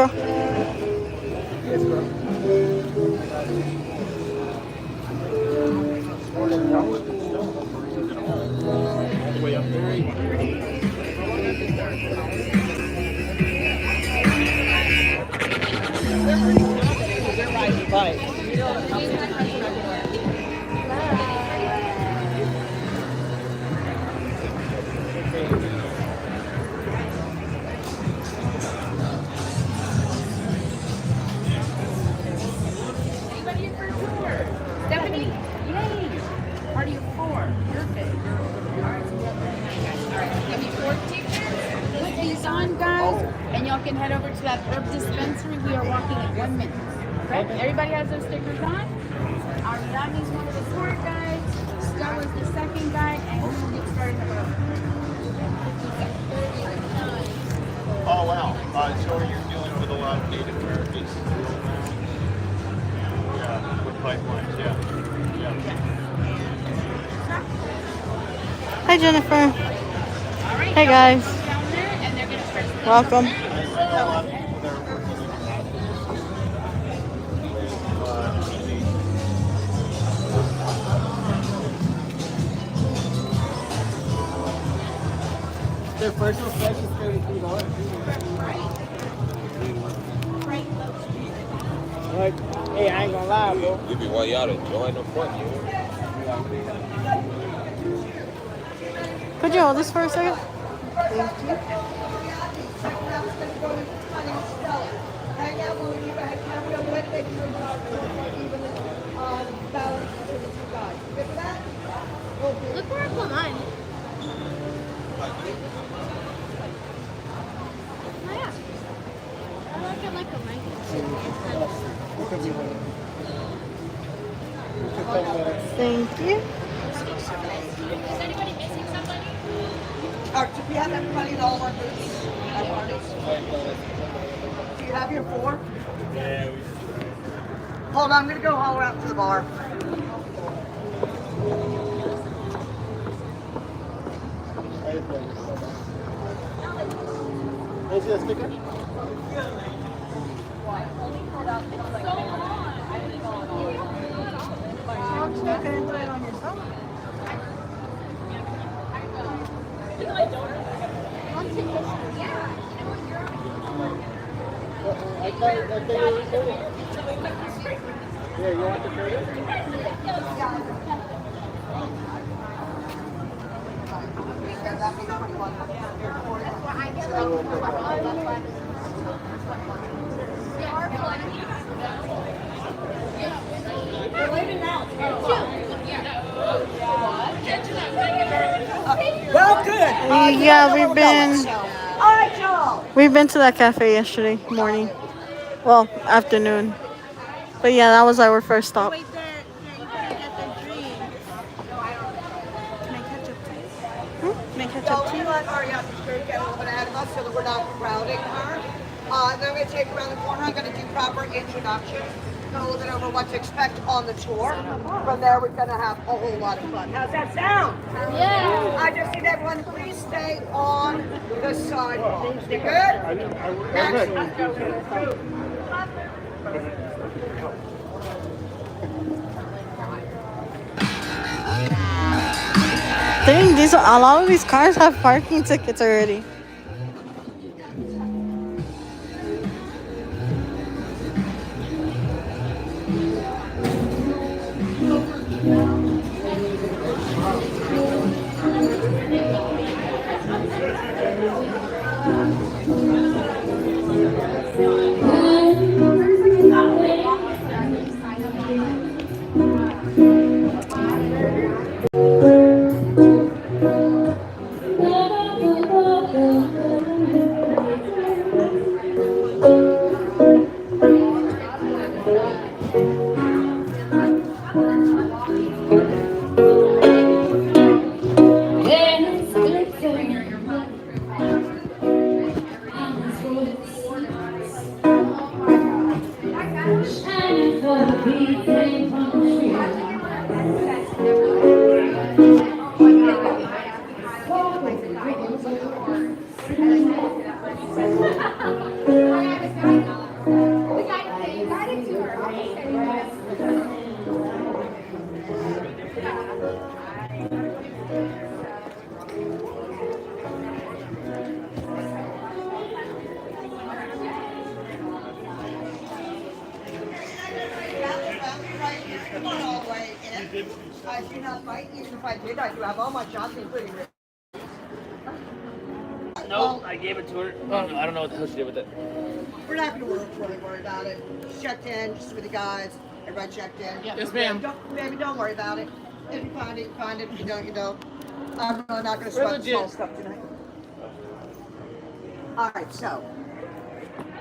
girl. And y'all can head over to that herb dispensary. We are walking in 1 minute. Okay? Everybody has those stickers on? Ariadne's one of the tour guides. Stella's the second guide. And we'll get started in about 50 seconds. Oh, wow. So you're dealing with a lot of Native Americans? Yeah, with pipelines, yeah. Hi, Jennifer. All right, Hey, guys. down there, and they're going to start. Welcome. Their first refresh is $33. Like, hey, I ain't gonna lie, bro. You be while y'all enjoying the fun, you know? Could you hold this for a second? Thank you. Look where I put mine. Oh, yeah. I like it like a blanket. Thank you. Is anybody missing somebody? Do you have everybody in all of our booths? Do you have your 4? Yeah, Hold on, I'm going to go holler out to the bar. Is it a sticker? Yeah, you want the credit? Well, good. Yeah, y'all. we've been to that cafe yesterday morning. Well, afternoon. But yeah, that was our first stop. Wait there. You better get their drink. Can I catch up tea? Can I catch So up we tea? let Ariadne's group get a little bit ahead of us so that we're not crowding her. Then I'm going to take her around the corner. I'm going to do proper introduction. Go a little bit over what to expect on the tour. From there, we're going to have a whole lot of fun. How's that sound? Yeah. I just need everyone to please stay on the sidewalk. You good? Excellent. Dang, a lot of these cars have parking tickets already. Come on all the way in. I do not fight. Even if I did, I do have all my shots, including this. No, I gave it to her. Oh, no, I don't know what the hell she did with it. We're not going to really worry about it. Just checked in, just with the guys. Everybody checked in. Yes, ma'am. Baby, don't worry about it. If you find it, you find it. If you don't, you don't. I'm really not going to sweat this whole stuff tonight. All right, so.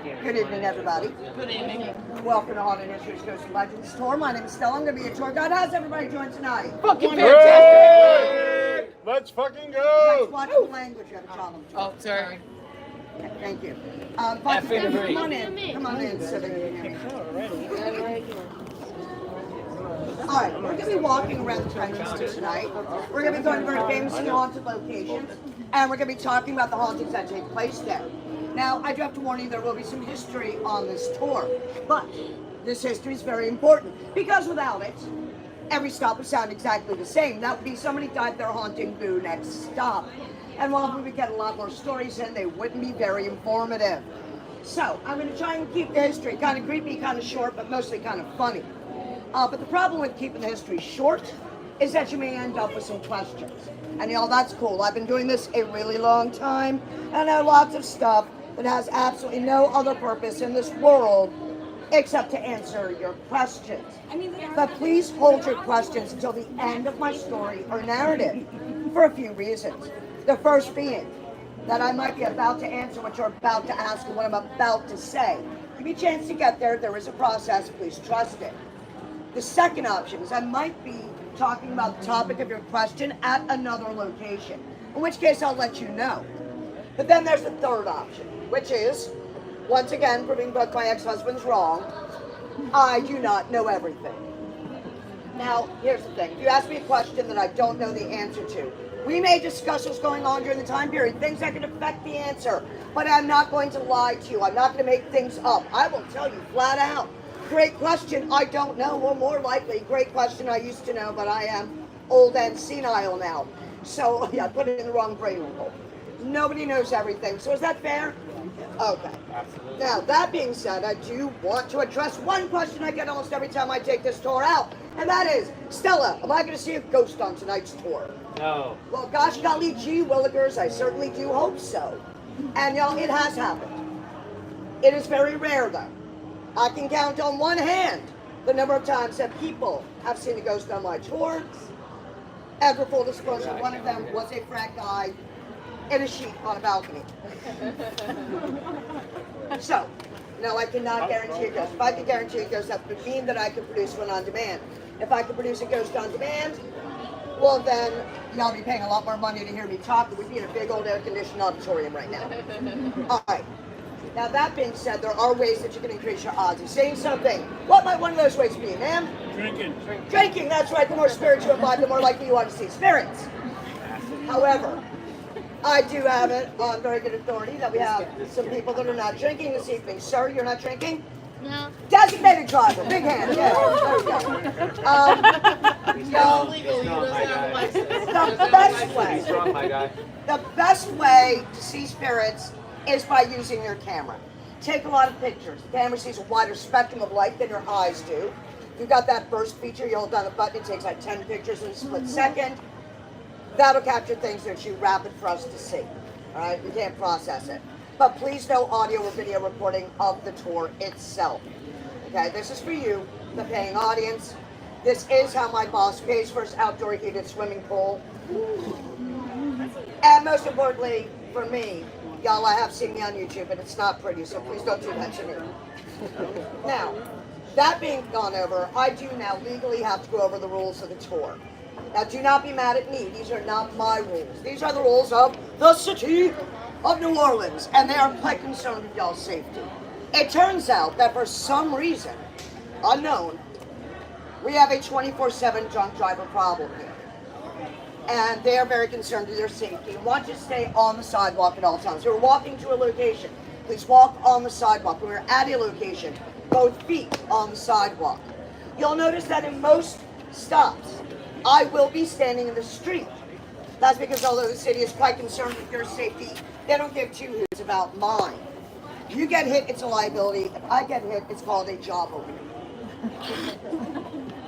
Good evening, everybody. Good evening. Welcome to Haunted Histories, Ghosts and Legends Tour. My name is Stella. I'm going to be your tour guide. How's everybody doing tonight? Fucking Hey! Let's fucking Let's go! watch the language you have a problem. Oh, sorry. Thank you. F Come favorite. on in. Come on in so that you can hear me. All right, we're going to be walking around the premises tonight. We're going to be going to very famous and haunted locations, and we're going to be talking about the hauntings that take place there. Now, I do have to warn you, there will be some history on this tour, but this history is very important, because without it, every stop would sound exactly the same. That would be somebody died there haunting, boo, next stop. And while we would get a lot more stories in, they wouldn't be very informative. So, I'm going to try and keep the history kind of creepy, kind of short, but mostly kind of funny. But the problem with keeping the history short is that you may end up with some questions. And that's cool. I've been doing this a really long time, and I know lots of stuff that has absolutely no other purpose in this world except to answer your questions. But please hold your questions until the end of my story or narrative for a few reasons. The first being that I might be about to answer what you're about to ask and what I'm about to say. Give me a chance to get there. There is a process. Please trust it. The second option is I might be talking about the topic of your question at another location, in which case I'll let you know. But then there's the third option, which is, once again, proving both my ex-husband's wrong, I do not know everything. Now, here's the thing. If you ask me a question that I don't know the answer to, we may discuss what's going on during the time period, things that can affect the answer, but I'm not going to lie to you. I'm not going to make things up. I will tell you flat out. Great question, I don't know, or more likely, great question, I used to know, but I am old and senile now. So, yeah, I put it in the wrong brain hole. Nobody knows everything, so is that fair? Okay. Absolutely. Now, that being said, I do want to address one question I get almost every time I take this tour out, and that is, Stella, am I going to see a ghost on tonight's tour? No. Well, gosh golly gee willikers, I certainly do hope so. And y'all, it has happened. It is very rare, though. I can count on one hand the number of times that people have seen a ghost on my tour. And for full disclosure, one of them was a frat guy in a sheet on a balcony. So, no, I cannot guarantee a ghost. If I could guarantee a ghost, that would mean that I could produce one on demand. If I could produce a ghost on demand, well then, y'all be paying a lot more money to hear me talk. We'd be in a big old air-conditioned auditorium right now. All right. Now, that being said, there are ways that you can increase your odds of seeing something. What might one of those ways be, ma'am? Drinking. Drinking, that's right. The more spirits you imbibe, the more likely you are to see spirits. However, I do have it on very good authority that we have some people that are not drinking this evening. Sir, you're not drinking? No. Designated driver, big hand. Yeah, there we go. The best way to see spirits is by using your camera. Take a lot of pictures. The camera sees a wider spectrum of light than your eyes do. You've got that burst feature, you hold down a button, it takes like 10 pictures in a split second. That'll capture things that are too rapid for us to see. All right, we can't process it. But please no audio or video recording of the tour itself. Okay, this is for you, the paying audience. This is how my boss pays for his outdoor heated swimming pool. And most importantly, for me, y'all, I have seen me on YouTube and it's not pretty, so please don't do that to me. Now, that being gone over, I do now legally have to go over the rules of the tour. Now, do not be mad at me. These are not my rules. These are the rules of the city of New Orleans, and they are quite concerned with y'all's safety. It turns out that for some reason, unknown, we have a 24/7 drunk driver problem here. And they are very concerned with their safety and want you to stay on the sidewalk at all times. If you're walking to a location, please walk on the sidewalk. When we're at a location, both feet on the sidewalk. You'll notice that in most stops, I will be standing in the street. That's because although the city is quite concerned with your safety, they don't give two hoots about mine. You get hit, it's a liability. If I get hit, it's called a job opening.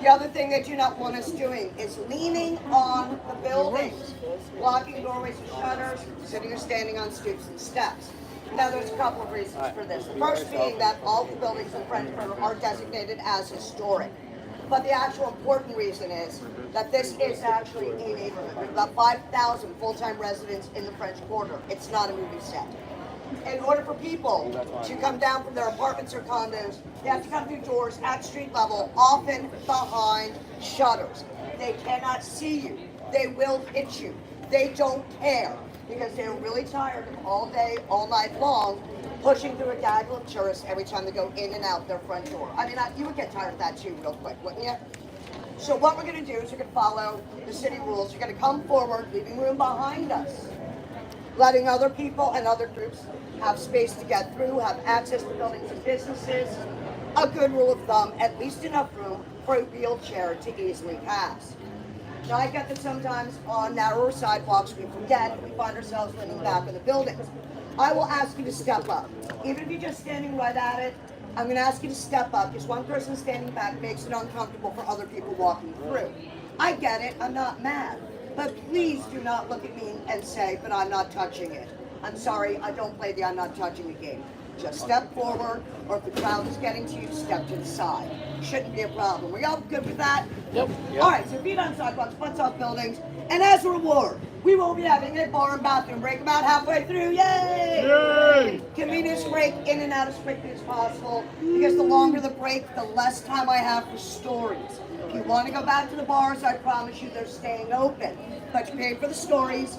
The other thing they do not want us doing is leaning on the buildings, blocking doorways and shutters, sitting or standing on stoops and steps. Now, there's a couple of reasons for this. The first being that all the buildings in French Quarter are designated as historic. But the actual important reason is that this is actually a neighborhood. There's about 5,000 full-time residents in the French Quarter. It's not a movie set. In order for people to come down from their apartments or condos, they have to come through doors at street level, often behind shutters. They cannot see you. They will hit you. They don't care because they're really tired of all day, all night long, pushing through a gaggle of tourists every time they go in and out their front door. I mean, you would get tired of that too real quick, wouldn't you? So what we're going to do is we're going to follow the city rules. You're going to come forward, leaving room behind us, letting other people and other groups have space to get through, have access to buildings and businesses. A good rule of thumb, at least enough room for a wheelchair to easily pass. Now, I get that sometimes on narrower sidewalks we forget and we find ourselves leaning back in the buildings. I will ask you to step up. Even if you're just standing right at it, I'm going to ask you to step up because one person standing back makes it uncomfortable for other people walking through. I get it, I'm not mad. But please do not look at me and say, but I'm not touching it. I'm sorry, I don't play the I'm not touching it game. Just step forward, or if the crowd is getting to you, step to the side. Shouldn't be a problem. We all good with that? Yep. All right, so feet on sidewalks, butts off buildings, and as a reward, we will be having a bar and bathroom break about halfway through. Yay! Yay! Convenience break in and out as quickly as possible, because the longer the break, the less time I have for stories. If you want to go back to the bars, I promise you they're staying open. But you paid for the stories,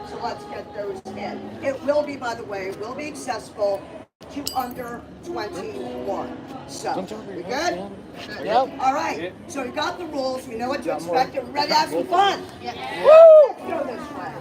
so let's get those in. It will be, by the way, will be accessible to under 21. So, we good? Yep. All right. So we got the rules. We know what to expect. And we're ready to have some fun. Yeah. Woo! Let's go this way.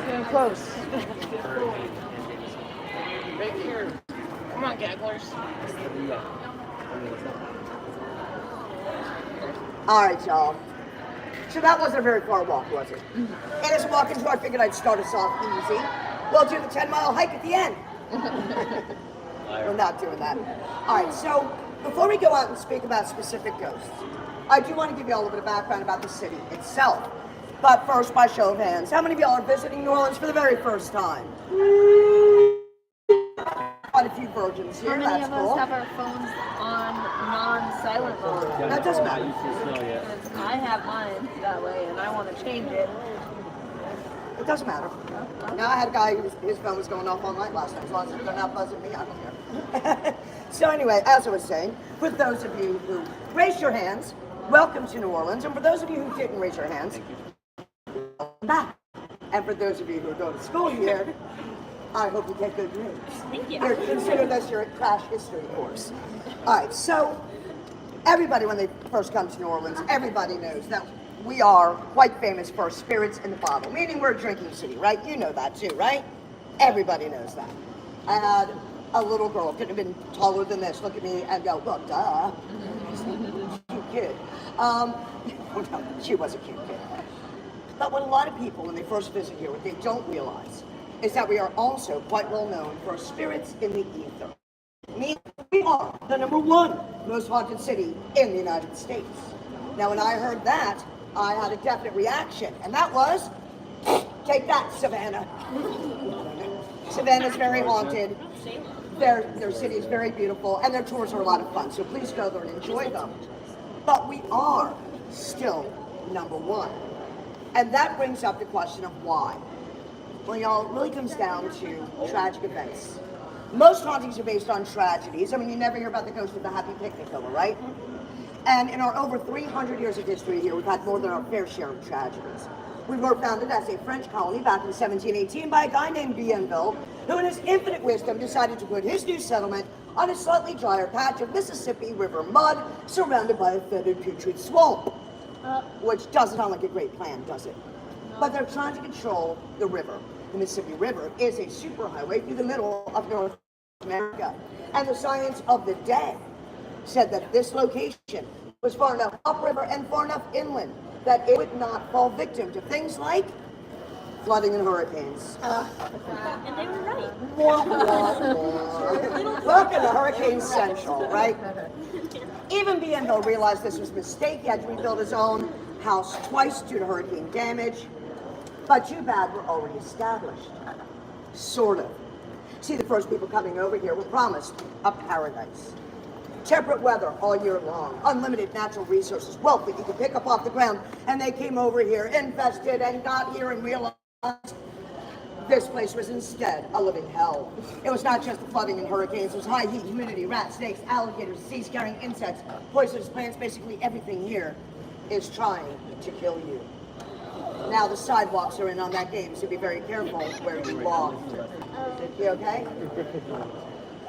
Stand close. Right here. Come on, gagglers. All right, y'all. So that wasn't a very far walk, was it? And as we're walking through, I figured I'd start us off easy. We'll do the 10-mile hike at the end. We're not doing that. All right, so before we go out and speak about specific ghosts, I do want to give you all a bit of background about the city itself. But first, by show of hands, how many of y'all are visiting New Orleans for the very first time? Quite a few virgins here, How many that's of us cool. have our phones on non-silent mode? That doesn't matter. Because I have mine that way, and I want to change it. It doesn't matter. Now I had a guy his phone was going off all night last night. As long as they're not buzzing me, I don't care. So anyway, as I was saying, for those of you who raised your hands, welcome to New Orleans. And for those of you who didn't raise your hands, welcome back. And for those of you who are going to school here, I hope you get good grades. Thank you. Here, consider this your crash history course. All right, so everybody, when they first come to New Orleans, everybody knows that we are quite famous for spirits in the bottle, meaning we're a drinking city, right? You know that too, right? Everybody knows that. I had a little girl, could have been taller than this, look at me and go, well, duh. Cute kid. No, she was a cute kid. But what a lot of people, when they first visit here, what they don't realize is that we are also quite well known for spirits in the ether. Meaning we are the #1 most haunted city in the United States. Now, when I heard that, I had a definite reaction, and that was, take that, Savannah. Savannah's very haunted. Their city is very beautiful, and their tours are a lot of fun, so please go there and enjoy them. But we are still #1. And that brings up the question of why. Well, y'all, it really comes down to tragic events. Most hauntings are based on tragedies. I mean, you never hear about the ghost of the Happy Picnic Killer, right? And in our over 300 years of history here, we've had more than our fair share of tragedies. We were founded as a French colony back in 1718 by a guy named Bienville, who in his infinite wisdom decided to put his new settlement on a slightly drier patch of Mississippi River mud surrounded by a fetid putrid swamp. Which doesn't sound like a great plan, does it? But they're trying to control the river. The Mississippi River is a superhighway through the middle of North America. And the science of the day said that this location was far enough upriver and far enough inland that it would not fall victim to things like flooding and hurricanes. And they were right. Welcome to Hurricane Central, right? Even Bienville realized this was a mistake. He had to rebuild his own house twice due to hurricane damage. But too bad we're already established. Sort of. See, the first people coming over here were promised a paradise. Temperate weather all year long, unlimited natural resources, wealth that you could pick up off the ground, and they came over here, invested, and got here and realized this place was instead a living hell. It was not just the flooding and hurricanes, it was high heat, humidity, rats, snakes, alligators, disease-carrying insects, poisonous plants, basically everything here is trying to kill you. Now the sidewalks are in on that game, so be very careful where you walk. You okay?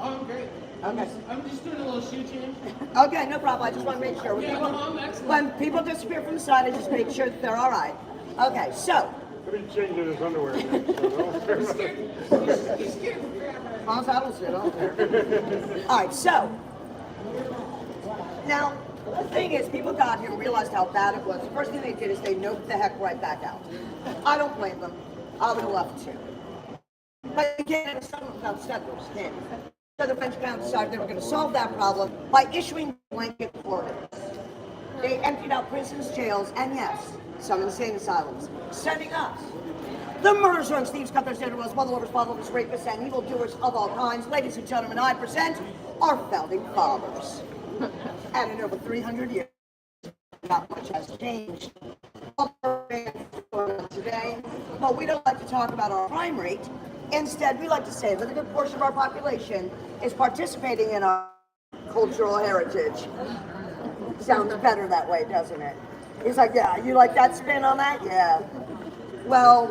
Oh, I'm great. Okay. I'm just doing a little shoe change. Okay, no problem. I just want to make sure. Excellent. When people disappear from the side, I just make sure that they're all right. Okay, so. Let me change in his underwear next. He's scared. As I don't sit, I don't care. All right, so. Now, the thing is, people got here and realized how bad it was. The first thing they did is they noped the heck right back out. I don't blame them. I would have left too. But you can't have a settlement without settlers, can you? So the French crown decided they were going to solve that problem by issuing blanket orders. They emptied out prisons, jails, and yes, some insane asylums, sending us. The murderers and thieves cut their standard was muzzlelovers, fatherless, rapists, and evildoers of all kinds. Ladies and gentlemen, I present our founding fathers. And in over 300 years, not much has changed. Today, but we don't like to talk about our crime rate. Instead, we like to say that a good portion of our population is participating in our cultural heritage. Sounds better that way, doesn't it? He's like, yeah, you like that spin on that? Yeah. Well,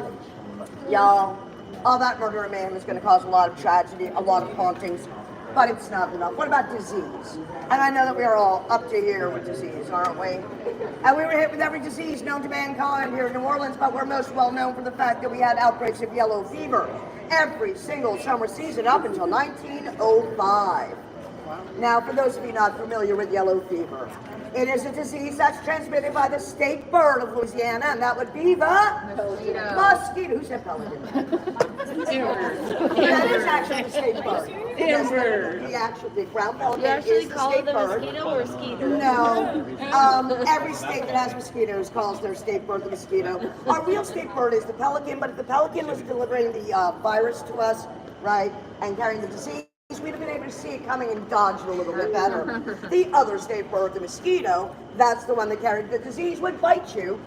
y'all, all that murder and mayhem is going to cause a lot of tragedy, a lot of hauntings, but it's not enough. What about disease? And I know that we are all up to here with disease, aren't we? And we were hit with every disease known to mankind here in New Orleans, but we're most well known for the fact that we had outbreaks of yellow fever every single summer season up until 1905. Now, for those of you not familiar with yellow fever, it is a disease that's transmitted by the state bird of Louisiana, and that would be the mosquito. Who said pelican? That is actually the state bird. The actual big brown pelican You actually is the call state it a bird. mosquito or skeeter? No. Every state that has mosquitoes calls their state bird the mosquito. Our real state bird is the pelican, but if the pelican was delivering the virus to us, right, and carrying the disease, we'd have been able to see it coming and dodge it a little bit better. The other state bird, the mosquito, that's the one that carried the disease, would bite you,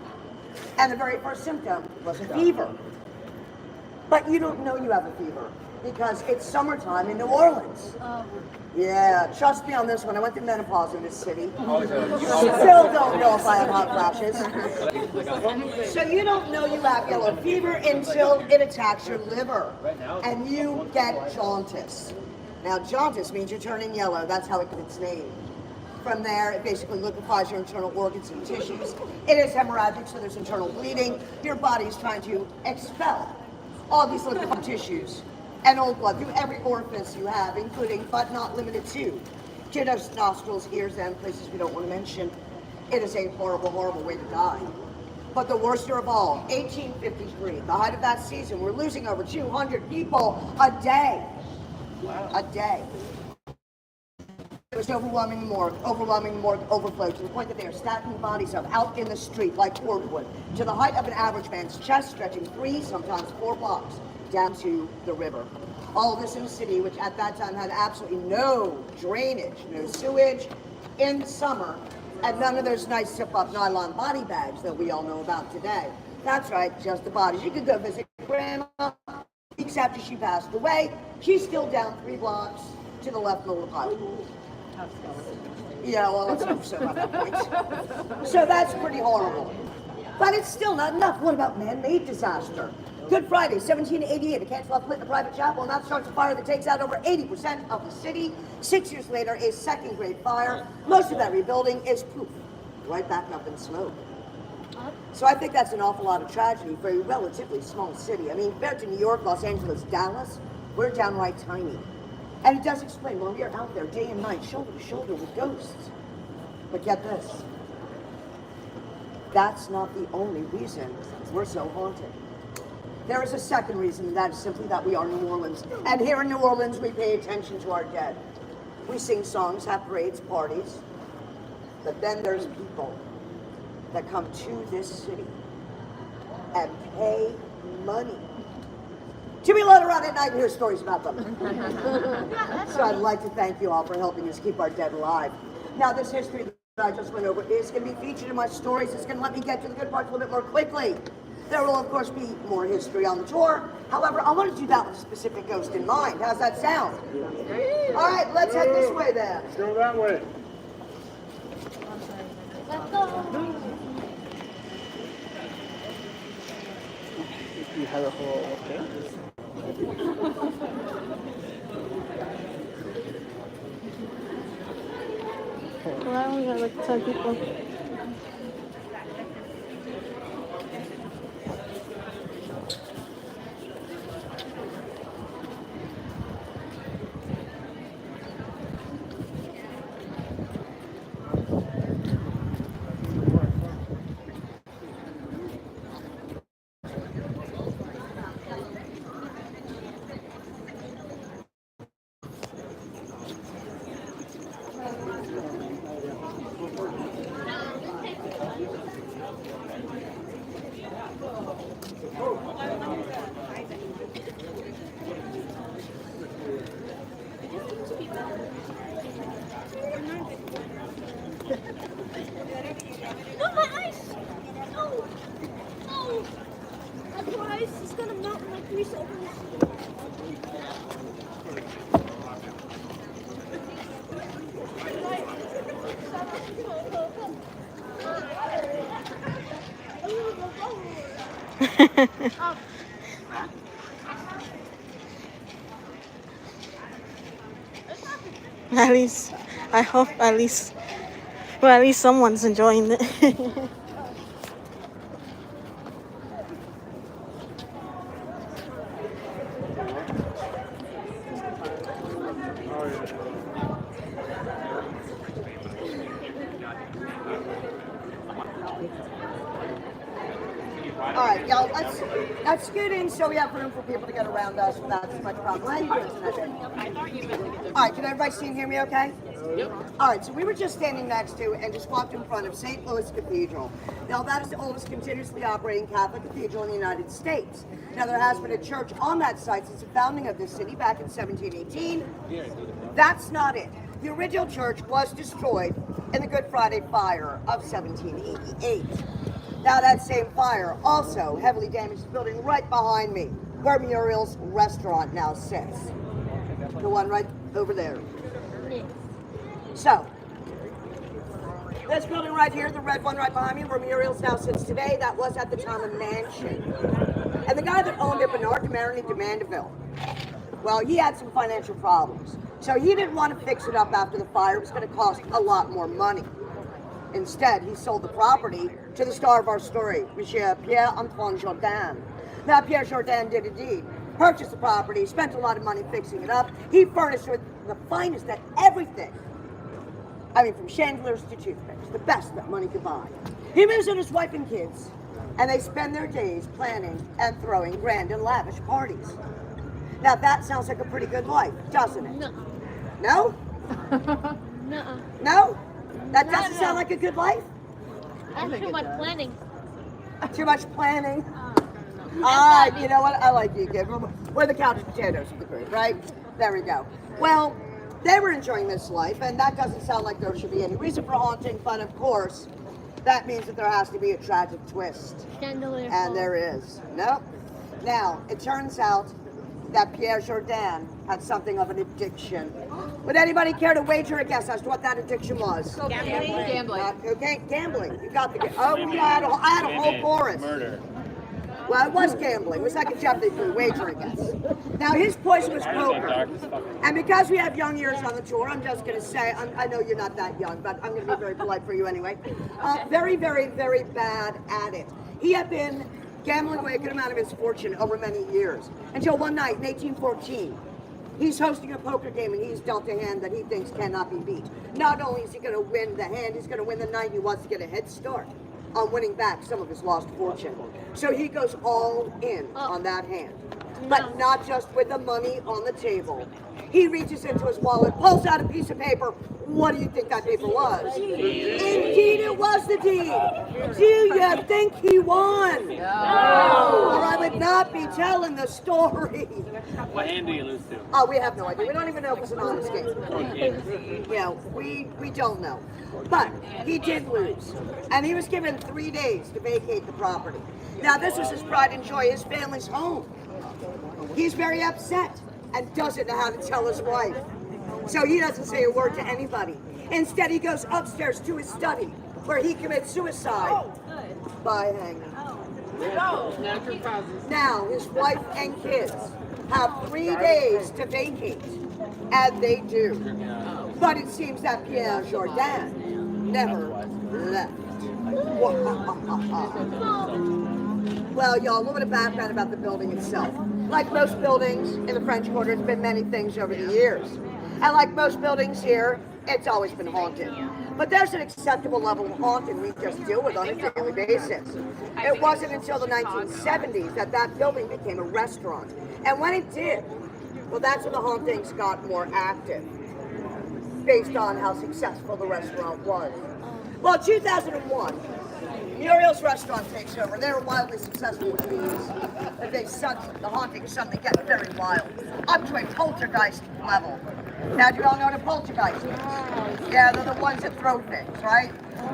and the very first symptom was a fever. But you don't know you have a fever because it's summertime in New Orleans. Yeah, trust me on this one. I went through menopause in this city. Still don't know if I have hot flashes. So you don't know you have yellow fever until it attacks your liver and you get jaundice. Now, jaundice means you're turning yellow. That's how it gets its name. From there, it basically liquefies your internal organs and tissues. It is hemorrhagic, so there's internal bleeding. Your body is trying to expel all these liquefied tissues and old blood through every orifice you have, including, but not limited to, kiddos, nostrils, ears, and places we don't want to mention. It is a horrible, horrible way to die. But the worst year of all, 1853, the height of that season, we're losing over 200 people a day. A day. It was overwhelming morgue overflow to the point that they are stacking bodies up out in the street like cordwood to the height of an average man's chest, stretching 3, sometimes 4 blocks down to the river. All this in a city which at that time had absolutely no drainage, no sewage in summer, and none of those nice zip-up nylon body bags that we all know about today. That's right, just the bodies. You could go visit Grandma weeks after she passed away. She's still down 3 blocks to the left of the Lafitte. Yeah, well, let's hope so at that point. So that's pretty horrible. But it's still not enough. What about man-made disaster? Good Friday, 1788, a cancer lit in a private chapel, and that starts a fire that takes out over 80% of the city. 6 years later, a second-grade fire. Most of that rebuilding is poof, right back up in smoke. So I think that's an awful lot of tragedy for a relatively small city. I mean, compared to New York, Los Angeles, Dallas, we're downright tiny. And it does explain, well, we are out there day and night, shoulder to shoulder with ghosts. But get this, that's not the only reason we're so haunted. There is a second reason, and that is simply that we are New Orleans. And here in New Orleans, we pay attention to our dead. We sing songs, have parades, parties. But then there's people that come to this city and pay money to be let around at night and hear stories about them. So I'd like to thank you all for helping us keep our dead alive. Now, this history that I just went over is going to be featured in my stories. It's going to let me get to the good parts a little bit more quickly. There will, of course, be more history on the tour. However, I want to do that with a specific ghost in mind. How's that sound? All right, let's head this way then. Let's go that way. Let's go. You have a whole thing? Why are we gonna look at some people? No, my ice! No! No! My ice is gonna melt in like 3 seconds. At least, I hope at least, well, at least someone's enjoying it. All right, y'all, let's scoot in so we have room for people to get around us without too much problem. How you doing tonight? All right, can everybody see and hear me okay? Yep. All right, so we were just standing next to and just walked in front of St. Louis Cathedral. Now, that is the oldest continuously operating Catholic cathedral in the United States. Now, there has been a church on that site since the founding of this city back in 1718. That's not it. The original church was destroyed in the Good Friday fire of 1788. Now, that same fire also heavily damaged the building right behind me, where Muriel's restaurant now sits. The one right over there. So, this building right here, the red one right behind me, where Muriel's now sits today, that was at the time a mansion. And the guy that owned it, Bernard de Marigny de Mandeville, well, he had some financial problems. So he didn't want to fix it up after the fire. It was going to cost a lot more money. Instead, he sold the property to the star of our story, Monsieur Pierre-Antoine Jourdain. Now, Pierre Jourdain did indeed purchase the property, spent a lot of money fixing it up. He furnished with the finest at everything. I mean, from chandeliers to toothpicks, the best that money could buy. He moves in his wife and kids, and they spend their days planning and throwing grand and lavish parties. Now, that sounds like a pretty good life, doesn't it? No. No? No. No? That doesn't sound like a good life? That's too much planning. Too much planning. Ah, you know what? I like you, kid. We're the couch potatoes of the group, right? There we go. Well, they were enjoying this life, and that doesn't sound like there should be any reason for haunting, but of course, that means that there has to be a tragic twist. Chandelier. And there is. Nope. Now, it turns out that Pierre Jourdain had something of an addiction. Would anybody care to wager a guess as to what that addiction was? Gambling. Okay, gambling. You got the oh, yeah, I had a whole chorus. Murder. Well, it was gambling. It was like a Jeopardy for wagering guess. Now, his poison was poker. And because we have young ears on the tour, I'm just going to say, I know you're not that young, but I'm going to be very polite for you anyway. Very, very, very bad at it. He had been gambling away a good amount of his fortune over many years. Until one night in 1814, he's hosting a poker game and he's dealt a hand that he thinks cannot be beat. Not only is he going to win the hand, he's going to win the night. He wants to get a head start on winning back some of his lost fortune. So he goes all in on that hand. But not just with the money on the table. He reaches into his wallet, pulls out a piece of paper. What do you think that paper was? Indeed, it was the deed. Do you think he won? No. Or I would not be telling the story. What hand do you lose to? We have no idea. We don't even know if it was an honest game. Yeah, we don't know. But he did lose. And he was given 3 days to vacate the property. Now, this was his pride and joy, his family's home. He's very upset and doesn't know how to tell his wife. So he doesn't say a word to anybody. Instead, he goes upstairs to his study where he commits suicide by hanging. Now, his wife and kids have 3 days to vacate, and they do. But it seems that Pierre Jourdain never left. Well, y'all, a little bit of background about the building itself. Like most buildings in the French Quarter, it's been many things over the years. And like most buildings here, it's always been haunted. But there's an acceptable level of haunting we just deal with on a daily basis. It wasn't until the 1970s that that building became a restaurant. And when it did, well, that's when the hauntings got more active, based on how successful the restaurant was. Well, 2001, Muriel's restaurant takes over. They're wildly successful with these. The hauntings suddenly get very wild, up to a poltergeist level. Now, do you all know what a poltergeist is? Yeah, they're the ones that throw things, right?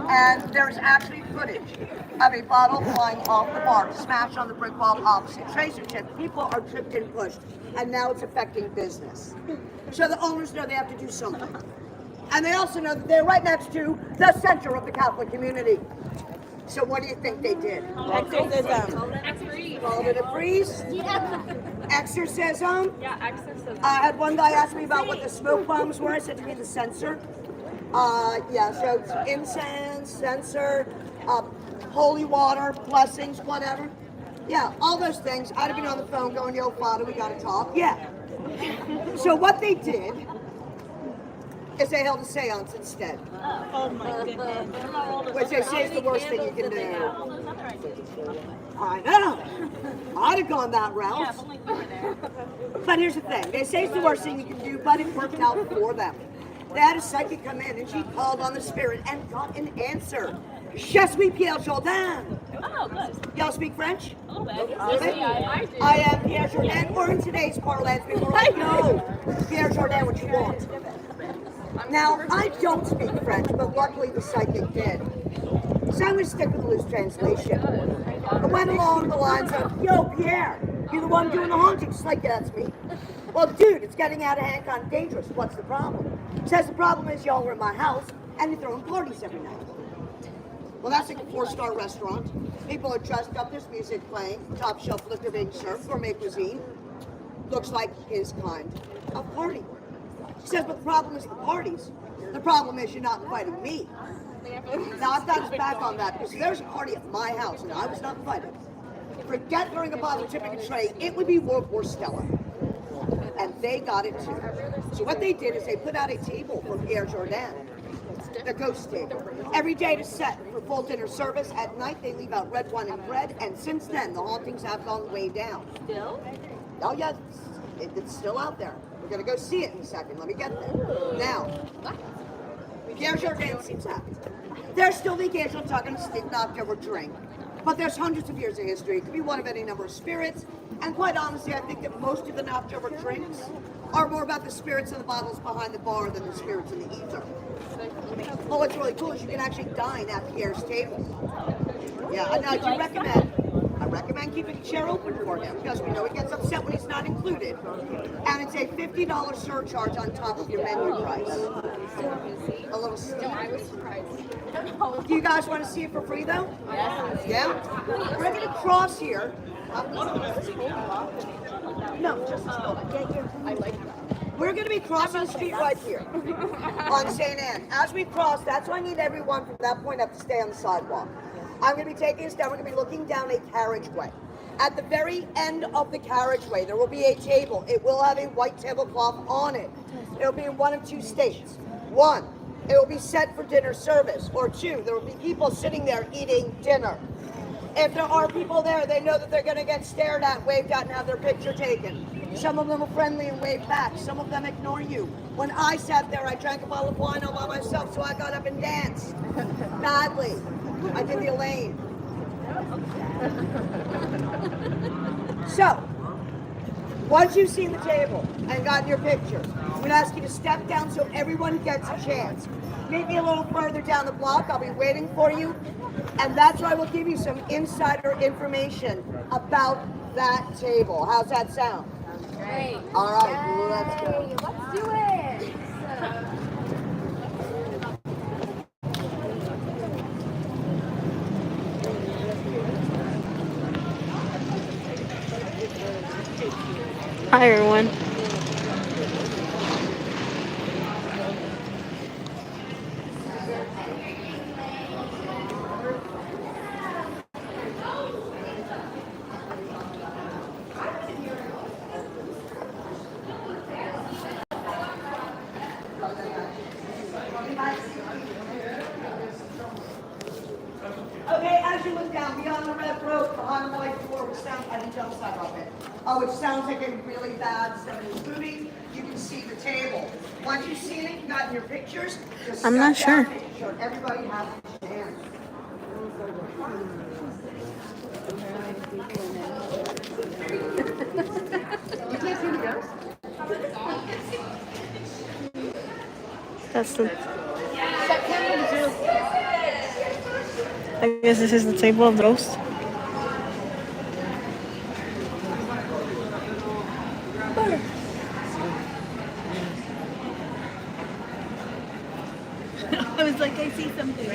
And there's actually footage of a bottle flying off the bar, smashed on the brick wall opposite. Tracer tip, people are tripped and pushed, and now it's affecting business. So the owners know they have to do something. And they also know that they're right next to the center of the Catholic community. So what do you think they did? Exorcism. Called it a priest? Exorcism? Yeah, exorcism. I had one guy ask me about what the smoke bombs were. I said to me the censer. Yeah, so it's incense, censer, holy water, blessings, whatever. Yeah, all those things. I'd have been on the phone going, yo, Father, we gotta talk. Yeah. So what they did is they held a seance instead. Oh my goodness. Which they say is the worst thing you can do. I know. I'd have gone that route. But here's the thing. They say it's the worst thing you can do, but it worked out for them. They had a psychic come in and she called on the spirit and got an answer. Je suis Pierre Jourdain. Oh, good. Y'all speak French? A little bit. Okay. I am Pierre Jourdain, or in today's parlance, people are like, no, Pierre Jourdain, what you want. Now, I don't speak French, but luckily the psychic did. So I'm going to stick with the loose translation. It went along the lines of, yo, Pierre, you're the one doing the hauntings. Like, yeah, that's me. Well, dude, it's getting out of hand, kind of dangerous. What's the problem? Says the problem is y'all are in my house, and you're throwing parties every night. Well, that's like a 4-star restaurant. People are dressed up, there's music playing, top shelf liquor being served, gourmet cuisine. Looks like his kind of party. She says, but the problem is the parties. The problem is you're not inviting me. Now, I've got his back on that, because if there's a party at my house and I was not invited, forget throwing a bottle, tipping a tray, it would be World War Stella. And they got it too. So what they did is they put out a table for Pierre Jourdain, the ghost table. Every day to set for full dinner service. At night they leave out red wine and bread, and since then the hauntings have gone way down. Still? Oh yeah, it's still out there. We're gonna go see it in a second. Let me get there. Now, Pierre Jourdain seems happy. There's still the occasional talking stick knocked over drink, but there's hundreds of years of history. It could be one of any number of spirits, and quite honestly, I think that most of the knocked over drinks are more about the spirits in the bottles behind the bar than the spirits in the ether. Oh, what's really cool is you can actually dine at Pierre's table. Yeah, and I recommend keeping a chair open for him because we know he gets upset when he's not included. And it's a $50 surcharge on top of your menu price. A little steep. I was surprised. Do you guys want to see it for free though? Yes. Yeah? We're going to cross here. No, just this building. I like that. We're going to be crossing the street right here on St. Anne. As we cross, that's why I need everyone from that point up to stay on the sidewalk. I'm going to be taking us down. We're going to be looking down a carriageway. At the very end of the carriageway, there will be a table. It will have a white tablecloth on it. It'll be in one of two states. One, it will be set for dinner service. Or two, there will be people sitting there eating dinner. If there are people there, they know that they're going to get stared at, waved at, and have their picture taken. Some of them are friendly and wave back. Some of them ignore you. When I sat there, I drank a bottle of wine all by myself, so I got up and danced. Badly. I did the Elaine. So, once you've seen the table and gotten your picture, I'm going to ask you to step down so everyone gets a chance. Meet me a little further down the block. I'll be waiting for you. And that's why we'll give you some insider information about that table. How's that sound? Great. All right, let's go. Let's do it. Hi, everyone. Okay, as you look down beyond the red rope, behind the white door, which sounds, I didn't jump side off it. Which sounds like a really bad 70s movie. You can see the table. Once you've seen it, you've gotten your pictures. Just I'm not step down, sure. make sure everybody has a chance. You can't see the ghost? That's the. September 2. I guess this is the table of the roast. I was like, I see something.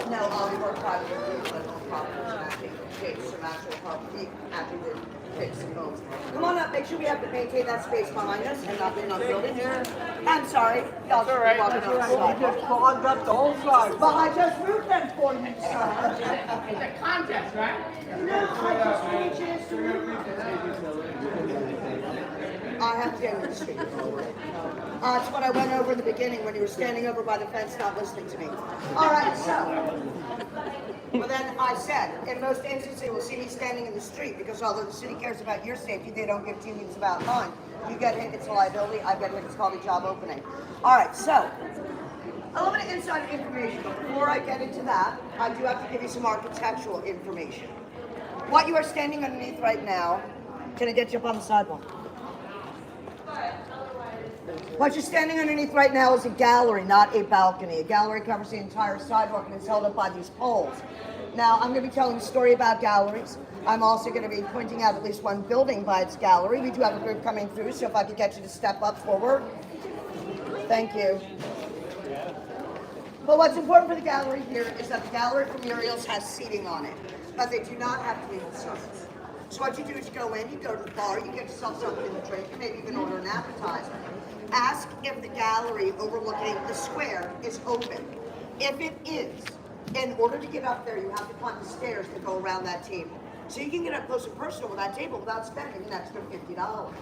No, we work private political properties and actually take some actual property after we take some homes. Come on up, make sure we have to maintain that space behind us and not in our building here. I'm sorry, y'all should be walking on the side. Just clogged up the whole side. But I just roofed them for you, sir. It's a contest, right? No, I just want a chance to roof them. I have to demonstrate. That's what I went over in the beginning when you were standing over by the fence not listening to me. All right, so. Well, then I said, in most instances, you will see me standing in the street because although the city cares about your safety, they don't give 2 minutes about mine. You get hit, it's a liability. I get hit, it's called a job opening. All right, so. A little bit of inside information. Before I get into that, I do have to give you some architectural information. What you are standing underneath right now, can I get you up on the sidewalk? What you're standing underneath right now is a gallery, not a balcony. A gallery covers the entire sidewalk and is held up by these poles. Now, I'm going to be telling a story about galleries. I'm also going to be pointing out at least one building by its gallery. We do have a group coming through, so if I could get you to step up forward. Thank you. But what's important for the gallery here is that the gallery for Muriel's has seating on it, but they do not have to leave the service. So what you do is you go in, you go to the bar, you get yourself something to drink, and maybe even order an appetizer. Ask if the gallery overlooking the square is open. If it is, in order to get up there, you have to climb the stairs to go around that table. So you can get up close and personal with that table without spending an extra $50.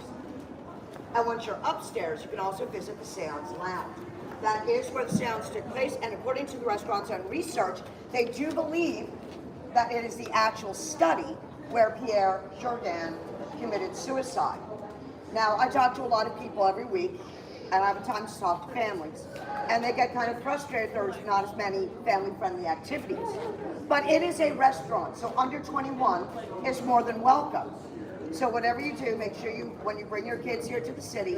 And once you're upstairs, you can also visit the Seance Lounge. That is where the seance took place, and according to the restaurant's own research, they do believe that it is the actual study where Pierre Jourdan committed suicide. Now, I talk to a lot of people every week, and I have time to talk to families. And they get kind of frustrated there's not as many family-friendly activities. But it is a restaurant, so under 21 is more than welcome. So whatever you do, make sure you, when you bring your kids here to the city,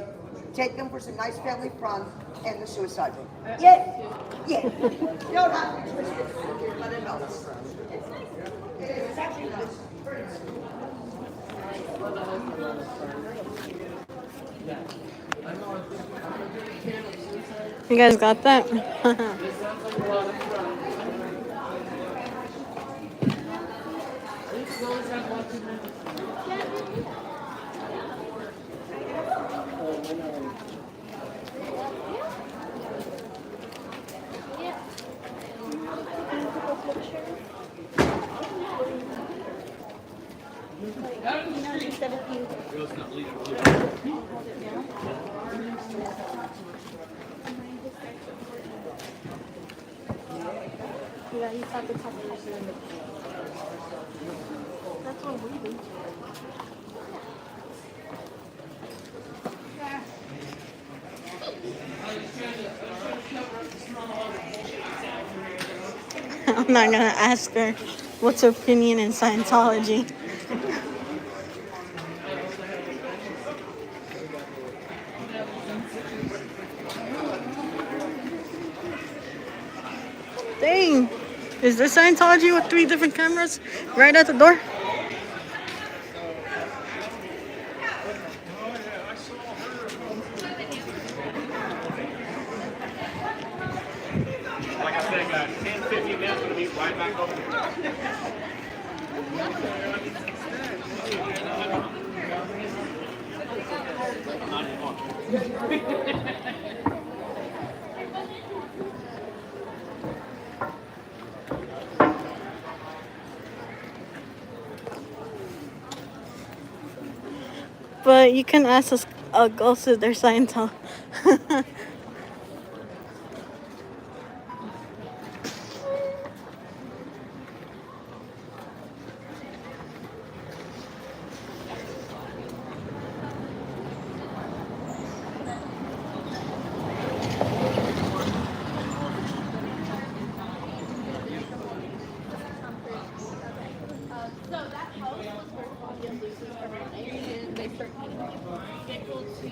take them for some nice family fun in the suicide room. Yeah, yeah. You don't have to be twisted, but it helps. It is, it's actually nice. Pretty nice. You guys got that? Yeah, you thought the top of That's what we do. I'm not gonna ask her what's her opinion in Scientology. Dang. Is there Scientology with 3 different cameras right at the door? Like I said, guys, 10, 15 minutes, we'll be right back over here. Not anymore. But you can ask us ghosts if they're Scientology. So that house was where Bobby and Lucy's originated. They start taking people to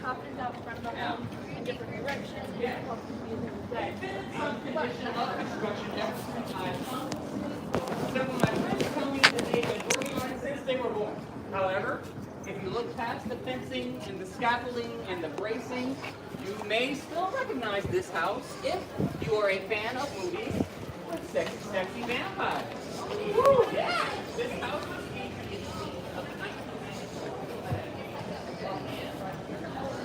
coffins out front of the home in different directions. And coffins using the day. Some of my friends tell me that they've been organized since they were born. However, if you look past the fencing and the scaffolding and the bracing, you may still recognize this house if you are a fan of movies with sexy, sexy vampires. Woo, yeah! This house was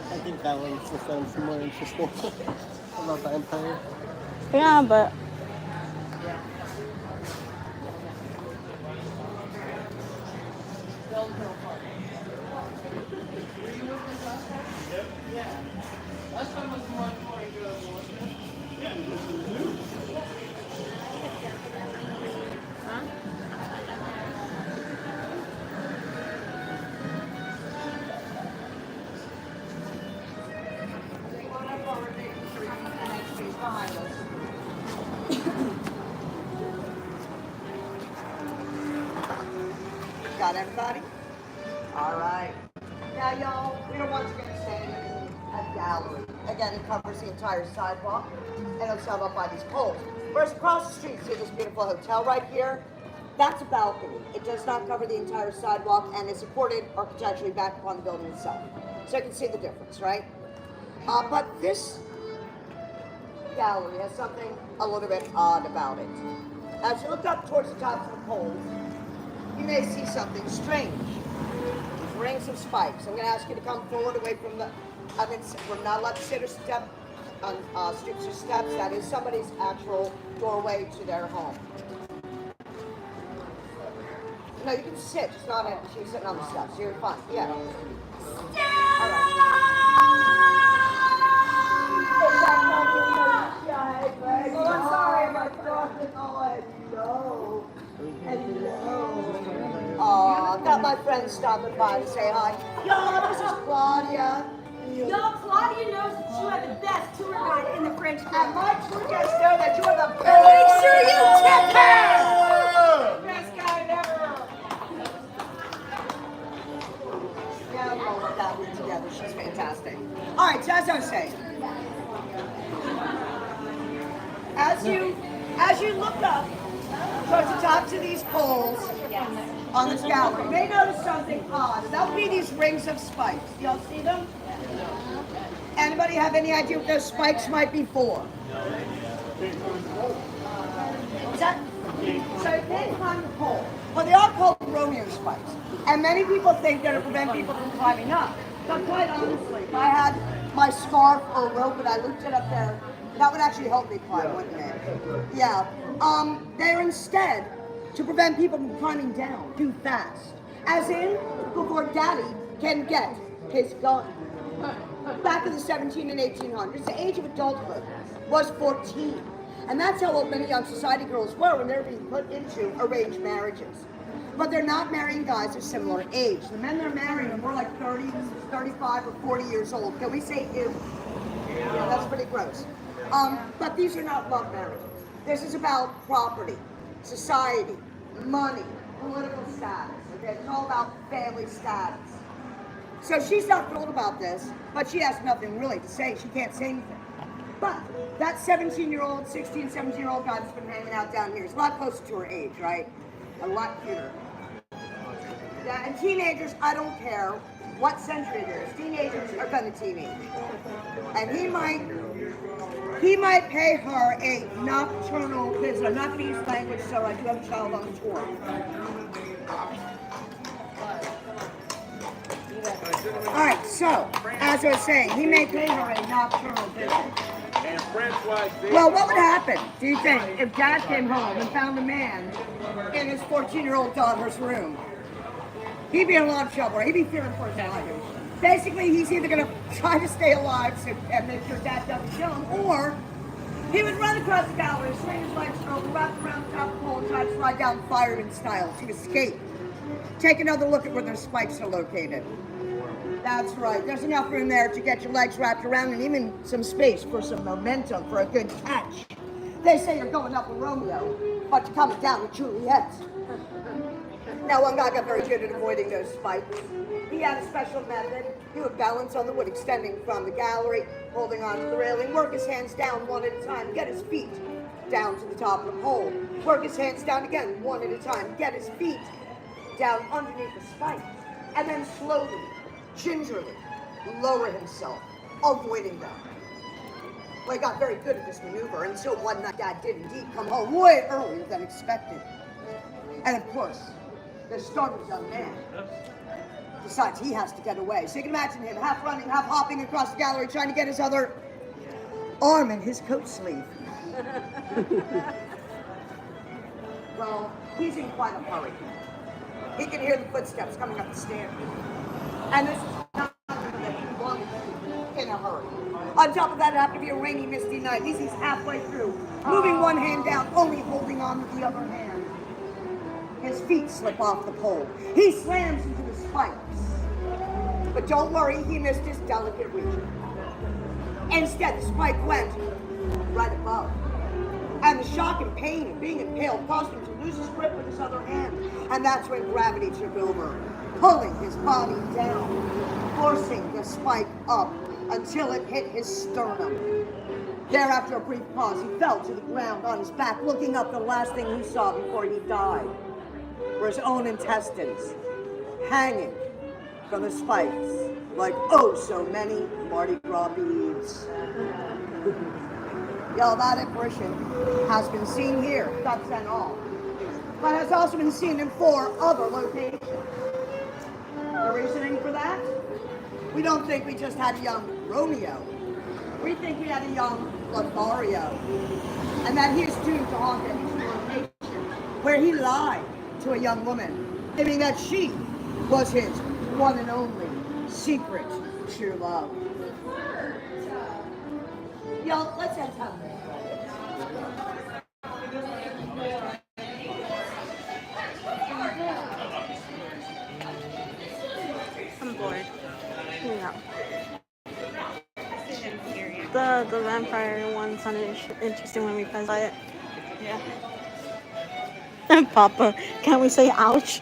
I think that one sounds more interesting about the Empire. Yeah, but last time was more Got everybody? All right. Now, y'all, we don't want you to stand in a gallery. Again, it covers the entire sidewalk, and it's held up by these poles. Whereas across the street, see this beautiful hotel right here? That's a balcony. It does not cover the entire sidewalk and is supported architecturally back upon the building itself. So you can see the difference, right? But this gallery has something a little bit odd about it. As you look up towards the tops of the poles, you may see something strange. These rings of spikes. I'm going to ask you to come forward away from the, we're not allowed to sit or step on stoops or steps. That is somebody's actual doorway to their home. No, you can sit, just not at, she's sitting on the steps, so you're fine. Yeah. All right. Oh, I'm sorry, my darling. Oh, hello. Hello. Oh, I've got my friends stopping by to say hi. Yo, this is Claudia. Y'all, Claudia knows that you are the best tour guide in the French And Quarter. my tour guests know that you're the best. Make sure you tip her! Best guy ever. Yeah, we'll work that one together. She's fantastic. All right, so as I was saying, as you look up towards the tops of these poles on this gallery, you may notice something odd. That would be these rings of spikes. Y'all see them? Anybody have any idea what those spikes might be for? Is that? So they climb the pole. Well, they are called Romeo spikes. And many people think they're to prevent people from climbing up. But quite honestly, if I had my scarf or rope and I looped it up there, that would actually help me climb, wouldn't it? Yeah. They're instead to prevent people from climbing down too fast. As in, before Daddy can get his gun. Back in the 17 and 1800s, the age of adulthood was 14. And that's how old many young society girls were when they were being put into arranged marriages. But they're not marrying guys of similar age. The men they're marrying are more like 30, 35, or 40 years old. Can we say ew? Yeah, that's pretty gross. But these are not love marriages. This is about property, society, money, political status. Okay, it's all about family status. So she's not thrilled about this, but she has nothing really to say. She can't say anything. But that 17-year-old, 16, 17-year-old guy that's been hanging out down here is a lot closer to her age, right? A lot cuter. Yeah, and teenagers, I don't care what century it is. Teenagers are gonna teenage. And he might pay her a nocturnal visit. I'm not gonna use language, so I do have a child on tour. All right, so, as I was saying, he may pay her a nocturnal visit. Well, what would happen, do you think, if Dad came home and found a man in his 14-year-old daughter's room? He'd be in a lot of trouble. He'd be fearing for his life. Basically, he's either going to try to stay alive and make sure Dad doesn't kill him, or he would run across the gallery, swing his legs over, wrap around the top of the pole, and try to slide down fireman style to escape. Take another look at where their spikes are located. That's right. There's enough room there to get your legs wrapped around and even some space for some momentum for a good catch. They say you're going up with Romeo, but you're coming down with Juliet. Now, one guy got very good at avoiding those spikes. He had a special method. He would balance on the wood extending from the gallery, holding onto the railing, work his hands down one at a time, get his feet down to the top of the pole. Work his hands down again, one at a time, get his feet down underneath the spike, and then slowly, gingerly, lower himself, avoiding them. Well, he got very good at this maneuver until one night Dad did indeed come home way earlier than expected. And of course, the startled young man decides he has to get away. So you can imagine him half running, half hopping across the gallery, trying to get his other arm in his coat sleeve. Well, he's in quite a hurry. He can hear the footsteps coming up the stairs. And this is not something that he wanted to do in a hurry. On top of that, it happened to be a rainy, misty night. He's halfway through, moving one hand down, only holding on with the other hand. His feet slip off the pole. He slams into the spikes. But don't worry, he missed his delicate region. Instead, the spike went right above. And the shock and pain of being impaled caused him to lose his grip with his other hand. And that's when gravity took over, pulling his body down, forcing the spike up until it hit his sternum. There, after a brief pause, he fell to the ground on his back, looking up. The last thing he saw before he died were his own intestines hanging from the spikes like oh so many Mardi Gras beads. Y'all, that apparition has been seen here, guts and all, but has also been seen in 4 other locations. The reasoning for that? We don't think we just had a young Romeo. We think we had a young LaLaurie, and that he is doomed to haunt at each location where he lied to a young woman, claiming that she was his one and only secret true love. Y'all, let's have time. I'm bored. Yeah. the vampire one sounded interesting when we passed by it. Yeah. Papa, can we say ouch?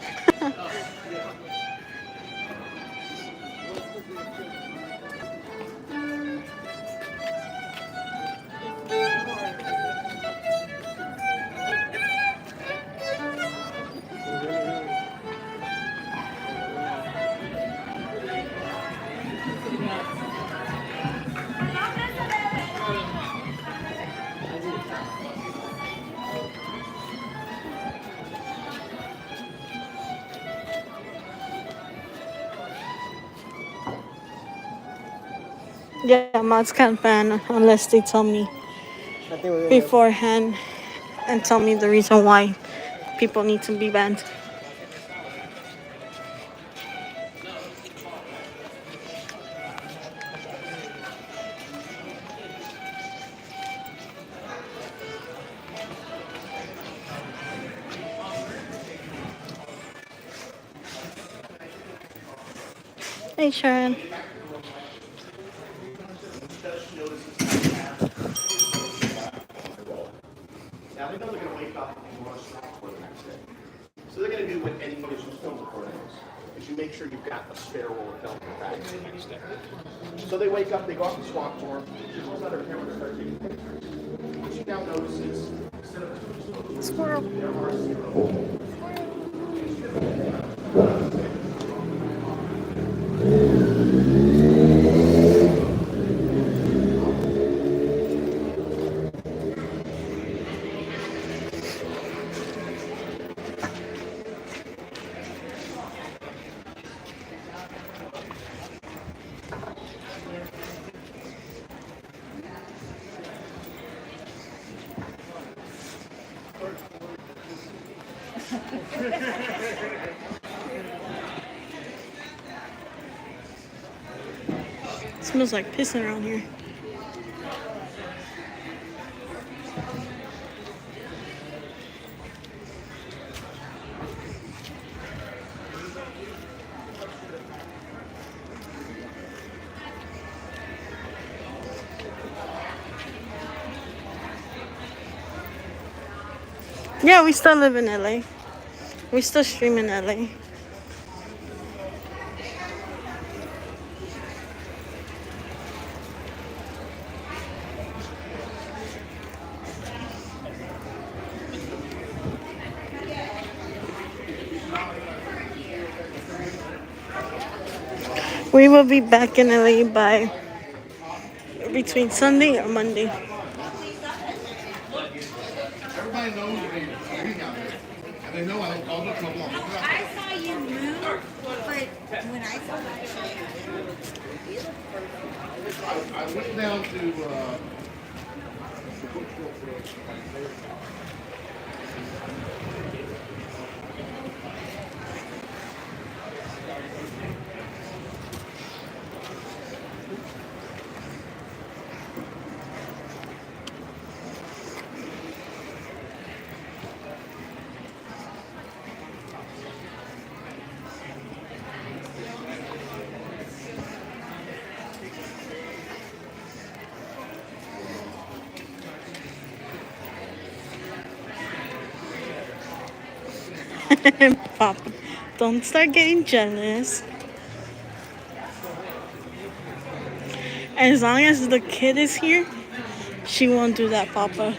Yeah, mods can't ban unless they tell me I think we're in beforehand and tell me the reason why people need to be banned. Hey, Sharon. Now they know they're gonna wake up and want to swap for the next day. So they're gonna do what any magician's film recorder is you make sure you've got a spare roll of film in the bag for the next day. So they wake up, they go out and swap for them. She pulls out her camera and starts taking pictures. What she now notices, instead of Squirrel. there are 0. It smells like piss around here. Yeah, we still live in LA. We still stream in LA. We will be back in LA by between Sunday or Monday. Everybody knows you're hanging out there. And they know I don't call the trouble. I saw you move, but when I saw that I went down to the bookstore for Papa, don't start getting jealous. As long as the kid is here, she won't do that, Papa.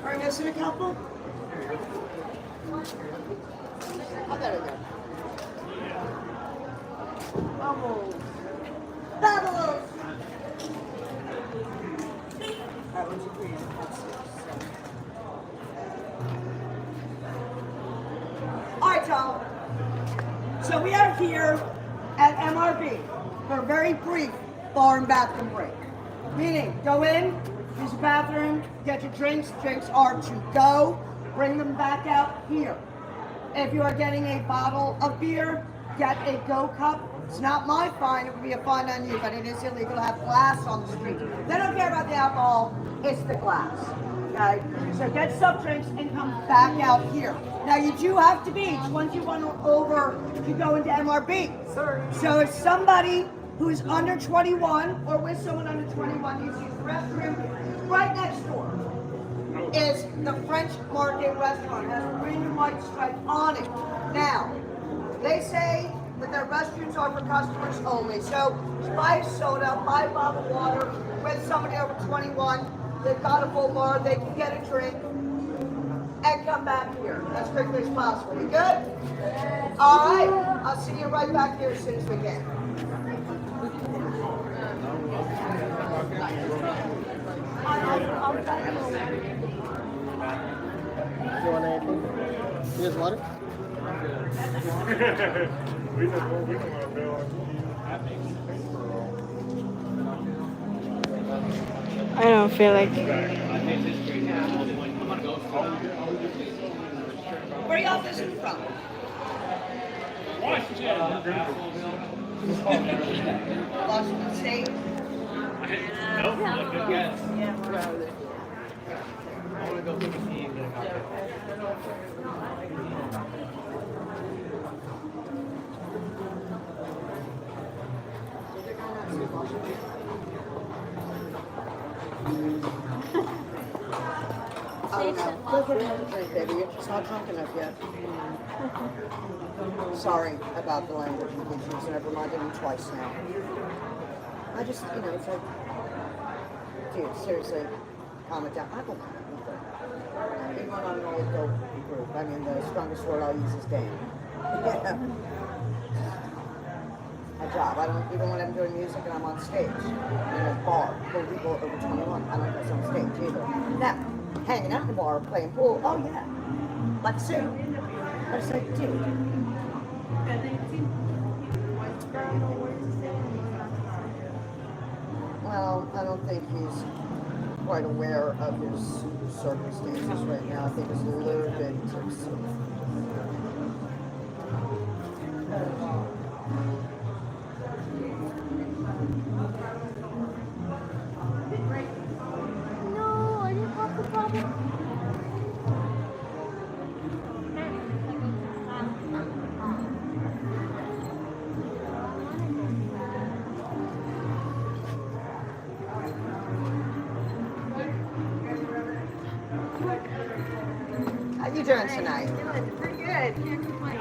Are you missing a couple? Oh, there we go. Bubbles. Bubbles! Alright, 1, 2, 3, 4, 5, 6, 7. Alright, y'all. So we are here at MRB for a very brief bar and bathroom break. Meaning, go in, use the bathroom, get your drinks. Drinks are to go. bring them back out here. If you are getting a bottle of beer, get a go cup. It's not my fine, it would be a fine on you, but it is illegal to have glass on the street. They don't care about the alcohol, it's the glass. Okay? So get soft drinks and come back out here. Now you do have to be 21 or over to go into MRB. So if somebody who's under 21 or with someone under 21 needs to use the restroom, right next door is the French Market restaurant. It has a green and white stripe on it. Now, they say that their restrooms are for customers only. So buy a soda, buy a bottle of water with somebody over 21. They've got a full bar, they can get a drink and come back here as quickly as possible. You good? All right, I'll see you right back here as soon as we can. You want anything? You guys water? I don't feel like. Where y'all visiting from? Washington State? Go for another drink, baby. You're just not drunk enough yet. Sorry about the language you keep using. I've reminded him twice now. I just, it's like, dude, seriously, calm it down. I don't know. Even when I'm an old dope group, I mean, the strongest word I'll use is damn. Yeah. My job. I don't, even when I'm doing music and I'm on stage, in a bar, full of people over 21, I don't go on stage either. Now, hanging out in the bar, playing pool, oh yeah, let's sing. I was like, dude. Well, I don't think he's quite aware of his circumstances right now. I think he's a little bit tipsy. No, I didn't have the problem. How you doing tonight? Pretty good. Can't complain.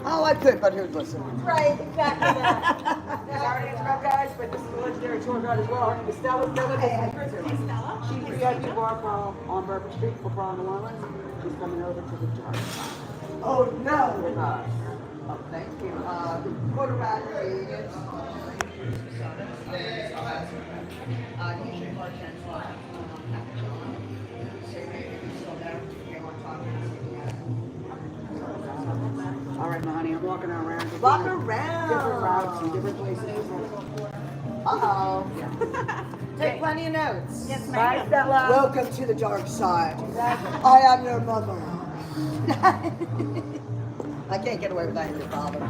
Oh, I could, but who'd listen? Right, exactly that. Sorry to interrupt, guys, but this is the legendary tour guide as well. Her name is Stella. She's VIP bar on Bourbon Street for Brown, New Orleans. She's coming over to the dark side Oh, no. with us. Oh, thank you. Quarterback agents. Usually bartends live. So maybe he's still there. You want to talk to All right, my honey, I'm walking around. Walk around. Different routes and different places. Uh-oh. Take plenty of notes. Yes, Bye, ma'am. Stella. Welcome to the dark side. I am your mother. I can't get away with that, your father.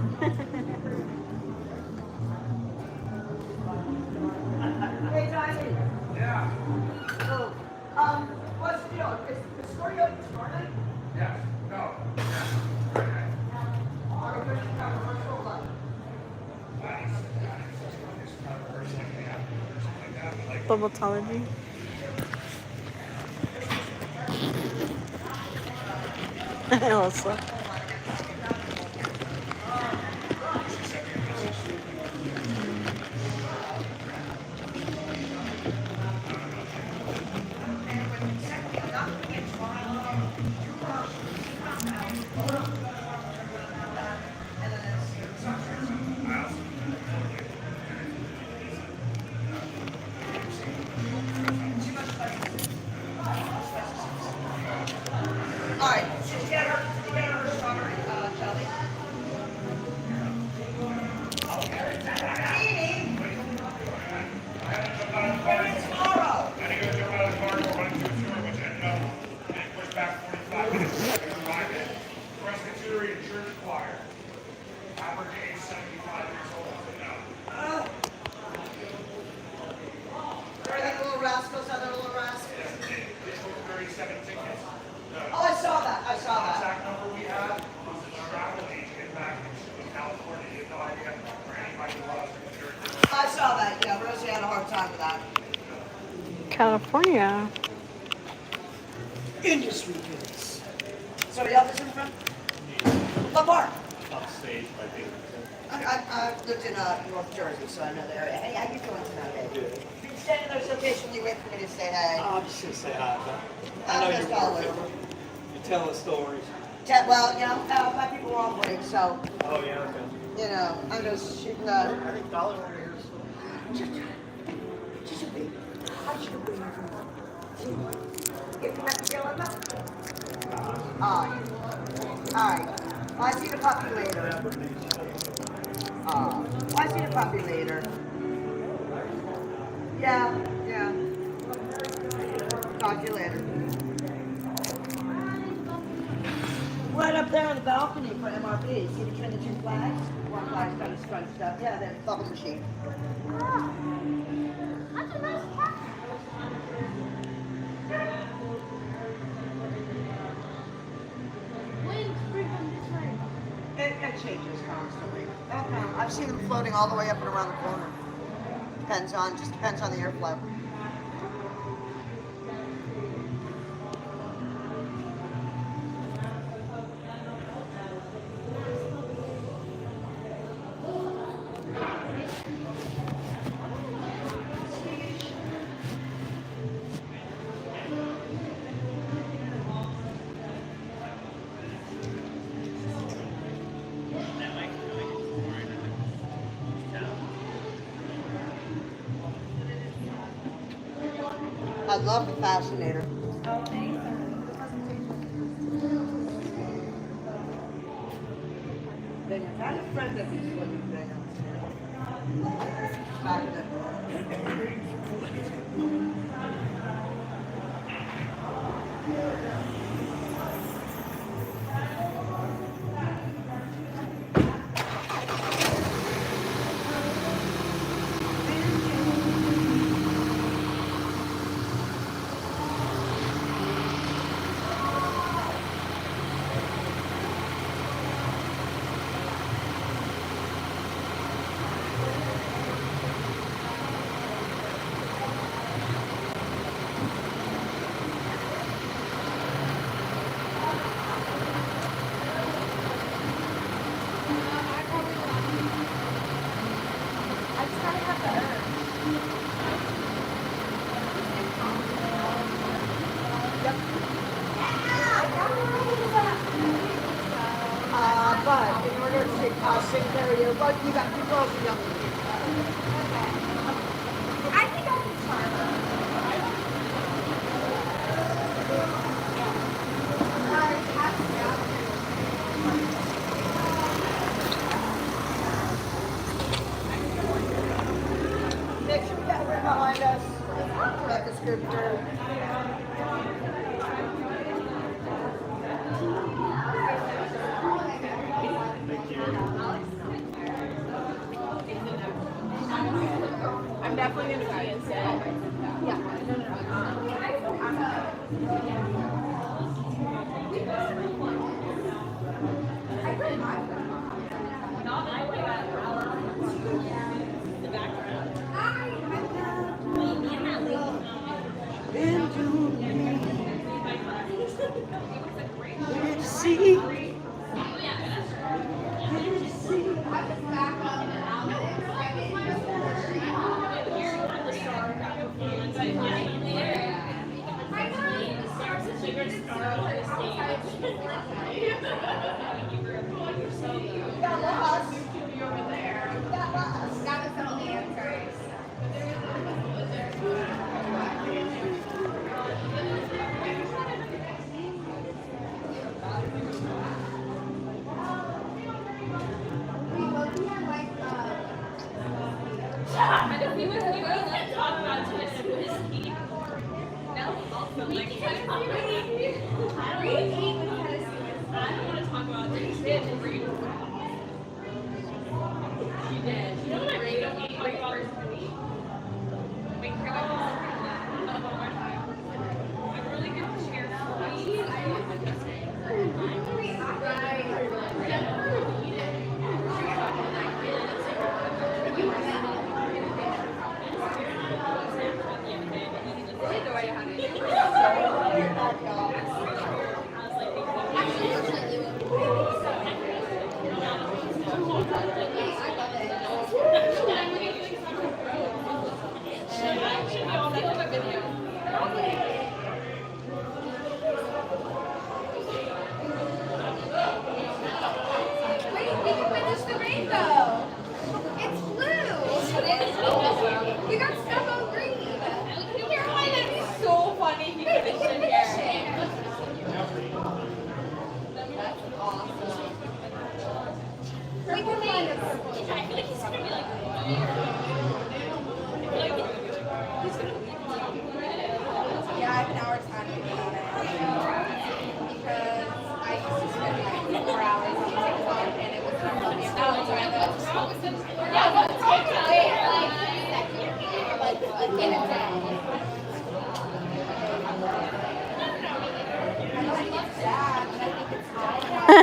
Hey, Johnny. Yeah. So, what's the deal? Is the story open started? Yes. No. Are we going to have a virtual live? Bubbletology. Also. All right, she's got her California. Industry goods. Somebody else in front? What bar? Upstage, I think. I lived in North Jersey, so I know the area. Hey, how you doing tonight, babe? Been standing there so patiently waiting for me to say hey. I'm just gonna say hi, but I I'm know just you're calling working. over. You're telling stories. Well, you know, my people were on break, so, Oh yeah, okay. you know, I'm just shooting I think Dollar over here is. Just a baby. I should be here. Get the back together. Alright. I see the puppy later. I see the puppy later. Yeah. Talk to you later. Right up there on the balcony for MRB. See between the two flags? One flag's kind of scrunched up. Yeah, that's bubble machine. That's a nice car. Wind's freaking this way. It changes constantly. I've seen them floating all the way up and around the corner. Depends on the airflow. I love the fascinator. Then you had a friend that was looking there. But in order to sing karaoke, but you got two girls and young people. I think I can start. Make sure we got her behind us. Like the scripture. I'm definitely going to be in set.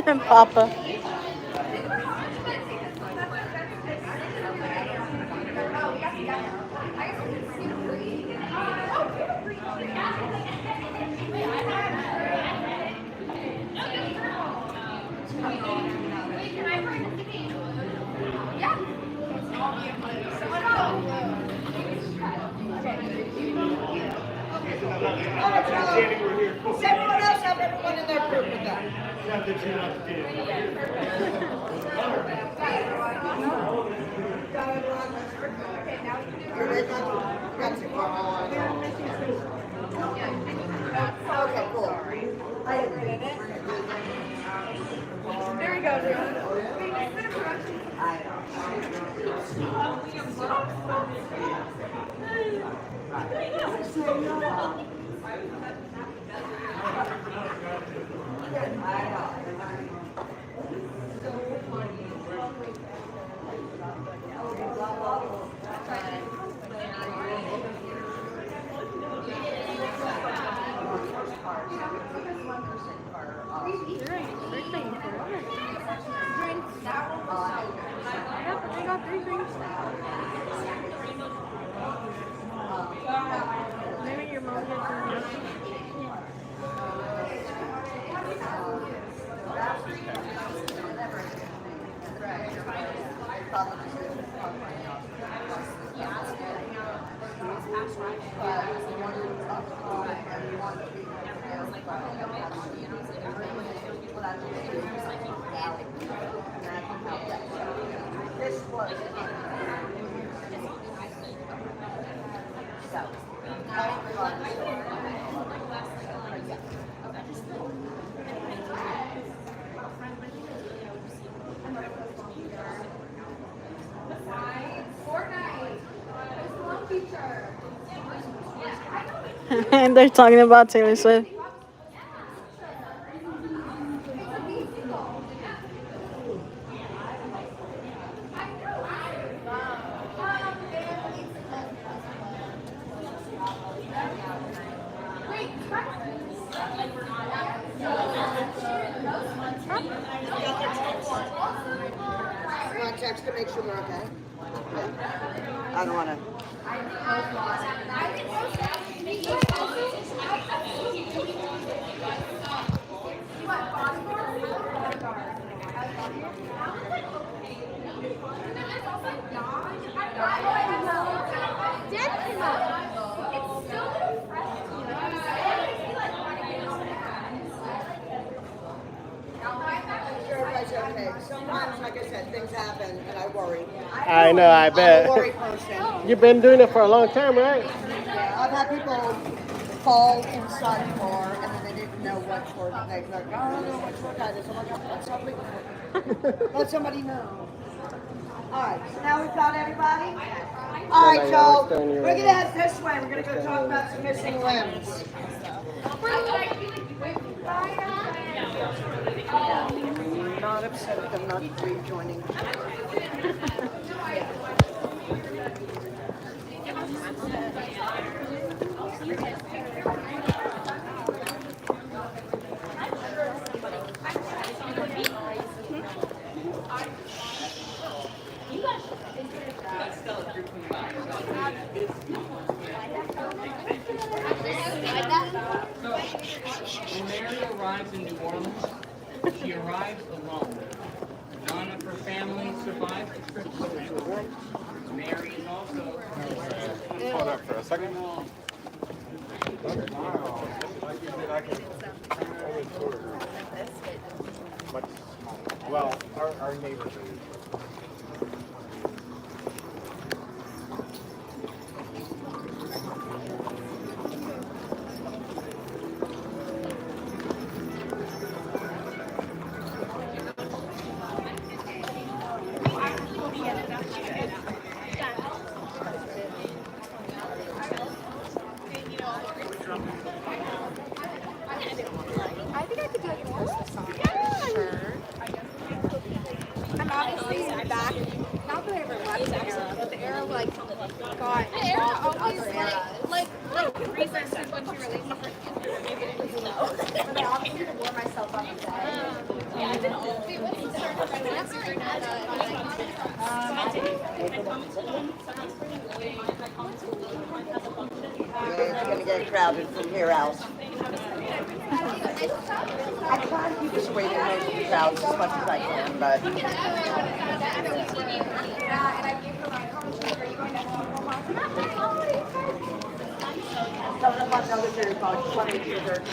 Papa. Does everyone else have everyone in their group with them? Okay, cool. There we go, Maybe your mom gets This was. And they're talking about Taylor Swift. Text to make sure we're okay. I don't want to. Okay. Sometimes, like I said, things happen and I worry. I know, I bet. I'm a worry person. You've been doing it for a long time, right? Yeah, I've had people fall inside the car and then they didn't know what tour. They're like, I don't know what tour guide is. I'm like, let somebody know. All right, so now we've got everybody. All right, so we're going to head this way. We're going to go talk about some missing limbs. I'm not upset with them not rejoining. When Mary arrives in New Orleans, she arrives alone. None of her family survived the trip. Mary is also. Hold up for a second. Well, our neighbors are. I'm obviously back. Not that I ever left the era, but the era got always resented when she released her. But I obviously wore myself on the day. It's going to get crowded from here out. I try to keep this waiting most of the crowds as much as I can, but... Coming up on another series called 20 Sugar.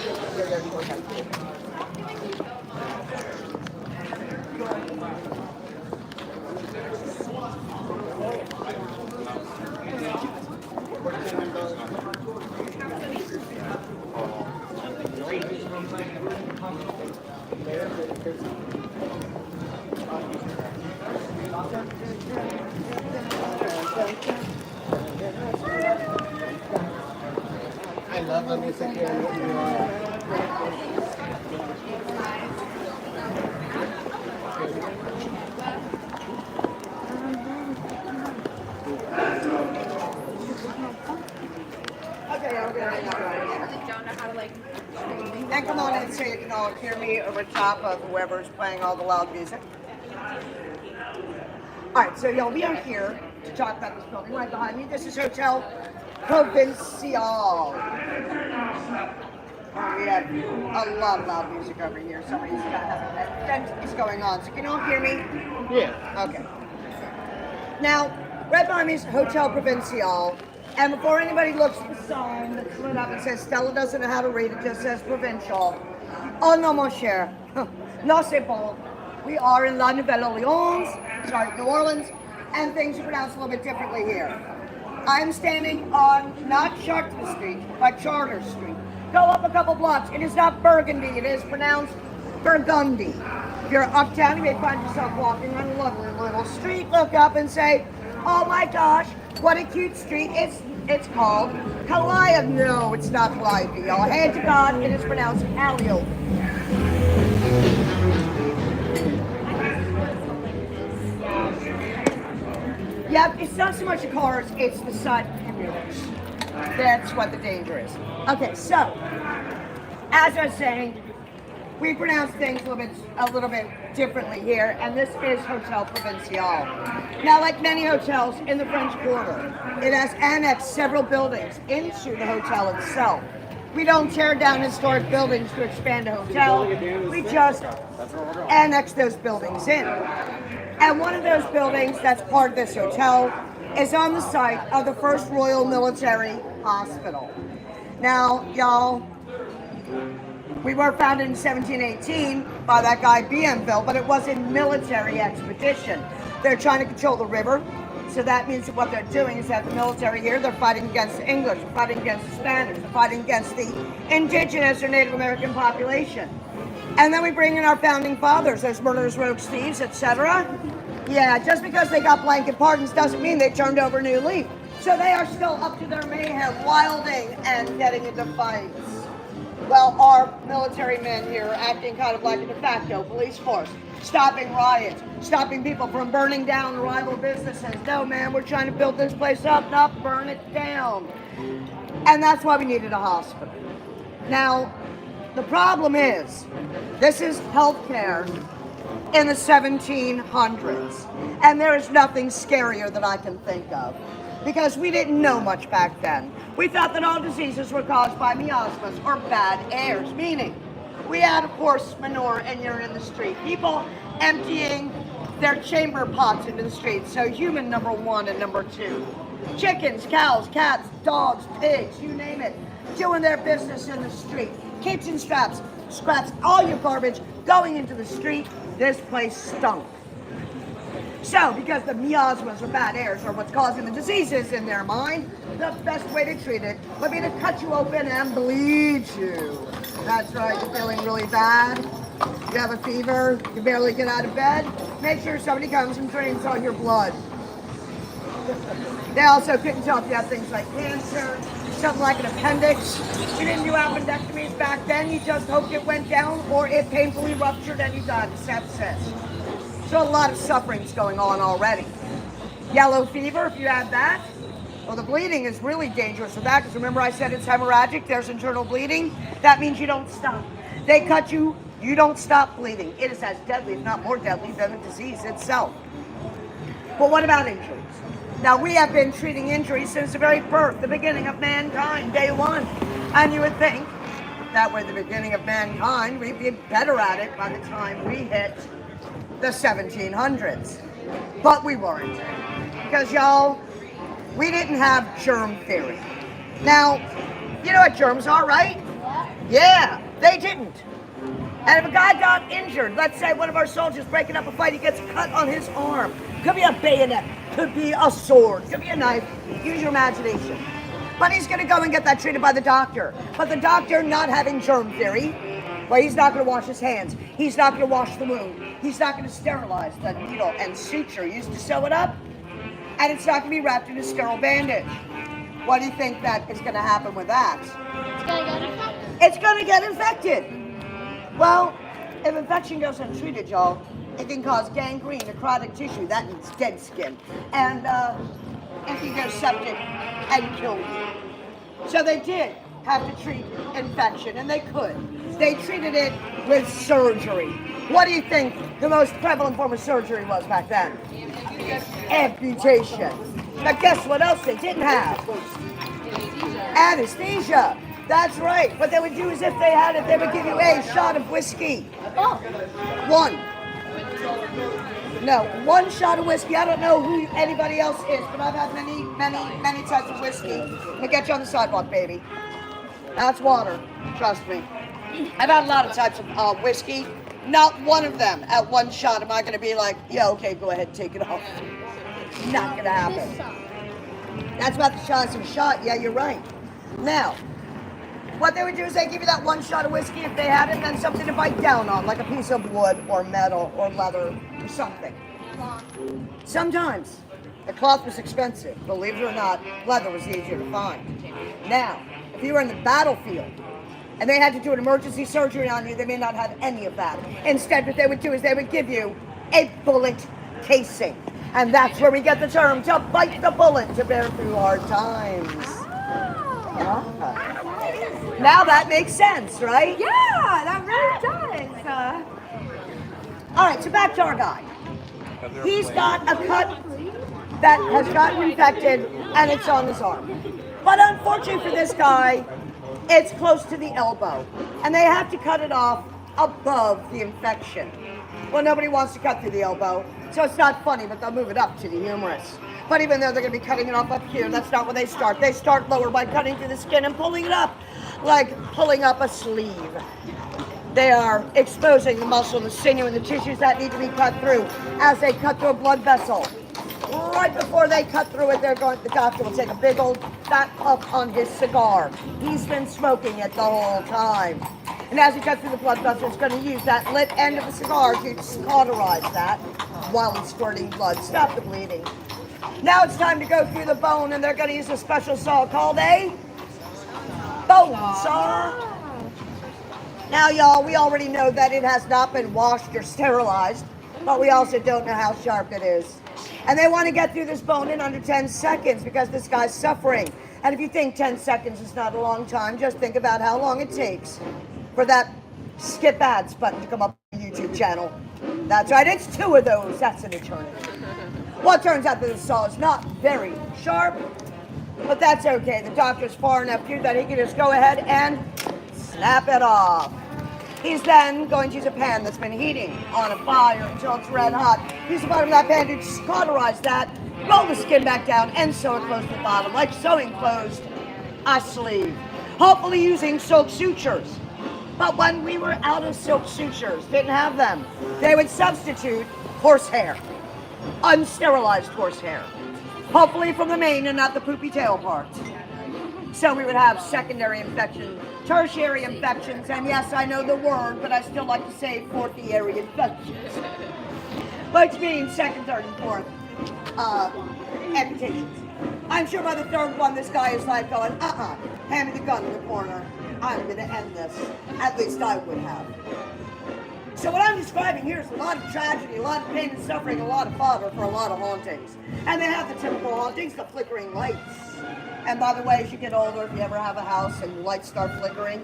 I love the music here. And come on in so you can all hear me over top of whoever's playing all the loud music. All right, so y'all, we are here to talk about this building right behind me. This is Hotel Provincial. We have a lot of loud music over here. Somebody's got to have an event is going on. So can you all hear me? Yeah. Okay. Now, right behind me is Hotel Provincial. And before anybody looks at the sign that's lit up and says Stella doesn't know how to read, it just says Provincial. Oh no, mon cher. No, c'est bon. We are in La Nouvelle-Orleans, New Orleans, and things are pronounced a little bit differently here. I'm standing on not Chartres Street, but Charter Street. Go up a couple blocks. It is not Burgundy, it is pronounced Burgundy. If you're uptown, you may find yourself walking on a lovely little street, look up and say, oh my gosh, what a cute street. It's called Calliope. No, it's not Calliope, y'all. Hand to God, it is pronounced Calliope. Yeah, it's not so much the cars, it's the side commuters. That's what the danger is. Okay, so, as I was saying, we pronounce things a little bit differently here, and this is Hotel Provincial. Now, like many hotels in the French Quarter, it has annexed several buildings into the hotel itself. We don't tear down historic buildings to expand a hotel. We just annex those buildings in. And one of those buildings that's part of this hotel is on the site of the first Royal Military Hospital. Now, y'all, we were founded in 1718 by that guy Bienville, but it was a military expedition. They're trying to control the river, so that means that what they're doing is that the military here, they're fighting against the English, they're fighting against the Spanish, they're fighting against the indigenous or Native American population. And then we bring in our founding fathers, those murderers, rogues, thieves, etc. Yeah, just because they got blanket pardons doesn't mean they turned over a new leaf. So they are still up to their mayhem, wilding and getting into fights. Well, our military men here are acting kind of like a de facto police force, stopping riots, stopping people from burning down rival businesses. No, man, we're trying to build this place up, not burn it down. And that's why we needed a hospital. Now, the problem is, this is healthcare in the 1700s, and there is nothing scarier that I can think of, because we didn't know much back then. We thought that all diseases were caused by miasmas or bad airs, meaning we had horse manure and urine in the street, people emptying their chamber pots into the street, so human number 1 and number 2. Chickens, cows, cats, dogs, pigs, you name it, doing their business in the street. Kitchen scraps, all your garbage going into the street. This place stunk. So, because the miasmas or bad airs are what's causing the diseases in their mind, the best way to treat it would be to cut you open and bleed you. That's right, you're feeling really bad, you have a fever, you barely get out of bed, make sure somebody comes and drains all your blood. They also couldn't tell if you had things like cancer, something like an appendix. You didn't do appendectomies back then, you just hoped it went down, or it painfully ruptured and you died of sepsis. So a lot of suffering's going on already. Yellow fever, if you have that. Well, the bleeding is really dangerous with that, because remember I said it's hemorrhagic, there's internal bleeding. That means you don't stop. They cut you You don't stop bleeding. It is as deadly, if not more deadly, than the disease itself. But what about injuries? Now, we have been treating injuries since the very birth, the beginning of mankind, day one. And you would think that with the beginning of mankind, we'd be better at it by the time we hit the 1700s. But we weren't. Because, y'all, we didn't have germ theory. Now, you know what germs are, right? Yeah, they didn't. And if a guy got injured, let's say one of our soldiers breaking up a fight, he gets cut on his arm. Could be a bayonet, could be a sword, could be a knife. Use your imagination. But he's going to go and get that treated by the doctor. But the doctor, not having germ theory, well, he's not going to wash his hands. He's not going to wash the wound. He's not going to sterilize the needle and suture used to sew it up. And it's not going to be wrapped in a sterile bandage. What do you think that is going to happen with that? It's gonna get infected. It's going to get infected. Well, if infection goes untreated, y'all, it can cause gangrene, necrotic tissue, that means dead skin, and it can go septic and kill you. So they did have to treat infection, and they could. They treated it with surgery. What do you think the most prevalent form of surgery was back then? Amputation. Now guess what else they didn't have? Anesthesia. That's right. What they would do is if they had it, they would give you a shot of whiskey. Oh. One. No, one shot of whiskey. I don't know who anybody else is, but I've had many types of whiskey. Let me get you on the sidewalk, baby. That's water. Trust me. I've had a lot of types of whiskey. Not one of them at one shot am I going to be like, yeah, okay, go ahead, take it off. Not going to happen. That's about the size of a shot. Yeah, you're right. Now, what they would do is they give you that one shot of whiskey if they had it, and then something to bite down on, like a piece of wood or metal or leather or something. Sometimes the cloth was expensive. Believe it or not, leather was easier to find. Now, if you were in the battlefield and they had to do an emergency surgery on you, they may not have any of that. Instead, what they would do is they would give you a bullet casing. And that's where we get the term, to bite the bullet to bear through hard times. Now that makes sense, right? Yeah, that really does. All right, so back to our guy. He's got a cut that has gotten infected, and it's on his arm. But unfortunately for this guy, it's close to the elbow, and they have to cut it off above the infection. Well, nobody wants to cut through the elbow, so it's not funny, but they'll move it up to the humerus. But even though they're going to be cutting it off up here, that's not where they start. They start lower by cutting through the skin and pulling it up, like pulling up a sleeve. They are exposing the muscle, the sinew, and the tissues that need to be cut through as they cut through a blood vessel. Right before they cut through it, the doctor will take a big old fat puff on his cigar. He's been smoking it the whole time. And as he cuts through the blood vessel, he's going to use that lit end of the cigar to cauterize that while he's squirting blood. Stop the bleeding. Now it's time to go through the bone, and they're going to use a special saw called a bone saw. Now, y'all, we already know that it has not been washed or sterilized, but we also don't know how sharp it is. And they want to get through this bone in under 10 seconds because this guy's suffering. And if you think 10 seconds is not a long time, just think about how long it takes for that skip ads button to come up on the YouTube channel. That's right, it's 2 of those. That's an eternity. Well, it turns out that the saw is not very sharp, but that's okay. The doctor's far enough through that he can just go ahead and snap it off. He's then going to use a pan that's been heating on a fire until it's red hot. Use the bottom of that pan to cauterize that, roll the skin back down, and sew it close to the bottom, like sewing closed a sleeve. Hopefully using silk sutures. But when we were out of silk sutures, didn't have them, they would substitute horsehair. Unsterilized horsehair. Hopefully from the mane and not the poopy tail part. So we would have secondary infections, tertiary infections, and yes, I know the word, but I still like to say fourth-ary infections. Which means second, third, and fourth amputations. I'm sure by the third one, this guy is like going, hand me the gun in the corner. I'm going to end this. At least I would have. So what I'm describing here is a lot of tragedy, a lot of pain and suffering, a lot of fodder for a lot of hauntings. And they have the typical hauntings, the flickering lights. And by the way, as you get older, if you ever have a house and the lights start flickering,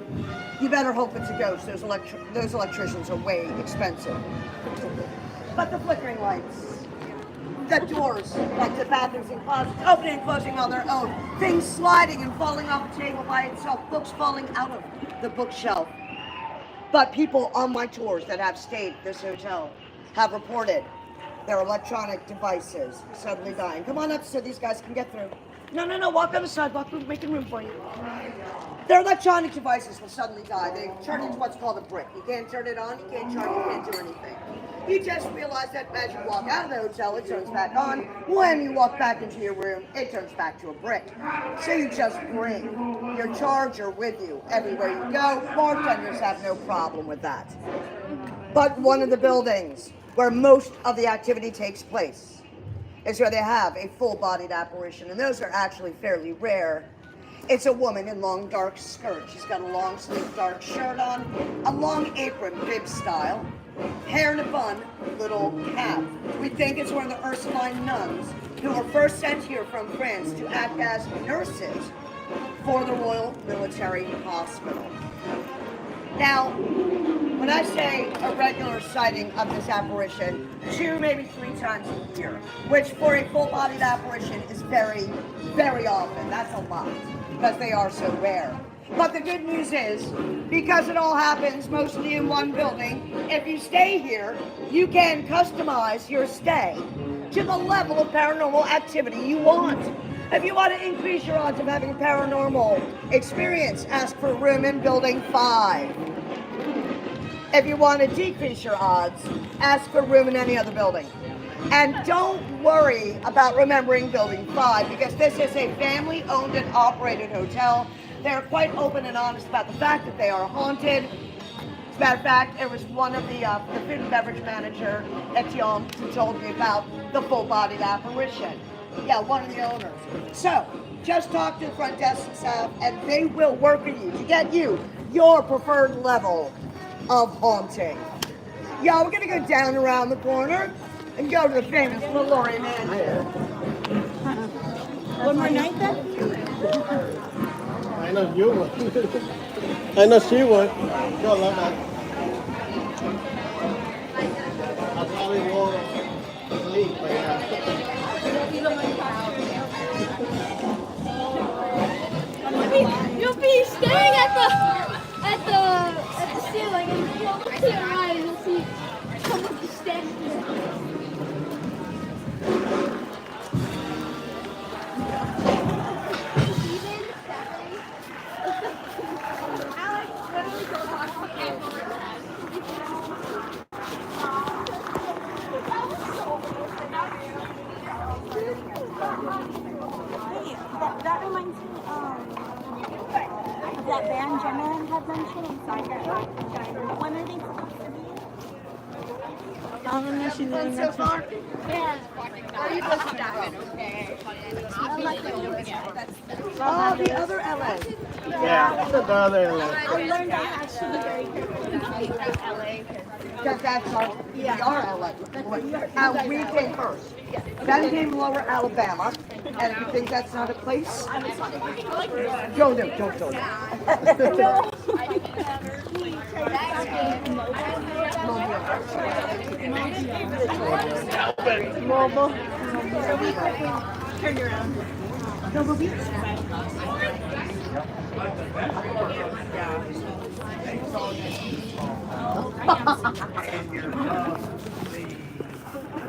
you better hope it's a ghost. Those electricians are way expensive. But the flickering lights, the doors, like the bathrooms and closets, opening and closing on their own, things sliding and falling off a table by itself, books falling out of the bookshelf. But people on my tours that have stayed at this hotel have reported their electronic devices suddenly dying. Come on up so these guys can get through. No, walk on the sidewalk, we're making room for you. Their electronic devices will suddenly die. They turn into what's called a brick. You can't turn it on, you can't charge, you can't do anything. You just realize that as you walk out of the hotel, it turns back on. When you walk back into your room, it turns back to a brick. So you just bring your charger with you everywhere you go. Bartenders have no problem with that. But one of the buildings where most of the activity takes place is where they have a full-bodied apparition, and those are actually fairly rare. It's a woman in long dark skirt. She's got a long sleeve dark shirt on, a long apron, bib style, hair in a bun, little cap. We think it's one of the Ursuline nuns who were first sent here from France to act as nurses for the Royal Military Hospital. Now, when I say a regular sighting of this apparition, 2, maybe 3 times a year, which for a full-bodied apparition is very, very often. That's a lot, because they are so rare. But the good news is, because it all happens mostly in one building, if you stay here, you can customize your stay to the level of paranormal activity you want. If you want to increase your odds of having a paranormal experience, ask for a room in building 5. If you want to decrease your odds, ask for a room in any other building. And don't worry about remembering building 5, because this is a family-owned and operated hotel. They're quite open and honest about the fact that they are haunted. As a matter of fact, it was one of the food and beverage manager, Etienne, who told me about the full-bodied apparition. Yeah, one of the owners. So, just talk to the front desk staff, and they will work with you to get you your preferred level of haunting. Yeah, we're gonna go down around the corner and go to the famous LaLaurie Mansion. One more night then? I know you would. I know she would. You'll love that. I probably won't sleep, but yeah. You'll be staring at the ceiling, and you'll look to your right and you'll see someone just standing there. That reminds me of that band Gemma had mentioned inside that diner. When are they supposed to be? I don't know, she didn't mention. Yeah. Are you supposed to die? Oh, the other LA. Yeah, the other one. I learned I have to be very careful. LA. Because that's our, we are LA. And we came first. Then came Lower Alabama. And if you think that's not a place, go there, don't go there. Mobile. Turn around. Noble Beach.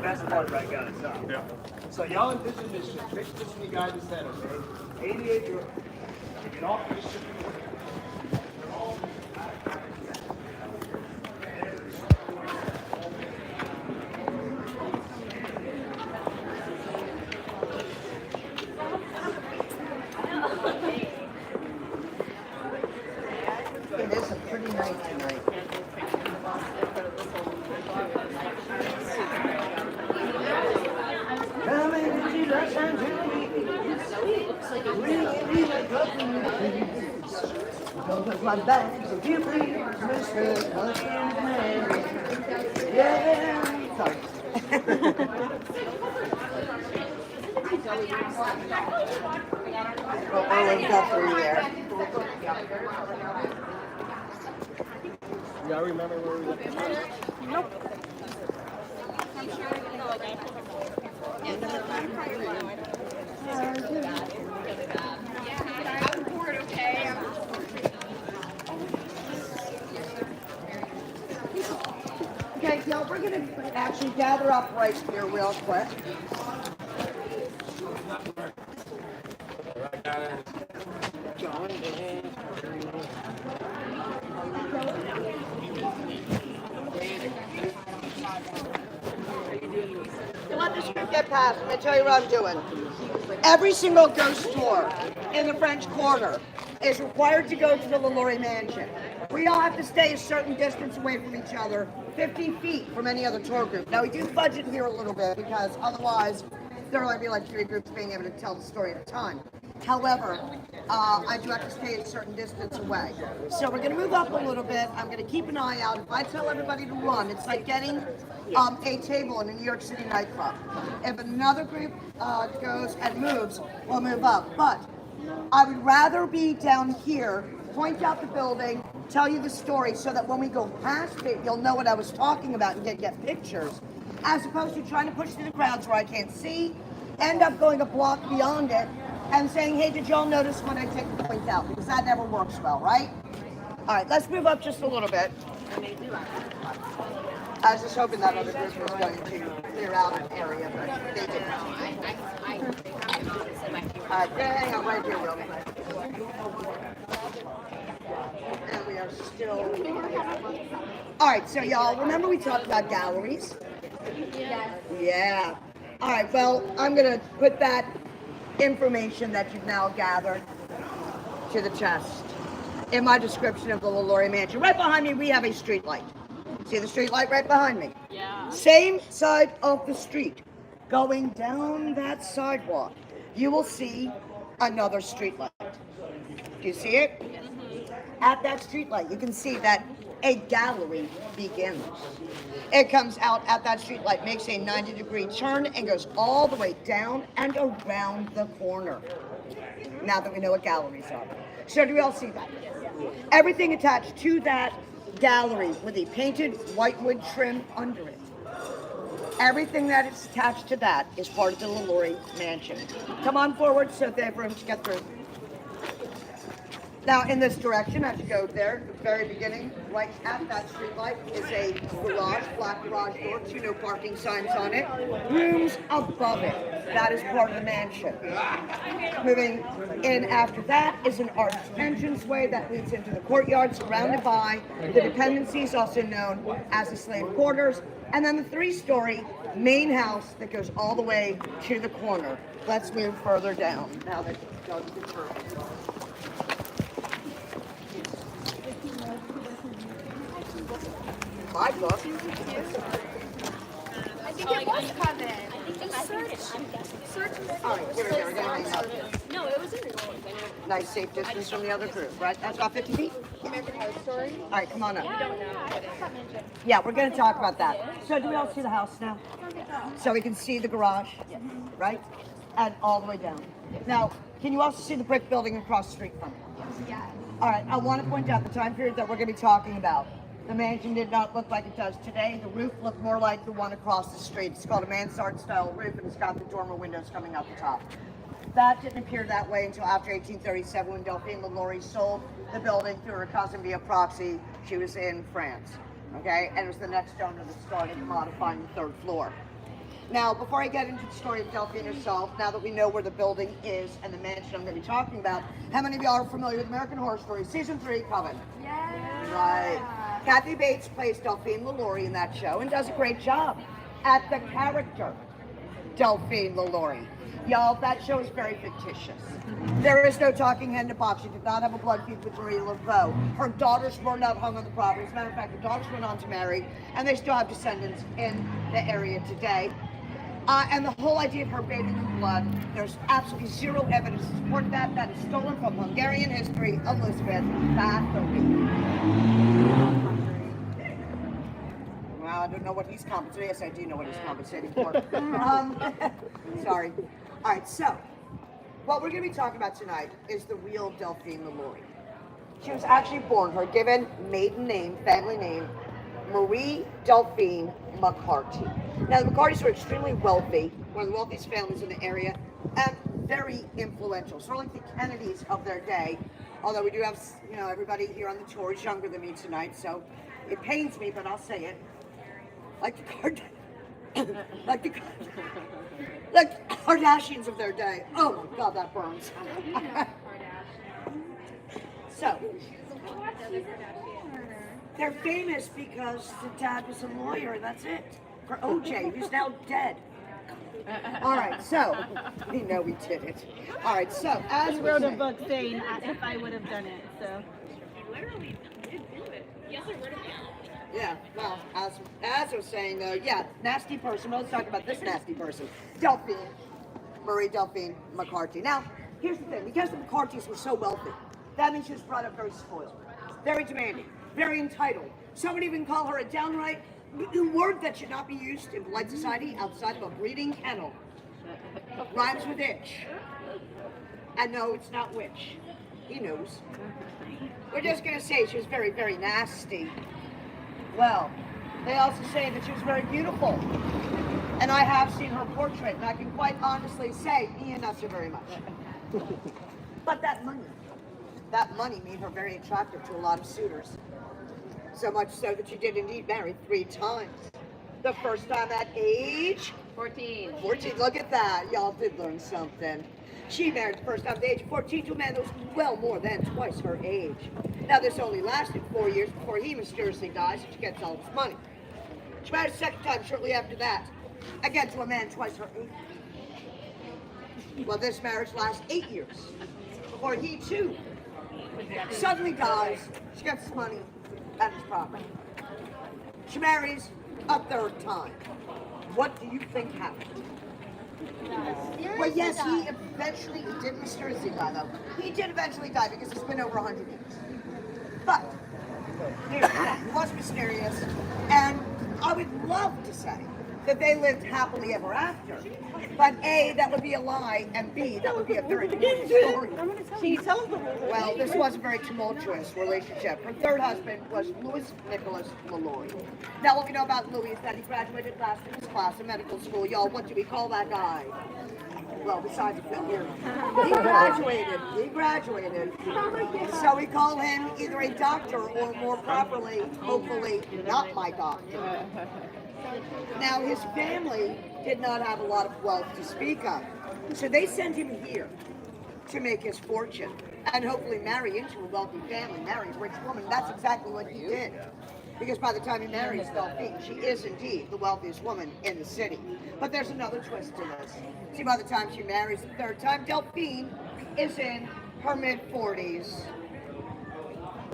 That's the part right down the top. Yeah. So y'all envision this ship. Picture this when you guys are center, okay? 88 euros. You get off this ship. It is a pretty night tonight. Those are my bags, if you please, Mr. Husband Man. Yeah. Sorry. Owen Guthrie there. Y'all remember where we went? Nope. Okay, so we're going to actually gather up right here real quick. Let this group get past. Let me tell you what I'm doing. Every single ghost tour in the French Quarter is required to go to the LaLaurie Mansion. We all have to stay a certain distance away from each other, 50 feet from any other tour group. Now, we do budget here a little bit because otherwise there will only be like 3 groups being able to tell the story at a time. However, I do have to stay a certain distance away. So we're going to move up a little bit. I'm going to keep an eye out. If I tell everybody to run, it's like getting a table in a New York City nightclub. If another group goes and moves, we'll move up. But I would rather be down here, point out the building, tell you the story so that when we go past it, you'll know what I was talking about and get pictures, as opposed to trying to push through the crowds where I can't see, end up going a block beyond it, and saying, hey, did y'all notice when I take the point out? Because that never works well, right? All right, let's move up just a little bit. I was just hoping that other group was going to clear out an area, but they didn't. All right, hang on right here real quick. And we are still... All right, so y'all, remember we talked about galleries? Yeah. All right, well, I'm going to put that information that you've now gathered to the test in my description of the LaLaurie Mansion. Right behind me, we have a street light. See the street light right behind me? Yeah. Same side of the street. Going down that sidewalk, you will see another street light. Do you see it? At that street light, you can see that a gallery begins. It comes out at that street light, makes a 90-degree turn, and goes all the way down and around the corner. Now that we know what galleries are. So do we all see that? Everything attached to that gallery with a painted whitewood trim under it. Everything that is attached to that is part of the LaLaurie Mansion. Come on forward so they have room to get through. Now, in this direction, as you go there, the very beginning, right at that street light, is a garage, black garage door, 2 no parking signs on it. Rooms above it. That is part of the mansion. Moving in after that is an arched entranceway that leads into the courtyard, surrounded by the dependencies, also known as the slave quarters, and then the 3-story main house that goes all the way to the corner. Let's move further down now that Doug's confirmed. My book. I think it was coming. I think search. All right, here we go. We're going to hang up. No, it was in the Nice safe distance from the other group, right? That's about 50 feet? American Horror Story. All right, come on up. Yeah, Yeah, we're going to talk about that. So do we all see the house now? So we can see the garage, right? And all the way down. Now, can you also see the brick building across the street from it? Yeah. All right, I want to point out the time period that we're going to be talking about. The mansion did not look like it does today. The roof looked more like the one across the street. It's called a mansard-style roof, and it's got the dormer windows coming out the top. That didn't appear that way until after 1837 when Delphine LaLaurie sold the building through her cousin via proxy. She was in France, okay? And it was the next owner that started modifying the 3rd floor. Now, before I get into the story of Delphine herself, now that we know where the building is and the mansion I'm going to be talking about, how many of y'all are familiar with American Horror Story Season 3, Coven? Yeah. Right. Kathy Bates plays Delphine LaLaurie in that show and does a great job at the character Delphine LaLaurie. Y'all, that show is very fictitious. There is no talking head in a box. She did not have a blood feud with Muriel. Her daughters were not hung on the property. As a matter of fact, the daughters went on to marry, and they still have descendants in the area today. And the whole idea of her bathing in blood, there's absolutely zero evidence to support that. That is stolen from Hungarian history, Elizabeth Bathory. Well, I don't know what he's compensating. Yes, I do know what he's compensating for. Sorry. All right, so what we're going to be talking about tonight is the real Delphine LaLaurie. She was actually born, her given maiden name, family name, Marie Delphine McCarty. Now, the McCartys were extremely wealthy, one of the wealthiest families in the area, and very influential, sort of like the Kennedys of their day. Although we do have, you know, everybody here on the tour is younger than me tonight, so it pains me, but I'll say it. Like the Kardashians of their day. Oh my God, that burns. So, they're famous because the dad was a lawyer, and that's it. For OJ, who's now dead. All right, so, we know we did it. All right, so, as He wrote a book saying if I would have done it, so. He literally did do it. Yes, I wrote it down. Yeah, well, as I was saying, though, yeah, nasty person. Well, let's talk about this nasty person. Delphine, Marie Delphine McCarty. Now, here's the thing. Because the McCartys were so wealthy, that means she was brought up very spoiled, very demanding, very entitled. Some would even call her a downright word that should not be used in polite society outside of a breeding kennel. Rhymes with itch. And no, it's not witch. He knows. We're just going to say she was very, very nasty. Well, they also say that she was very beautiful. And I have seen her portrait, and I can quite honestly say, not so very much. But that money made her very attractive to a lot of suitors. So much so that she did indeed marry 3 times. The first time at age 14. 14, look at that. Y'all did learn something. She married the first time at the age of 14 to a man that was well more than twice her age. Now, this only lasted 4 years before he mysteriously dies and she gets all his money. She married a second time shortly after that, again to a man twice her age. Well, this marriage lasts 8 years before he, too, suddenly dies. She gets his money and his property. She marries a 3rd time. What do you think happened? Well, yes, he did mysteriously die, though. He did eventually die because it's been over 100 years. But, he was mysterious, and I would love to say that they lived happily ever after. But A, that would be a lie, and B, that would be a very good story. Can you tell us the whole story? Well, this was a very tumultuous relationship. Her 3rd husband was Louis Nicholas LaLaurie. Now, what we know about Louis is that he graduated last in his class in medical school. Y'all, what do we call that guy? Well, besides the film here, he graduated. So we call him either a doctor or more properly, hopefully, not my doctor. Now, his family did not have a lot of wealth to speak of. So they sent him here to make his fortune and hopefully marry into a wealthy family, marry a rich woman. That's exactly what he did. Because by the time he marries Delphine, she is indeed the wealthiest woman in the city. But there's another twist to this. See, by the time she marries the 3rd time, Delphine is in her mid-40s,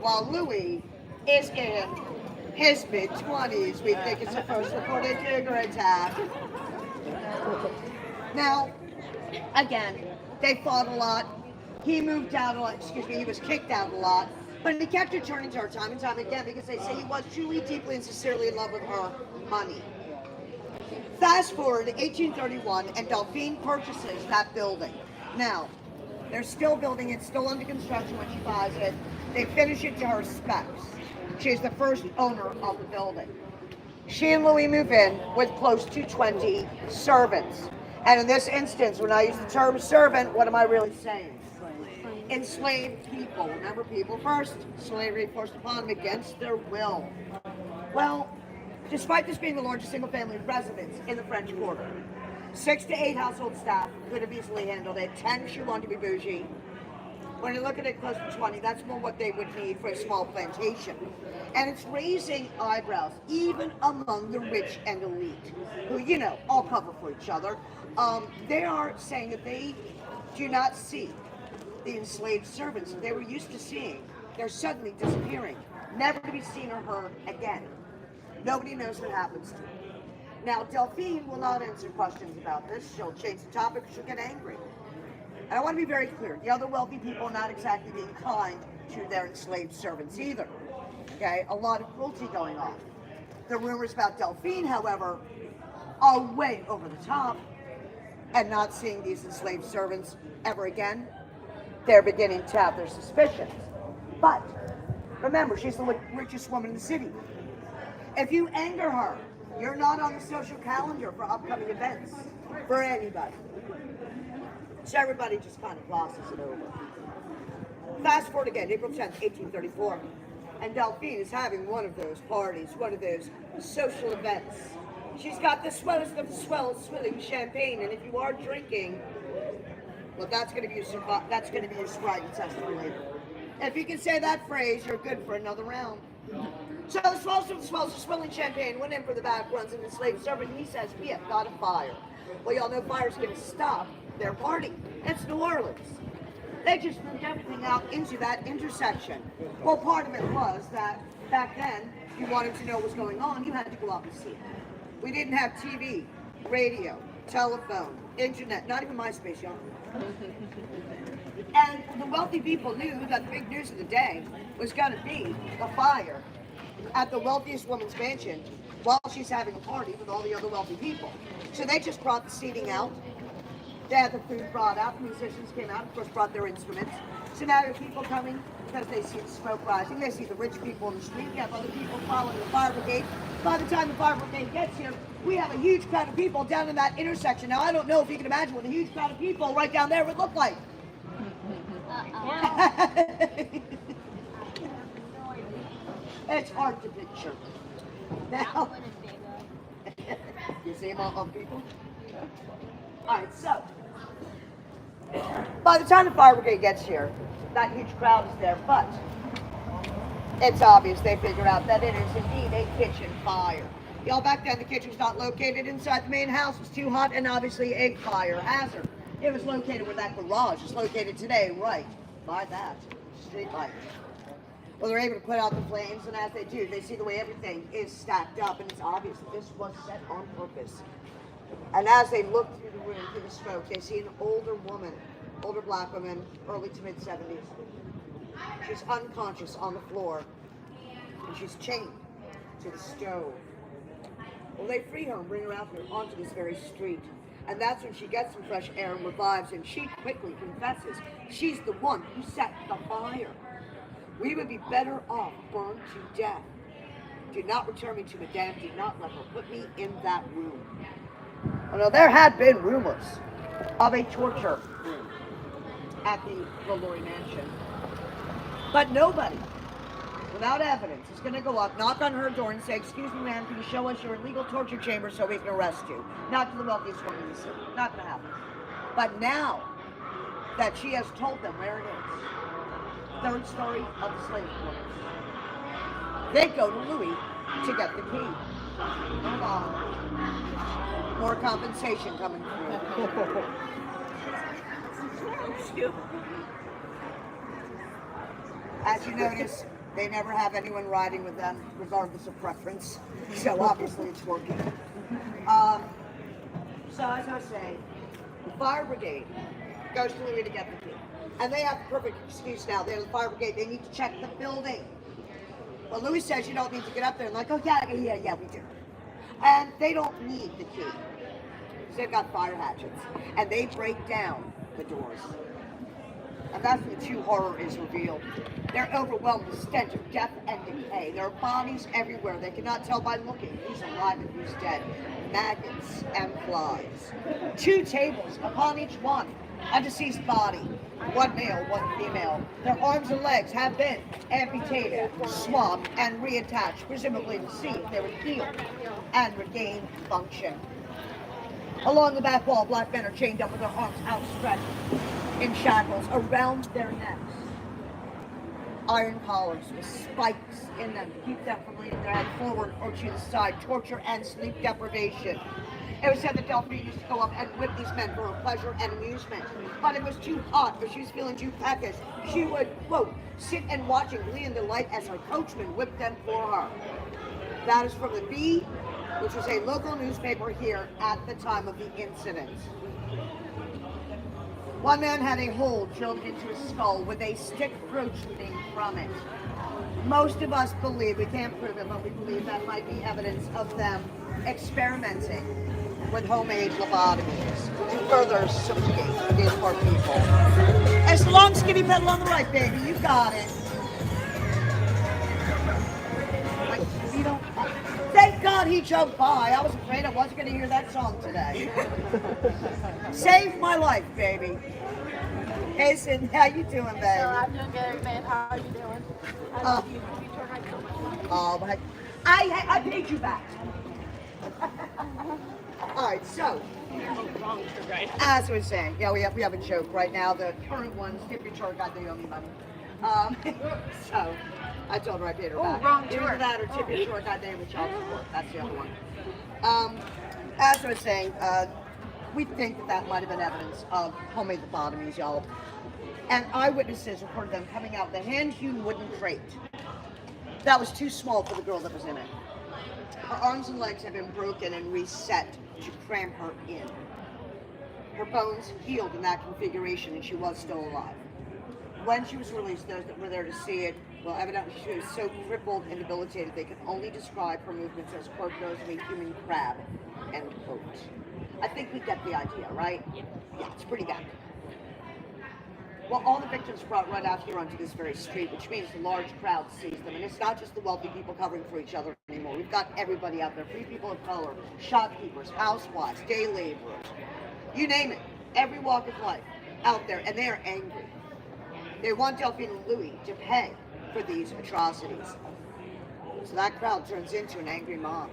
while Louis is in his mid-20s. We think it's a first reported Cougar attack. Now, again, they fought a lot. He moved out a lot, he was kicked out a lot. But he kept returning to her time and time again because they say he was truly, deeply, and sincerely in love with her money. Fast forward to 1831, and Delphine purchases that building. Now, they're still building it, still under construction when she buys it. They finish it to her specs. She's the first owner of the building. She and Louis move in with close to 20 servants. And in this instance, when I use the term servant, what am I really saying? Enslaved people. Remember, people first. Slavery forced upon them against their will. Well, despite this being the largest single-family residence in the French Quarter, 6 to 8 household staff could have easily handled it. 10 if you want to be bougie. When you look at it close to 20, that's more what they would need for a small plantation. And it's raising eyebrows, even among the rich and elite, who, you know, all cover for each other. They are saying that they do not see the enslaved servants they were used to seeing. They're suddenly disappearing, never to be seen or heard again. Nobody knows what happens to them. Now, Delphine will not answer questions about this. She'll change the topic, she'll get angry. And I want to be very clear, the other wealthy people are not exactly being kind to their enslaved servants either. Okay, a lot of cruelty going on. The rumors about Delphine, however, are way over the top, and not seeing these enslaved servants ever again, they're beginning to have their suspicions. But remember, she's the richest woman in the city. If you anger her, you're not on the social calendar for upcoming events for anybody. So everybody just kind of glosses it over. Fast forward again, April 10th, 1834, and Delphine is having one of those parties, one of those social events. She's got the swellest of the swells swilling champagne, and if you are drinking, well, that's going to be your sobriety test for later. If you can say that phrase, you're good for another round. So the swells of the swells are swilling champagne, went in for the back, runs an enslaved servant, and he says, we have got a fire. Well, y'all know fire's going to stop their party. It's New Orleans. They just moved everything out into that intersection. Well, part of it was that back then, if you wanted to know what was going on, you had to go out and see it. We didn't have TV, radio, telephone, internet, not even MySpace, y'all. And the wealthy people knew that the big news of the day was going to be a fire at the wealthiest woman's mansion while she's having a party with all the other wealthy people. So they just brought the seating out. They had the food brought out. The musicians came out, of course, brought their instruments. So now there are people coming because they see the smoke rising. They see the rich people in the street. We have other people following the fire brigade. By the time the fire brigade gets here, we have a huge crowd of people down in that intersection. Now, I don't know if you can imagine what a huge crowd of people right down there would look like. It's hard to picture. Now, you see all of people? All right, so by the time the fire brigade gets here, that huge crowd is there, but it's obvious they figured out that it is indeed a kitchen fire. Y'all, back then the kitchen's not located inside the main house. It was too hot and obviously a fire hazard. It was located where that garage is located today, right by that street light. Well, they're able to put out the flames, and as they do, they see the way everything is stacked up, and it's obvious that this was set on purpose. And as they look through the room, through the smoke, they see an older woman, older black woman, early to mid-70s. She's unconscious on the floor, and she's chained to the stove. Well, they free her and bring her out here onto this very street. And that's when she gets some fresh air and revives, and she quickly confesses she's the one who set the fire. We would be better off burned to death. Do not return me to Madame. Do not let her put me in that room. Well, now, there had been rumors of a torture room at the LaLaurie Mansion. But nobody, without evidence, is going to go up, knock on her door and say, excuse me, ma'am, can you show us your illegal torture chamber so we can arrest you? Not to the wealthiest woman in the city. Not going to happen. But now that she has told them where it is, third story of the slave quarters, they go to Louis to get the key. Hold on. More compensation coming through. As you notice, they never have anyone riding with them, regardless of preference. So obviously it's working. So as I was saying, the fire brigade goes to Louis to get the key. And they have the perfect excuse now. They're the fire brigade. They need to check the building. Well, Louis says you don't need to get up there. And like, oh yeah, we do. And they don't need the key. Because they've got fire hatchets. And they break down the doors. And that's when the true horror is revealed. They're overwhelmed with stench of death and decay. There are bodies everywhere. They cannot tell by looking who's alive and who's dead. Maggots and flies. 2 tables upon each one. A deceased body. 1 male, 1 female. Their arms and legs have been amputated, swabbed, and reattached, presumably to see if they would heal and regain function. Along the back wall, black men are chained up with their arms outstretched in shackles around their necks. Iron collars with spikes in them to keep them from leaning their head forward or to the side. Torture and sleep deprivation. It was said that Delphine used to go up and whip these men for her pleasure and amusement. But it was too hot, or she was feeling too peckish. She would, quote, sit and watch in glee and delight as her coachman whipped them for her. That is from the B which was a local newspaper here at the time of the incident. One man had a hole drilled into his skull with a stick protruding from it. Most of us believe, we can't prove it, but we believe that might be evidence of them experimenting with homemade lobotomies to further subjugate these poor people. It's the long skinny pedal on the right, baby. You got it. Like, you don't. Thank God he jumped by. I was afraid I wasn't going to hear that song today. Saved my life, baby. Hey, Sid, how you doing, baby? I'm doing good, babe. How are you doing? I love you. You tour guide so much. Oh, but I paid you back. All right, so as we were saying, yeah, we have a joke right now. The current one's tip your tour guide, they owe me money. So I told her I paid her back. Wrong Either tour. that or tip your tour guide, they owe me child support. That's the other one. As I was saying, we think that might have been evidence of homemade lobotomies, y'all. And eyewitnesses reported them coming out with a hand-hewn wooden crate that was too small for the girl that was in it. Her arms and legs had been broken and reset to cram her in. Her bones healed in that configuration and she was still alive. When she was released, those that were there to see it, well, evidently she was so crippled and debilitated they could only describe her movements as, quote, those of a human crab, end quote. I think we get the idea, right? Yeah, it's pretty bad. Well, all the victims were brought right out here onto this very street, which means the large crowd sees them. And it's not just the wealthy people covering for each other anymore. We've got everybody out there, free people of color, shopkeepers, housewives, day laborers, you name it, every walk of life out there, and they are angry. They want Delphine and Louis to pay for these atrocities. So that crowd turns into an angry mob.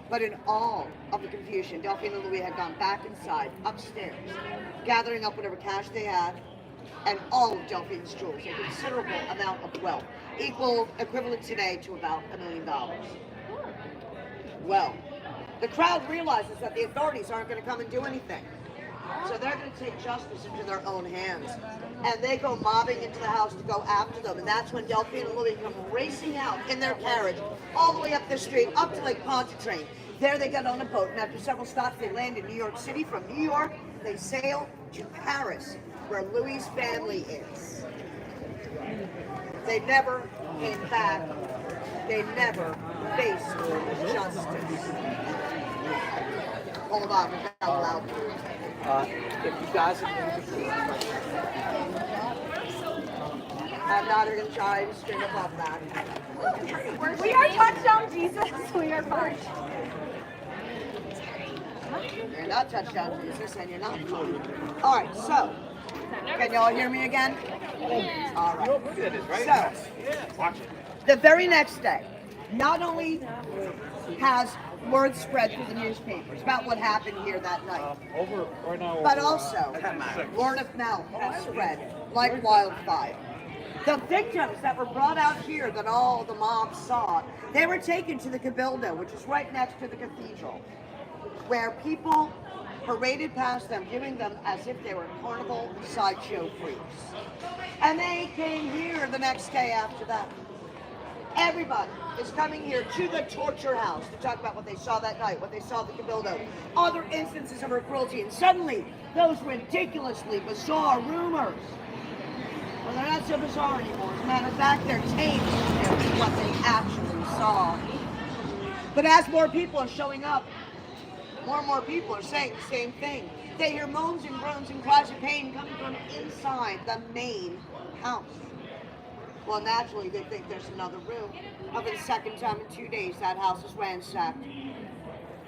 But in all of the confusion, Delphine and Louis had gone back inside, upstairs, gathering up whatever cash they had, and all of Delphine's jewels, a considerable amount of wealth, equivalent today to about $1 million. Well, the crowd realizes that the authorities aren't going to come and do anything. So they're going to take justice into their own hands. And they go mobbing into the house to go after them. And that's when Delphine and Louis come racing out in their carriage, all the way up the street, up to Lake Pontchartrain. There they get on a boat, and after several stops, they land in New York City. From New York, they sail to Paris, where Louis' family is. They never came back. They never faced justice. Hold on, we're not allowed to. If you guys I'm not even going to try to string above that. We are touchdown Jesus. We are fine. You're not touchdown Jesus, and you're not fine. All right, so, can y'all hear me again? All right. So, the very next day, not only has word spread through the newspapers about what happened here that night, but also word of mouth has spread like wildfire. The victims that were brought out here that all the mob saw, they were taken to the Cabildo, which is right next to the cathedral, where people paraded past them, giving them as if they were carnival sideshow freaks. And they came here the next day after that. Everybody is coming here to the torture house to talk about what they saw that night, what they saw at the Cabildo, other instances of her cruelty, and suddenly those ridiculously bizarre rumors, well, they're not so bizarre anymore. As a matter of fact, they're tame compared to what they actually saw. But as more people are showing up, more and more people are saying the same thing. They hear moans and groans and cries of pain coming from inside the main house. Well, naturally, they think there's another room. For the second time in 2 days, that house is ransacked.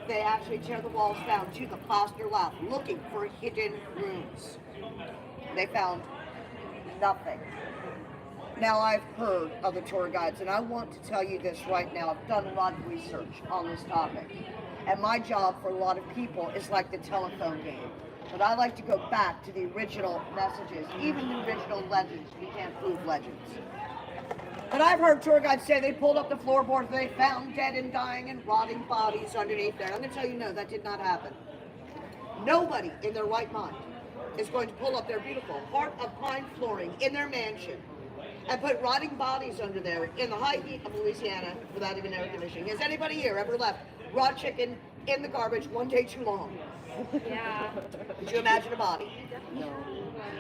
They actually tear the walls down to the plaster lap, looking for hidden rooms. They found nothing. Now, I've heard of the tour guides, and I want to tell you this right now. I've done a lot of research on this topic. And my job for a lot of people is like the telephone game. But I like to go back to the original messages, even the original legends. We can't prove legends. But I've heard tour guides say they pulled up the floorboards, they found dead and dying and rotting bodies underneath there. And I'm going to tell you, no, that did not happen. Nobody in their right mind is going to pull up their beautiful heart of pine flooring in their mansion and put rotting bodies under there in the high heat of Louisiana without even air conditioning. Has anybody here ever left raw chicken in the garbage one day too long. Yeah. Could you imagine a body? No.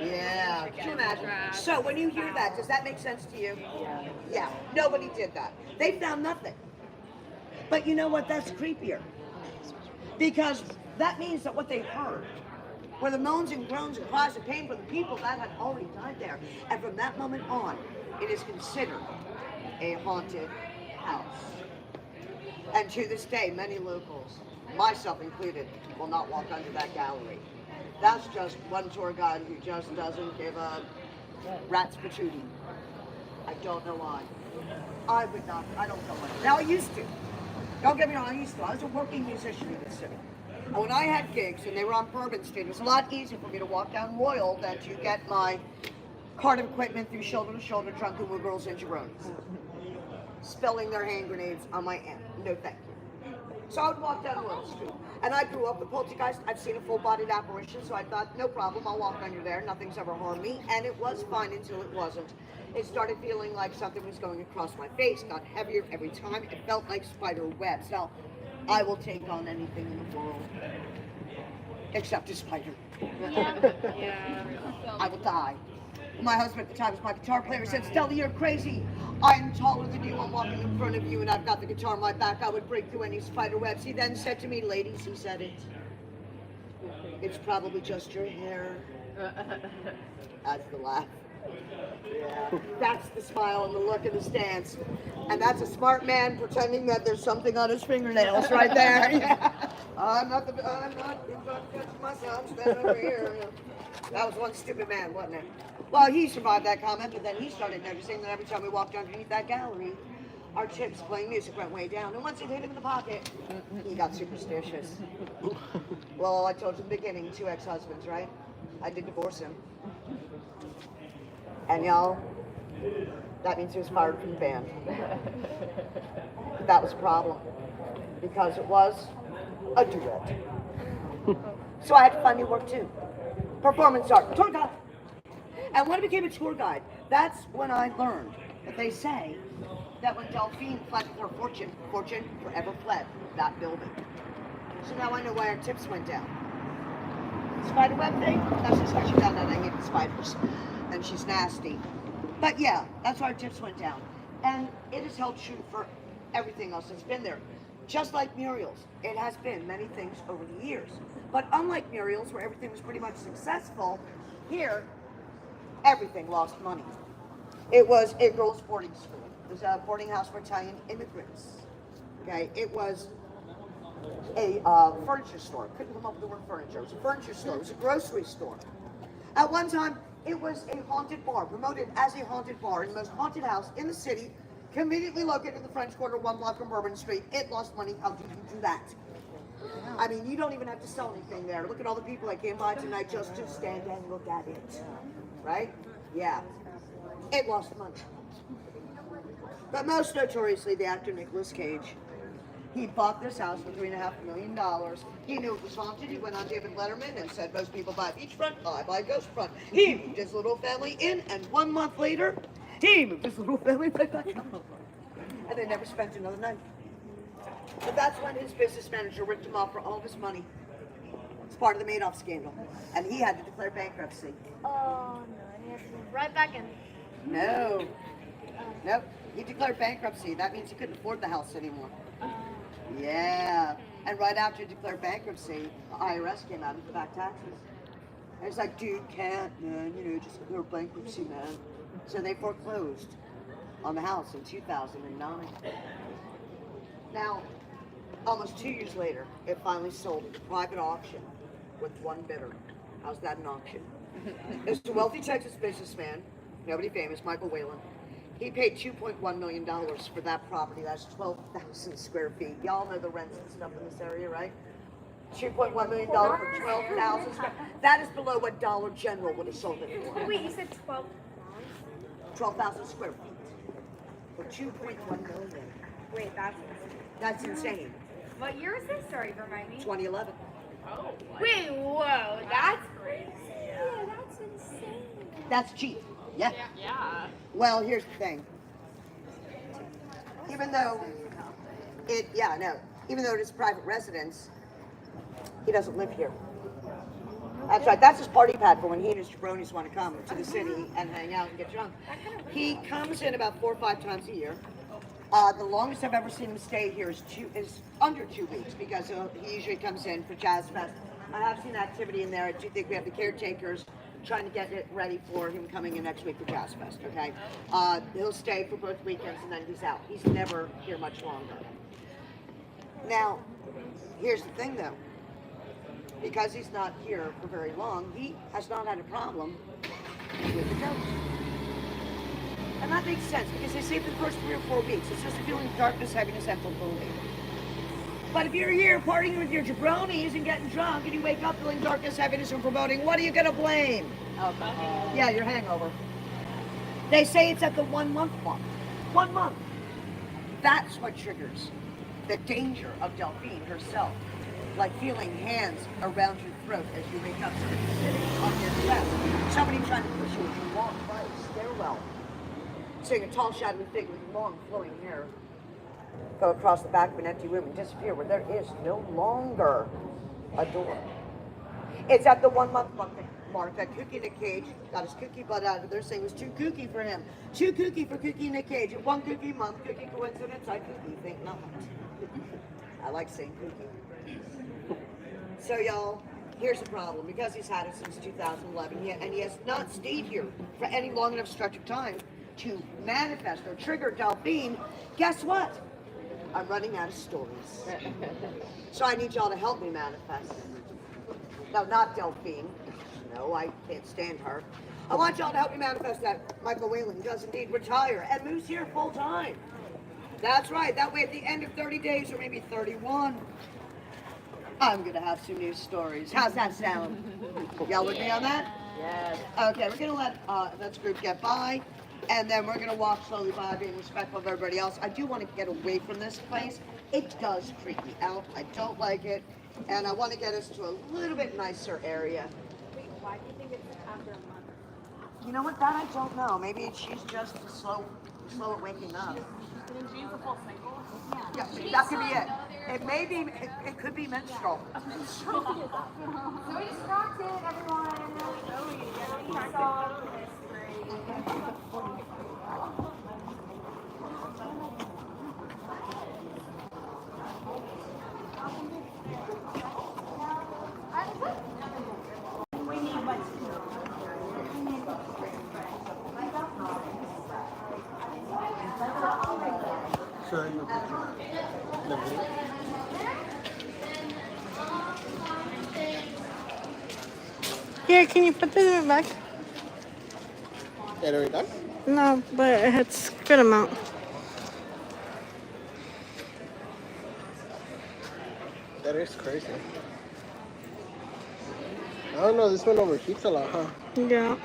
Yeah, could you imagine? So when you hear that, does that make sense to you? Yeah, nobody did that. They found nothing. But you know what, that's creepier. Because that means that what they heard were the moans and groans and cries of pain for the people that had already died there. And from that moment on, it is considered a haunted house. And to this day, many locals, myself included, will not walk under that gallery. That's just one tour guide who just doesn't give a rat's patootie. I don't know why. I would not, I don't know why. Now I used to. Don't get me wrong, I used to. I was a working musician in the city. And when I had gigs and they were on Bourbon Street, it was a lot easier for me to walk down Royal than to get my cart of equipment through shoulder to shoulder drunken with girls and jabronis. Spilling their hand grenades on my amp. No thank you. So I would walk down Royal Street. And I grew up with poltergeist. I've seen a full-bodied apparition, so I thought, no problem, I'll walk under there. Nothing's ever harmed me. And it was fine until it wasn't. It started feeling like something was going across my face, got heavier every time. It felt like spider webs. Now, I will take on anything in the world except a spider. Yeah. I will die. My husband at the time was my guitar player. He said, Stella, you're crazy. I am taller than you. I'm walking in front of you and I've got the guitar on my back. I would break through any spider webs. He then said to me, ladies, he said it. It's probably just your hair. That's the laugh. Yeah. That's the smile and the look and the stance. And that's a smart man pretending that there's something on his fingernails right there. Yeah. I'm not my son, stand over here. That was one stupid man, wasn't it? Well, he survived that comment, but then he started noticing that every time we walked underneath that gallery, our chips playing music went way down. And once it hit him in the pocket, he got superstitious. Well, I told you in the beginning, 2 ex-husbands, right? I did divorce him. And y'all, that means he was fired from the band. But that was a problem, because it was a duet. So I had to find new work too. Performance art, tour guide. And when I became a tour guide, that's when I learned that they say that when Delphine fled with her fortune, fortune forever fled that building. So now I know why our tips went down. Spider web thing? That's just because she found out I hated spiders. And she's nasty. But yeah, that's why our tips went down. And it has held true for everything else that's been there. Just like Muriel's, it has been many things over the years. But unlike Muriel's, where everything was pretty much successful, here, everything lost money. It was a girls' boarding school. It was a boarding house for Italian immigrants. Okay, it was a furniture store. Couldn't come up with the word furniture. It was a furniture store. It was a grocery store. At one time, it was a haunted bar, promoted as a haunted bar in the most haunted house in the city, conveniently located in the French Quarter, 1 block from Bourbon Street. It lost money. How did you do that? I mean, you don't even have to sell anything there. Look at all the people that came by tonight just to stand and look at it. Right? Yeah. It lost money. But most notoriously, the actor Nicolas Cage. He bought this house for $3.5 million. He knew it was haunted. He went on David Letterman and said, most people buy beachfront, I buy ghost front. He moved his little family in, and 1 month later, he moved his little family right back out. And they never spent another night. But that's when his business manager ripped him off for all of his money. It's part of the Madoff scandal. And he had to declare bankruptcy. Oh, no. And he has to move right back in. No. Nope. He declared bankruptcy. That means he couldn't afford the house anymore. Yeah. And right after he declared bankruptcy, the IRS came out and back taxes. And it's like, dude, can't, man. You know, just declare bankruptcy, man. So they foreclosed on the house in 2009. Now, almost 2 years later, it finally sold at a private auction with one bidder. How's that an auction? It's a wealthy Texas businessman, nobody famous, Michael Whalen. He paid $2.1 million for that property. That's 12,000 square feet. Y'all know the rents and stuff in this area, right? $2.1 million for 12,000 square feet. That is below what Dollar General would have sold it for. Wait, you said 12? 12,000 square feet for $2.1 million. Wait, That's insane. What year is this? Sorry, remind me. 2011. Oh. Wait, whoa, that's crazy. Yeah, that's insane. That's cheap. Yeah. Yeah. Well, here's the thing. Even though even though it is private residence, he doesn't live here. That's right, that's his party pad for when he and his jabronis want to come to the city and hang out and get drunk. He comes in about 4 or 5 times a year. The longest I've ever seen him stay here is under 2 weeks, because he usually comes in for Jazz Fest. I have seen activity in there. I do think we have the caretakers trying to get it ready for him coming in next week for Jazz Fest, okay? He'll stay for both weekends and then he's out. He's never here much longer. Now, here's the thing though. Because he's not here for very long, he has not had a problem with the ghost. And that makes sense, because they say for the first 3 or 4 weeks, it's just a feeling of darkness, heaviness, and futility. But if you're here partying with your jabronis and getting drunk, and you wake up feeling darkness, heaviness, and foreboding, what are you gonna blame? Alcohol. Yeah, your hangover. They say it's at the 1 month mark. 1 month. That's what triggers the danger of Delphine herself. Like feeling hands around your throat as you wake up, sitting on your chest. Somebody trying to push you with your long, bright stairwell. Seeing a tall, shadowy figure with long, flowing hair go across the back of an empty room and disappear where there is no longer a door. It's at the 1 month mark that Kooky Nick Cage got his kooky butt out of there, saying it was too kooky for him. Too kooky for Kooky Nick Cage. At 1 kooky month, kooky coincidence, I kooky think not. I like saying kooky. So y'all, here's the problem. Because he's had it since 2011, and he has not stayed here for any long enough stretch of time to manifest or trigger Delphine, guess what? I'm running out of stories. So I need y'all to help me manifest. No, not Delphine. No, I can't stand her. I want y'all to help me manifest that Michael Whalen does indeed retire and moves here full time. That's right. That way at the end of 30 days or maybe 31, I'm gonna have some new stories. How's that sound? Y'all with me on that? Yes. Okay, we're gonna let this group get by, and then we're gonna walk slowly by, being respectful of everybody else. I do want to get away from this place. It does creep me out. I don't like it, and I want to get us to a little bit nicer area. Wait, why do you think it's after a month? You know what? That I don't know. Maybe she's just slow at waking up. Didn't she use the full cycle? Yeah, that could be it. It may be. It could be menstrual. So distracted, everyone. We need what's Here, can you put this in the back? Are we done? No, but it's a good amount. That is crazy. I don't know, this one overheats a lot, huh? Yeah.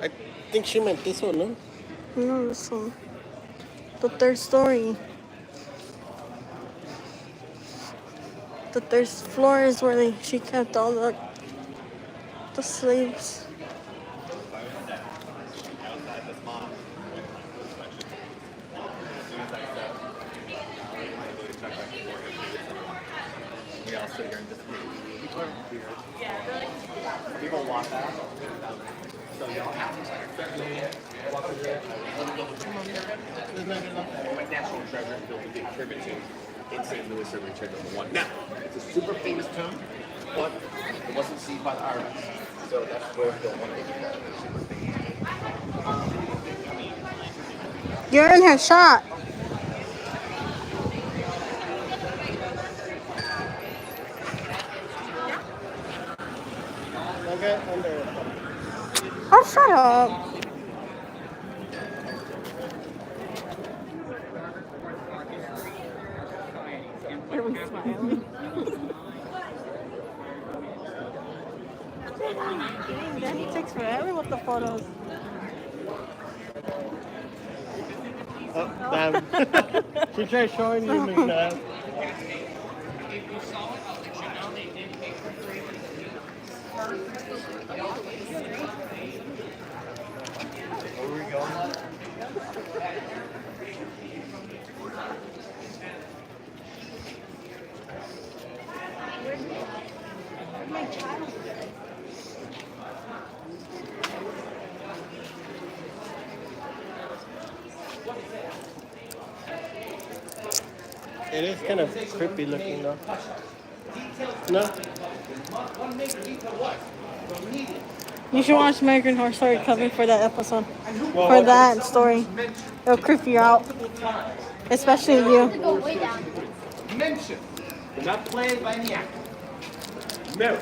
I think she meant this one, no? No, this one. The third story. The third floor is where she kept all the slaves. We all sit here and just people are weird. People walk out. So y'all have to walk over there. My national treasure building big tribute to in St. Louis Urban Trade #1. Now, it's a super famous tomb, but it wasn't seized by the IRS. So that's where Bill wanted to get super famous. You're in her shot. Okay, under. Oh, shut up. Are we smiling? Danny takes forever with the photos. Oh, damn. She tried showing you McNabb. Where are we going? It is kind of creepy looking though. No? You should watch American Horror Story cover for that episode. For that story. It'll creep you out. Especially you. Go way down. Mention. Not played by any actor. Muriel.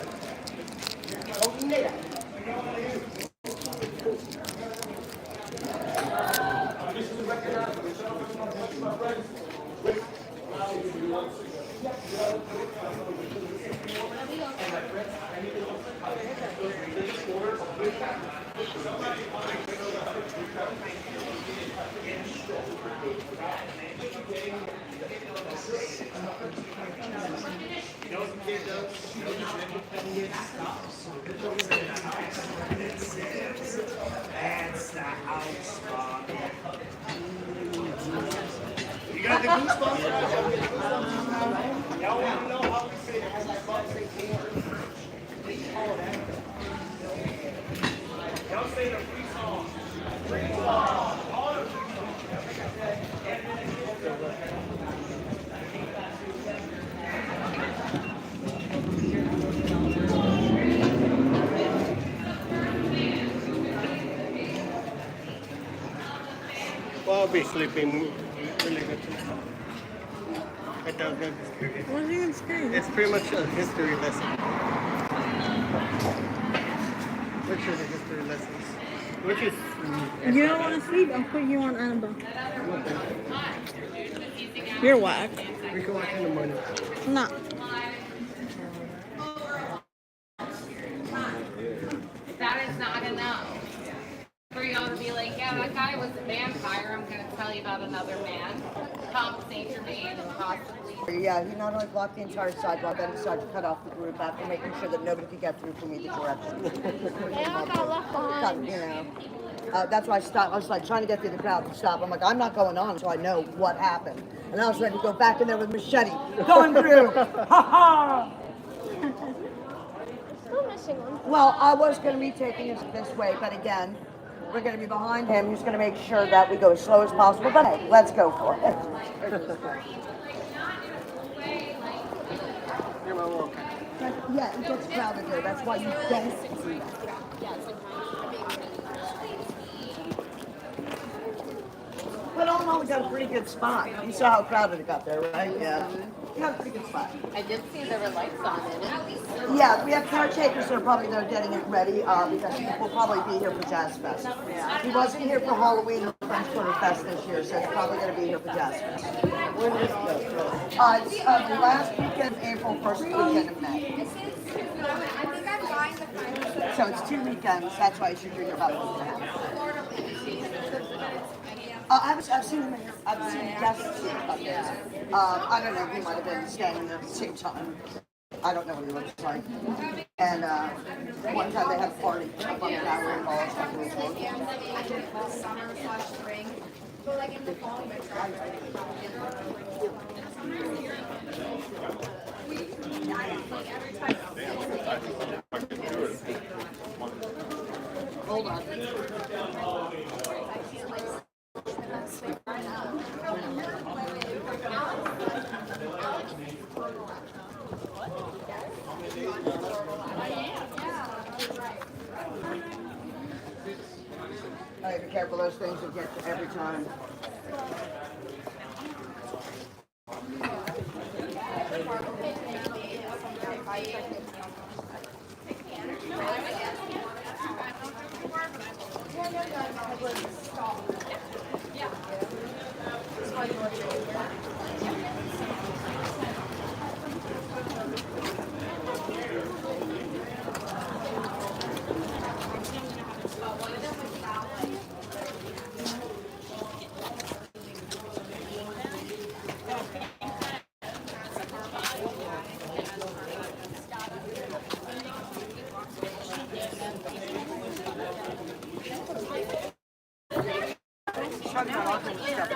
You got the goosebumps? Y'all want to know how we say goosebumps in English? Y'all say the free song. Free song. All of Well, I'll be sleeping really good tonight. I don't know the scary. What's even scary? It's pretty much a history lesson. Which are the history lessons? Which is... You don't want to sleep? I'll put you on Annabelle. You're whack. We can watch in the morning. No. That is not enough for y'all to be like, yeah, that guy was a vampire. I'm going to tell you about another man. Compensate your man and possibly. Yeah, he not only blocked the entire sidewalk, then decided to cut off the group after making sure that nobody could get through from either direction. They all got left behind. You know. That's why I stopped. I was like trying to get through the crowd to stop. I'm like, I'm not going on until I know what happened. And I was ready to go back in there with machete, going through. Ha ha! Still missing one. Well, I was going to be taking us this way, but again, we're going to be behind him. He's going to make sure that we go as slow as possible. But hey, let's go for it. Yeah, it gets crowded here. That's why you don't see that. But all in all, we got a pretty good spot. You saw how crowded it got there, right? Yeah. We got a pretty good spot. I did see there were lights on in it. Yeah, we have caretakers that are probably there getting it ready because he will probably be here for Jazz Fest. He wasn't here for Halloween or French Quarter Fest this year, so he's probably going to be here for Jazz Fest. When is this? It's the last weekend of April, first weekend of May. So it's 2 weekends. That's why you should be here about a week and a half. I've seen him here. I've seen guests here about this. I don't know. He might have been standing there at the same time. I don't know what he looks like. And one time they had a party up on the tower and all that stuff. Summer/spring. But like in the fall, Hold on. Hey, be careful, those things will get you every time.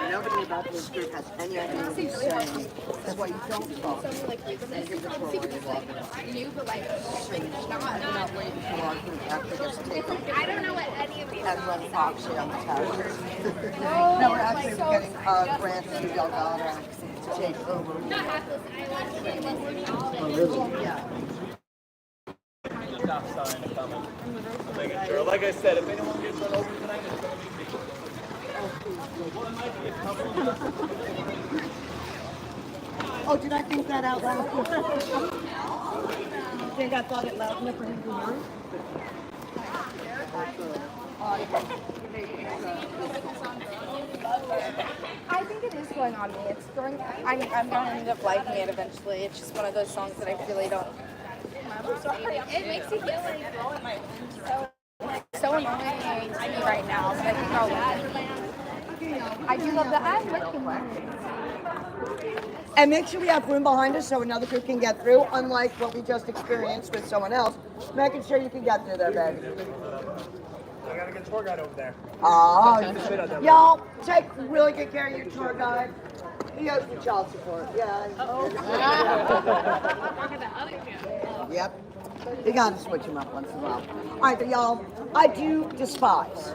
Nobody about this group has any idea what he's saying. That's why you don't talk. And give the floor when you walk in. new, but like Not waiting for our group after this tape. I don't know what any of these And run Foxy on the tower. No, we're actually actually getting grants through Delgado to take over. Yeah. Stop sign coming. I'm making sure. Like I said, if anyone gets run over tonight, it's going to be me. Well, it might be a couple. Oh, did I think that out loud? You think I thought it loud enough for him to hear? I think it is going on me. It's going. I'm going to end up liking it eventually. It's just one of those songs that I really don't. I'm sorry. It makes you feel like blowing my so annoying to me right now, but I think I'll like it. I do love that. I'm looking. And make sure we have room behind us so another group can get through, unlike what we just experienced with someone else. Making sure you can get through there, baby. I got a good tour guide over there. Oh, y'all, take really good care of your tour guide. He owes the child support. Yeah. Yep. You gotta switch him up once in a while. All right, but y'all, I do despise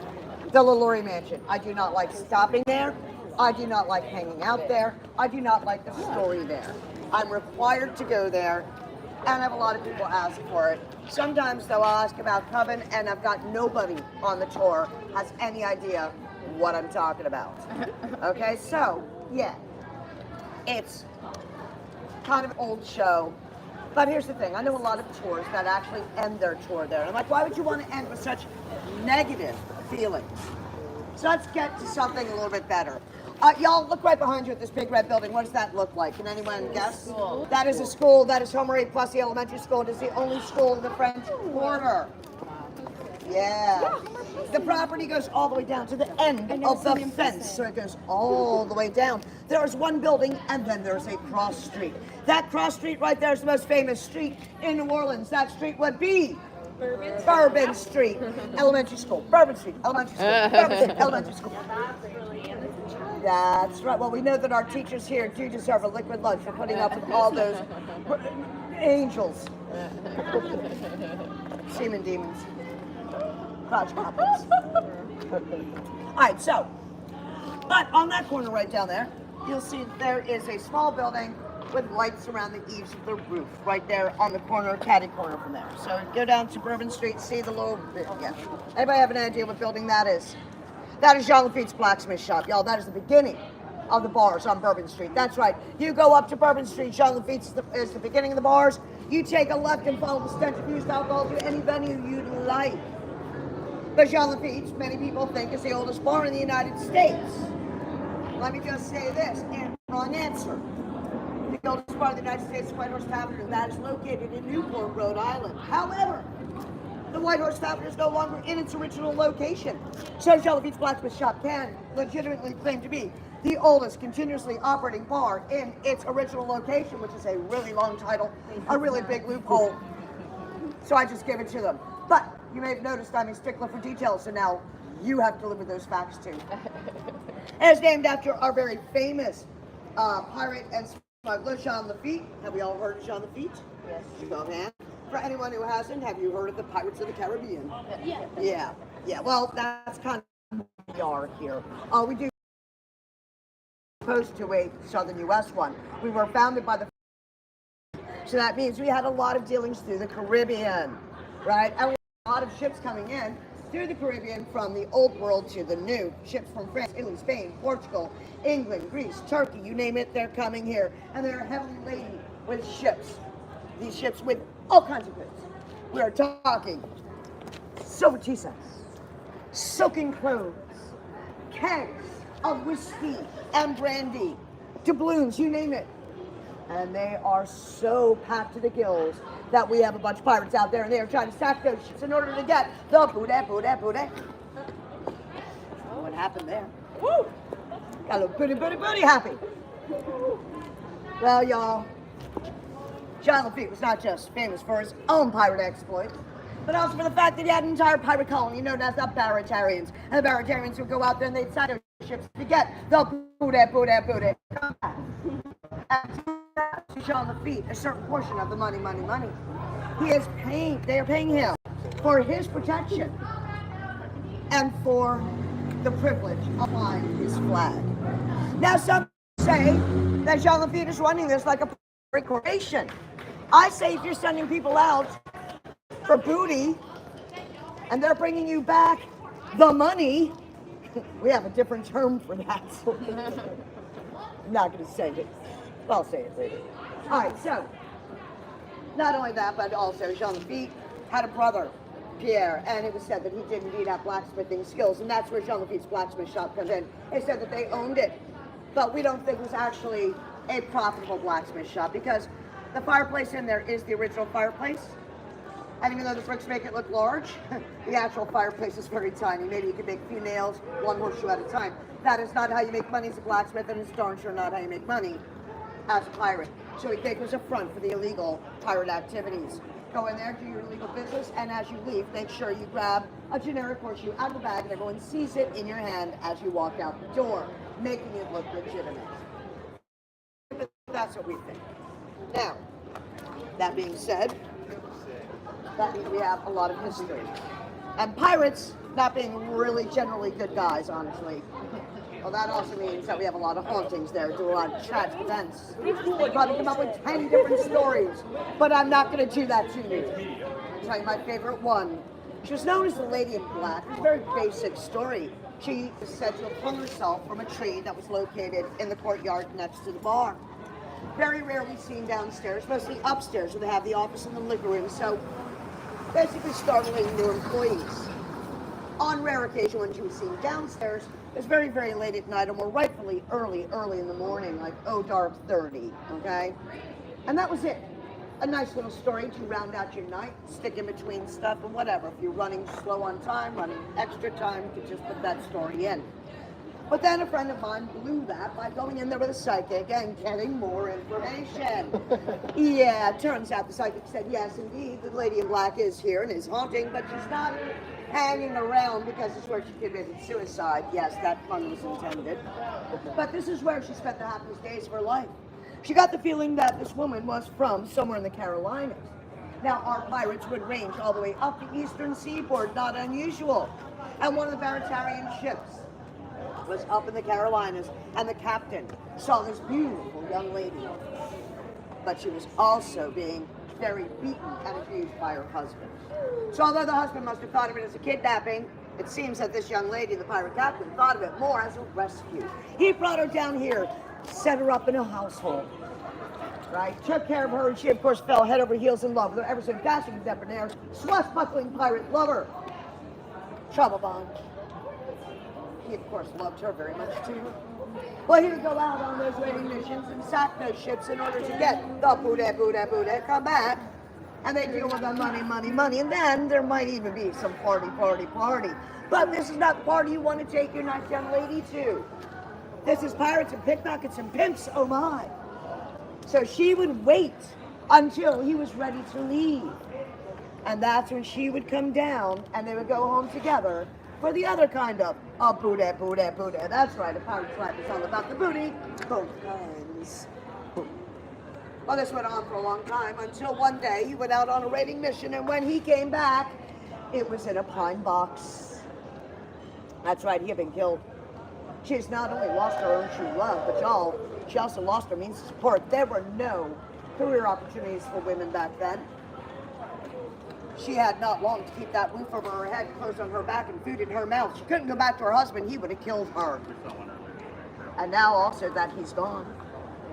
the LaLaurie Mansion. I do not like stopping there. I do not like hanging out there. I do not like the story there. I'm required to go there, and I have a lot of people ask for it. Sometimes, though, I'll ask about Coven, and I've got nobody on the tour has any idea what I'm talking about. Okay, so, yeah, it's kind of an old show. But here's the thing, I know a lot of tours that actually end their tour there. And I'm like, why would you want to end with such negative feelings? So let's get to something a little bit better. Y'all, look right behind you at this big red building. What does that look like? Can anyone guess? School. That is a school. That is Homer 8 plus the elementary school. It is the only school in the French Quarter. Yeah. The property goes all the way down to the end of the fence. So it goes all the way down. There's one building, and then there's a cross street. That cross street right there is the most famous street in New Orleans. That street would be Bourbon Street Elementary School. Bourbon Street Elementary School. Bourbon Street Elementary School. That's right. Well, we know that our teachers here do deserve a liquid lunch for putting up with all those angels. Semen demons. Crotch goblins. All right, so, but on that corner right down there, you'll see there is a small building with lights around the eaves of the roof, right there on the corner, catty corner from there. So go down to Bourbon Street, see the little, yeah. Anybody have an idea what building that is? That is Jean Lafitte's blacksmith shop, y'all. That is the beginning of the bars on Bourbon Street. That's right. You go up to Bourbon Street, Jean Lafitte's is the beginning of the bars. You take a left and follow the stench of used alcohol to any venue you'd like. But Jean Lafitte's, many people think, is the oldest bar in the United States. Let me just say this, and wrong answer. The oldest bar in the United States is White Horse Tavern, and that is located in Newport, Rhode Island. However, the White Horse Tavern is no longer in its original location. So Jean Lafitte's blacksmith shop can legitimately claim to be the oldest continuously operating bar in its original location, which is a really long title, a really big loophole. So I just gave it to them. But you may have noticed I'm a stickler for details, so now you have to live with those facts too. And it's named after our very famous pirate and smuggler, Jean Lafitte. Have we all heard of Jean Lafitte? Yes. Show of hands. For anyone who hasn't, have you heard of the Pirates of the Caribbean? Yeah. Yeah. Well, that's kind of who we are here. We do opposed to a Southern U.S. one. We were founded by the so that means we had a lot of dealings through the Caribbean, right? And a lot of ships coming in through the Caribbean from the old world to the new. Ships from France, Italy, Spain, Portugal, England, Greece, Turkey, you name it, they're coming here. And they're heavily laden with ships. These ships with all kinds of goods. We are talking silver tea sets, soaking clothes, kegs of whiskey and brandy, doubloons, you name it. And they are so packed to the gills that we have a bunch of pirates out there and they are trying to sack those ships in order to get the booty. What happened there? Woo! Got a little booty happy. Well, y'all, Jean Lafitte was not just famous for his own pirate exploits, but also for the fact that he had an entire pirate colony known as the Baratarians. And the Baratarians would go out there and they'd sack those ships to get the booty. And Jean Lafitte, a certain portion of the money. They are paying him for his protection and for the privilege of flying his flag. Now, some say that Jean Lafitte is running this like a corporation. I say if you're sending people out for booty and they're bringing you back the money, we have a different term for that. I'm not going to say it. I'll say it later. All right, so not only that, but also Jean Lafitte had a brother, Pierre, and it was said that he did indeed have blacksmithing skills, and that's where Jean Lafitte's blacksmith shop comes in. They said that they owned it, but we don't think it was actually a profitable blacksmith shop because the fireplace in there is the original fireplace. And even though the bricks make it look large, the actual fireplace is very tiny. Maybe you could make a few nails, one horseshoe at a time. That is not how you make money as a blacksmith, and it's darn sure not how you make money as a pirate. So we think it was a front for the illegal pirate activities. Go in there, do your illegal business, and as you leave, make sure you grab a generic horseshoe out of the bag and everyone sees it in your hand as you walk out the door, making it look legitimate. That's what we think. Now, that being said, that means we have a lot of history. And pirates not being really generally good guys, honestly. Well, that also means that we have a lot of hauntings there, do a lot of tragic events. We'll probably come up with 10 different stories, but I'm not going to do that to you. I'll tell you my favorite one. She was known as the Lady in Black. It's a very basic story. She is said to have hung herself from a tree that was located in the courtyard next to the bar. Very rarely seen downstairs, mostly upstairs where they have the office and the liquor room, so basically startling new employees. On rare occasion when she was seen downstairs, it was very, very late at night, or more rightfully early in the morning, like dark 30, okay? And that was it. A nice little story to round out your night, stick in between stuff and whatever. If you're running slow on time, running extra time, you could just put that story in. But then a friend of mine blew that by going in there with a psychic and getting more information. Yeah, it turns out the psychic said, yes, indeed, the Lady in Black is here and is haunting, but she's not hanging around because it's where she committed suicide. Yes, that pun was intended. But this is where she spent the happiest days of her life. She got the feeling that this woman was from somewhere in the Carolinas. Now, our pirates would range all the way up the eastern seaboard, not unusual. And one of the Baratarian ships was up in the Carolinas, and the captain saw this beautiful young lady. But she was also being very beaten and abused by her husband. So although the husband must have thought of it as a kidnapping, it seems that this young lady, the pirate captain, thought of it more as a rescue. He brought her down here, set her up in a household, right? Took care of her, and she, of course, fell head over heels in love with her ever so dashing, debonair, swashbuckling pirate lover, Trouble Bond. He, of course, loved her very much, too. Well, he would go out on those raiding missions and sack those ships in order to get the booty, come back, and they deal with the money, and then there might even be some party. But this is not the party you want to take your nice young lady to. This is pirates and pickpockets and pimps, oh my. So she would wait until he was ready to leave. And that's when she would come down and they would go home together for the other kind of booty. That's right, a pirate's life is all about the booty, both kinds. Well, this went on for a long time until one day he went out on a raiding mission, and when he came back, it was in a pine box. That's right, he had been killed. She's not only lost her own true love, but y'all, she also lost her means of support. There were no career opportunities for women back then. She had not long to keep that roof over her head, clothes on her back, and food in her mouth. She couldn't go back to her husband. He would have killed her. And now also that he's gone,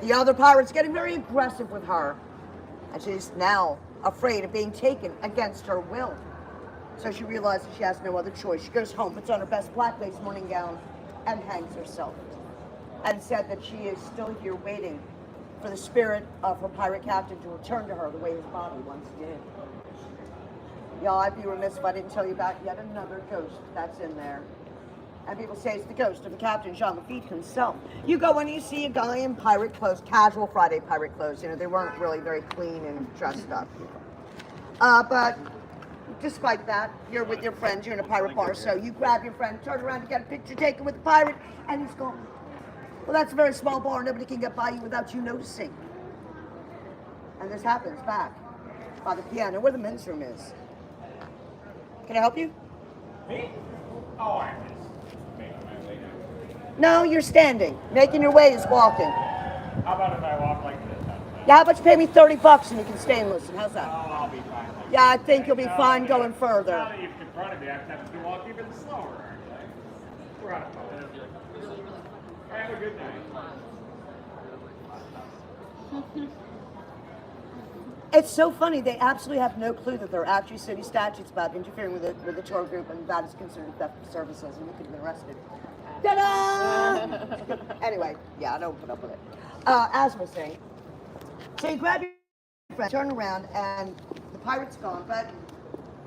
the other pirate's getting very aggressive with her. And she's now afraid of being taken against her will. So she realizes she has no other choice. She goes home, puts on her best black lace morning gown, and hangs herself. And said that she is still here waiting for the spirit of her pirate captain to return to her the way his body once did. Y'all, I'd be remiss if I didn't tell you about yet another ghost that's in there. And people say it's the ghost of the Captain Jean Lafitte himself. You go and you see a guy in pirate clothes, casual Friday pirate clothes. You know, they weren't really very clean and dressed up. But despite that, you're with your friends, you're in a pirate bar, so you grab your friend, turn around to get a picture taken with the pirate, and he's gone. Well, that's a very small bar. Nobody can get by you without you noticing. And this happens back by the piano where the men's room is. Can I help you? Me? Oh, I miss. No, you're standing. Making your way is walking. How about if I walk like this? Yeah, how about you pay me $30 and you can stay and listen? How's that? Oh, I'll be fine. Yeah, I think you'll be fine going Now further. that you've confronted me, I have to walk even slower. We're on a phone. Have a good night. It's so funny. They absolutely have no clue that there are actually city statutes about interfering with the tour group, and that is considered theft of services, and you could have been arrested. Ta-da! Anyway, yeah, I don't put up with it. As I was saying, so you grab your friend, turn around, and the pirate's gone, but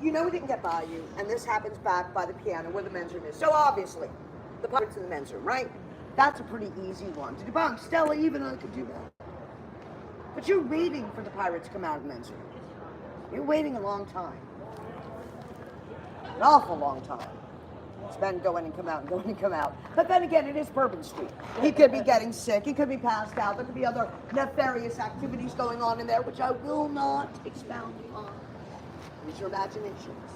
you know we didn't get by you, and this happens back by the piano where the men's room is. So obviously, the pirate's in the men's room, right? That's a pretty easy one to debunk. Stella, even I could do that. But you're waiting for the pirate to come out of the men's room. You're waiting a long time. An awful long time. It's been going and come out and going and come out. But then again, it is Bourbon Street. He could be getting sick. He could be passed out. There could be other nefarious activities going on in there, which I will not expound on. Use your imaginations.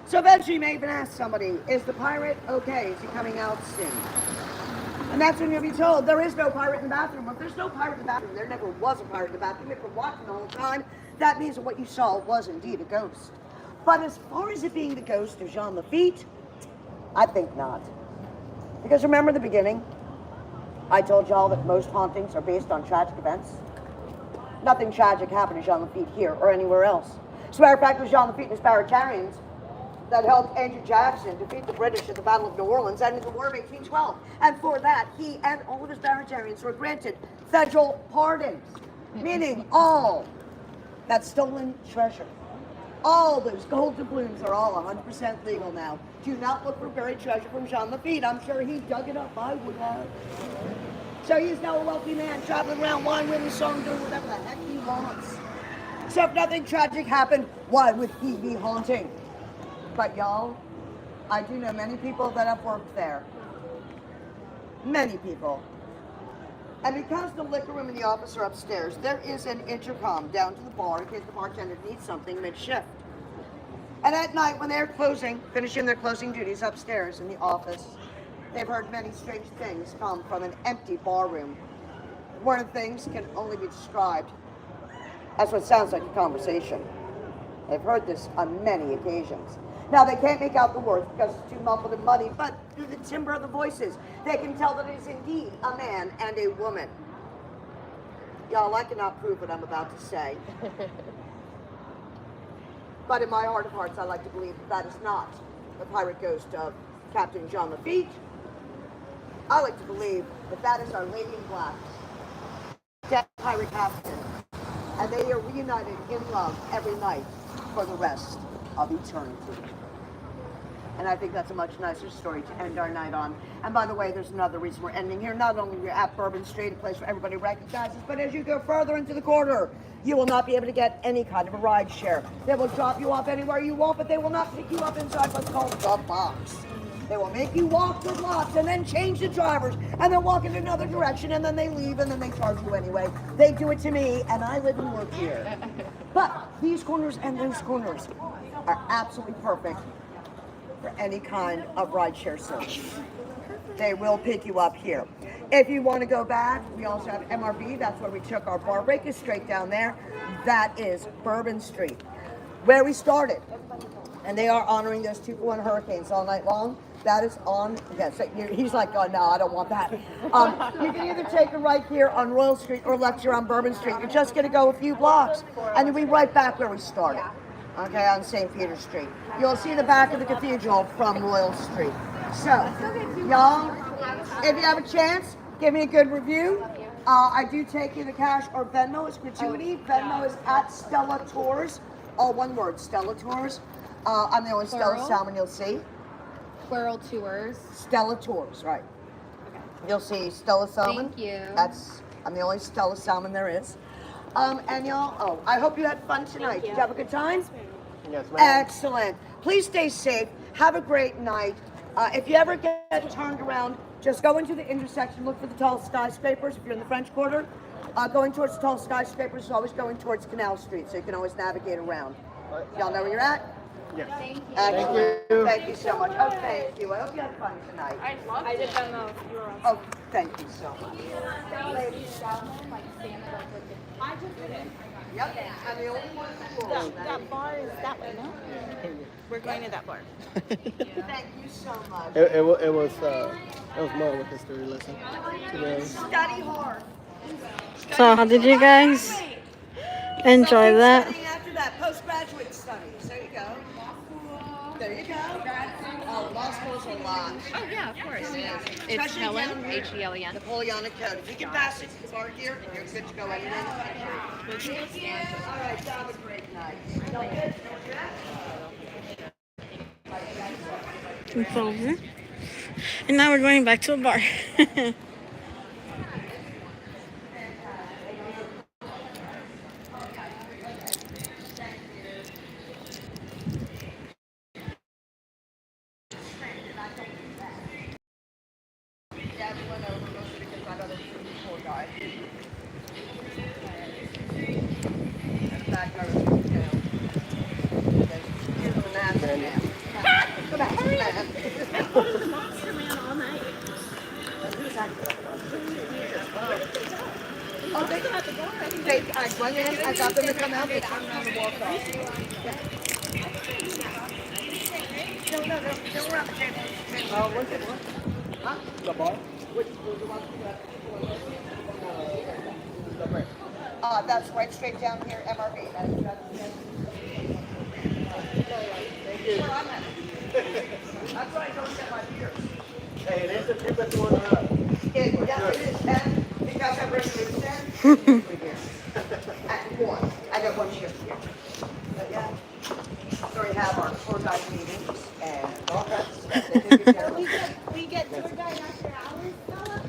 So eventually you may even ask somebody, is the pirate okay? Is he coming out soon? And that's when you'll be told, there is no pirate in the bathroom. If there's no pirate in the bathroom, there never was a pirate in the bathroom. If you're watching the whole time, that means that what you saw was indeed a ghost. But as far as it being the ghost of Jean Lafitte, I think not. Because remember the beginning? I told y'all that most hauntings are based on tragic events. Nothing tragic happened to Jean Lafitte here or anywhere else. As a matter of fact, it was Jean Lafitte and his Baratarians that helped Andrew Jackson defeat the British at the Battle of New Orleans and in the War of 1812. And for that, he and all of his Baratarians were granted federal pardons, meaning all that stolen treasure, all those gold doubloons are all 100% legal now. Do not look for buried treasure from Jean Lafitte. I'm sure he dug it up. I would have. So he's now a wealthy man traveling around wine winning song, doing whatever the heck he wants. So if nothing tragic happened, why would he be haunting? But y'all, I do know many people that have worked there. Many people. And because the liquor room and the office are upstairs, there is an intercom down to the bar in case the bartender needs something mid-shift. And at night when they're finishing their closing duties upstairs in the office, they've heard many strange things come from an empty bar room. One of the things can only be described as what sounds like a conversation. They've heard this on many occasions. Now, they can't make out the words because it's too muffled and muddy, but through the timbre of the voices, they can tell that it is indeed a man and a woman. Y'all, I cannot prove what I'm about to say. But in my heart of hearts, I like to believe that that is not the pirate ghost of Captain Jean Lafitte. I like to believe that that is Our Lady in Black, dead pirate captain. And they are reunited in love every night for the rest of eternity. And I think that's a much nicer story to end our night on. And by the way, there's another reason we're ending here. Not only we're at Bourbon Street, a place where everybody recognizes, but as you go further into the corridor, you will not be able to get any kind of a ride share. They will drop you off anywhere you want, but they will not pick you up inside what's called the box. They will make you walk the blocks and then change the drivers and then walk in another direction and then they leave and then they charge you anyway. They do it to me and I live and work here. But these corners and those corners are absolutely perfect for any kind of rideshare service. They will pick you up here. If you want to go back, we also have MRB. That's where we took our bar break, is straight down there. That is Bourbon Street, where we started. And they are honoring those 2-for-1 hurricanes all night long. That is on, yes, he's like, oh no, I don't want that. You can either take a right here on Royal Street or left here on Bourbon Street. You're just gonna go a few blocks and you'll be right back where we started. Okay, on St. Peter Street. You'll see the back of the cathedral from Royal Street. So, y'all, if you have a chance, give me a good review. I do take either cash or Venmo. It's gratuity. Venmo is at Stella Tours. All one word, Stella Tours. I'm the only Stella Salmon you'll see. Plural tours. Stella Tours, right. Okay. You'll see Stella Salmon. Thank you. I'm the only Stella Salmon there is. And y'all, I hope you had fun tonight. Did you have a good time? Yes, ma'am. Excellent. Please stay safe. Have a great night. If you ever get turned around, just go into the intersection, look for the tall skyscrapers. If you're in the French Quarter, going towards the tall skyscrapers is always going towards Canal Street, so you can always navigate around. Y'all know where you're at? Excellent. Thank you so much. Oh, thank you. I hope you had fun tonight. I did Venmo. You were Oh, thank you so much. I just did it. Yep, I'm the only one in the world. That bar is that way, no? We're going to that bar. Thank you so much. It was more of a history lesson. Study hard. So, how did you guys enjoy that? Studying after that, postgraduate studies. There you go. There you go. Oh, law school's a lot. Oh yeah, of course. It's Especially Helen, down here. H-E-L-E-N. Napoleonic Code. If you can pass it to the bar here, you're good to go anywhere. Thank you. All right, have a great night. It's over. And now we're going back to a bar. I got them to come out. They come around the walk off. No, don't run the table. What's it? Huh? The bar? Which was the one that's right straight down here, MRB. Thank you. That's why I don't get my beers. Hey, it is the cheapest one up. Yeah, it is 10. You guys have ready 10? At 1. I got one shift here. But yeah. So we have our tour guide meetings and all that stuff. They take care of it. We get tour guide after hours, Stella?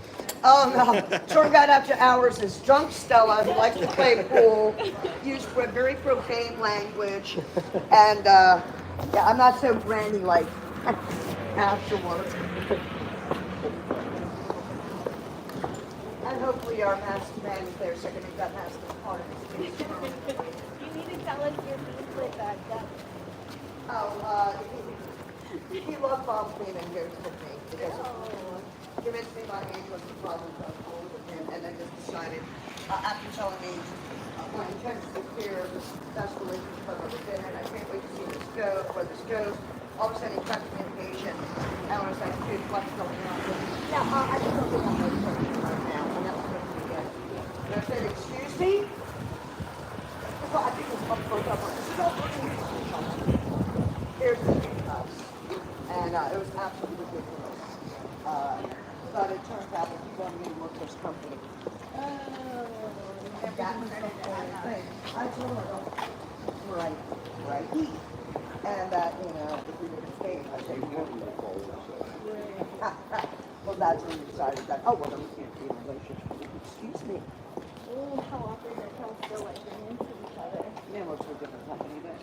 Oh no, tour guide after hours is drunk Stella who likes to play pool, use very profane language, and yeah, I'm not so granny like afterwards. And hopefully our masked man is there so I can make that mask part of his face. You need to tell us your beef with that. He loved bomb cleaning goes with me because he convinced me my age was the problem so I was older with him, and then just decided after telling me my intentions to clear the best relationship I've ever been in, I can't wait to see where this goes. All of a sudden he cut communication, and I was like, dude, what's going on? Yeah, I just don't think I'm ready for it right now, and that was what we get. And I said, excuse me? Well, I think it was up for a couple. This is all here's the big house. And it was absolutely ridiculous. But it turns out that he wanted me to work for his company. And that was the whole thing. I told her, right. And that, if we were to stay, I'd say, well, that's when we decided that, well, then we can't be in a relationship. Excuse me. Oh, how awkward that sounds still like running into each other. Yeah, well, it's a different company, but,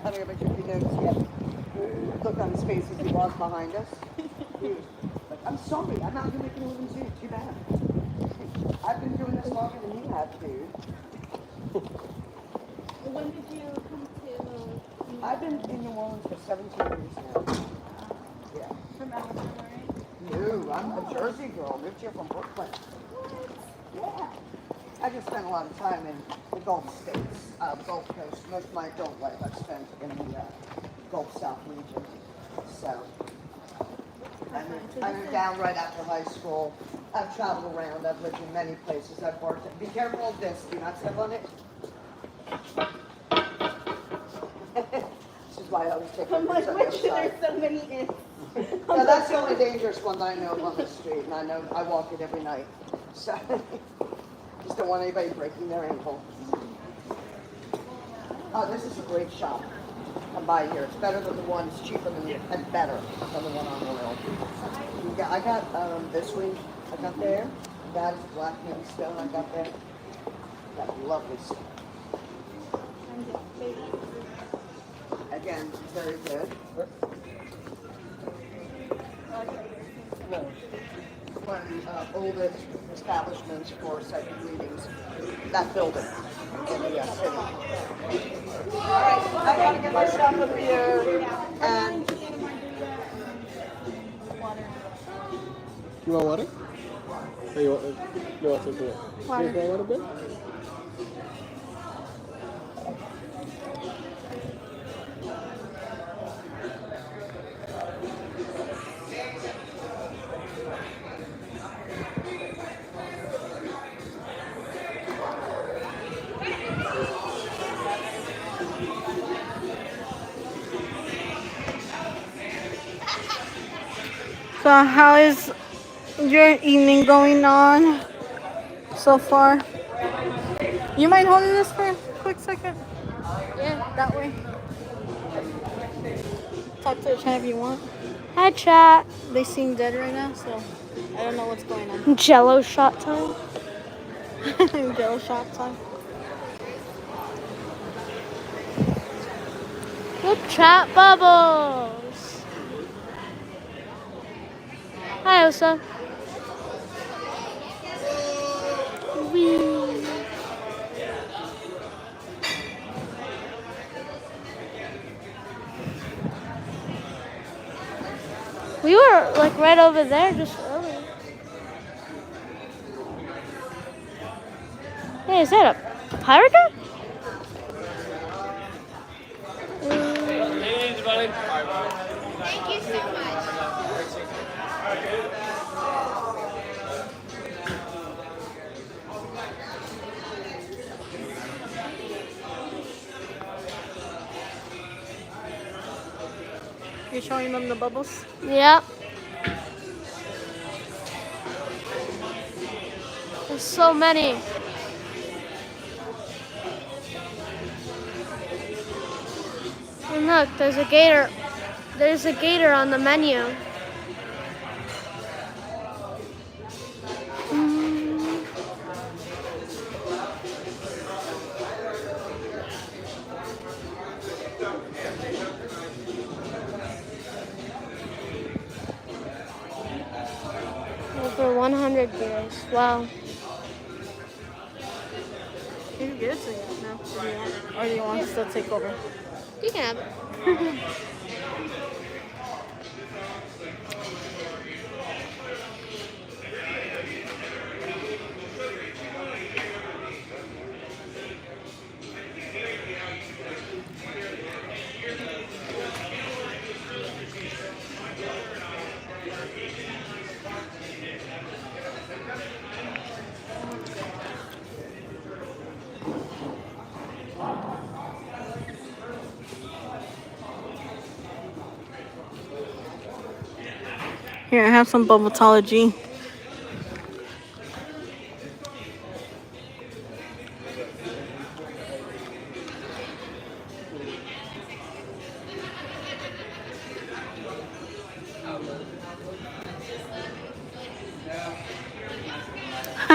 I don't know about you if you noticed yet. Look on his face as he walked behind us. He was like, I'm sorry, I'm not going to make a living too. Too bad. I've been doing this longer than you have, dude. When did you come to... I've been in New Orleans for 17 years now. Yeah. From Alabama, right? No, I'm a Jersey girl. Moved here from Brooklyn. What? Yeah. I just spent a lot of time in the Gulf States, Gulf Coast. Most of my adult life I've spent in the Gulf South region. So I moved down right after high school. I've traveled around. I've lived in many places. I've worked. Be careful of this. Do not step on it. This is why I always take I'm like, why should there so many ants? No, that's the only dangerous one that I know on the street, and I know I walk it every night. So just don't want anybody breaking their ankle. Oh, this is a great shop. Come by here. It's better than the one. It's cheaper and better than the one on oil. I got this week. I got there. That is black stone. I got there. That lovely stuff. Again, very good. one oldest establishments for psychic readings, that building in the city. All right, I gotta get my stuff up here, and You want water? Or you want something else? Water. You want water, Ben? So how is your evening going on so far? You mind holding this for a quick second? Yeah, that way. Talk to the chat if you want. Hi, chat. They seem dead right now, so I don't know what's going on. Jello shot time. Jello shot time. Good chat bubbles. Hi, Osa. Wee. We were like right over there just earlier. Hey, is that a pirate guy? Thank you so much. You're showing them the bubbles? Yep. There's so many. And look, there's a gator. There's a gator on the menu. Over 100 years. Wow. You can give it to you now. If you want. Or do you want us to take over? You can have it. Here, I have some bubbletology.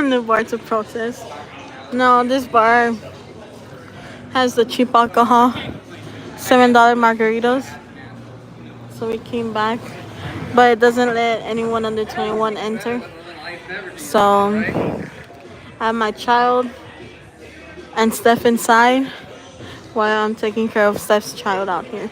The bar to protest. No, this bar has the cheap alcohol, $7 margaritas. So we came back, but it doesn't let anyone under 21 enter. So I have my child and Steph inside while I'm taking care of Steph's child out here.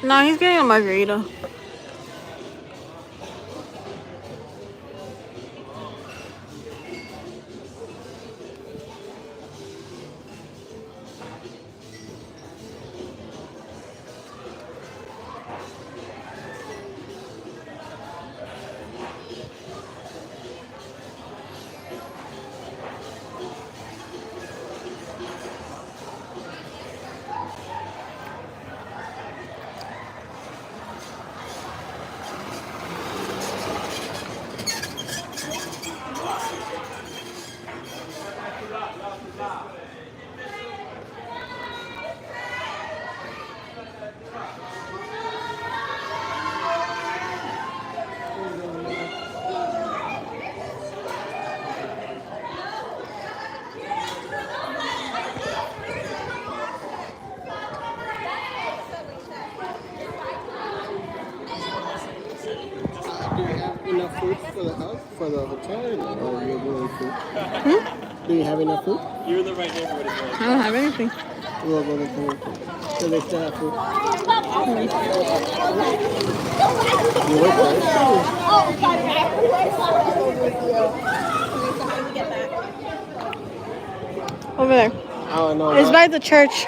No, he's getting a margarita. enough food for the house, for the hotel, or are you going food? Do you have enough food? You're in the right neighborhood as well. I don't have anything. We'll go to food. So they still have food. You work there? Over there. I don't know. It's by the church.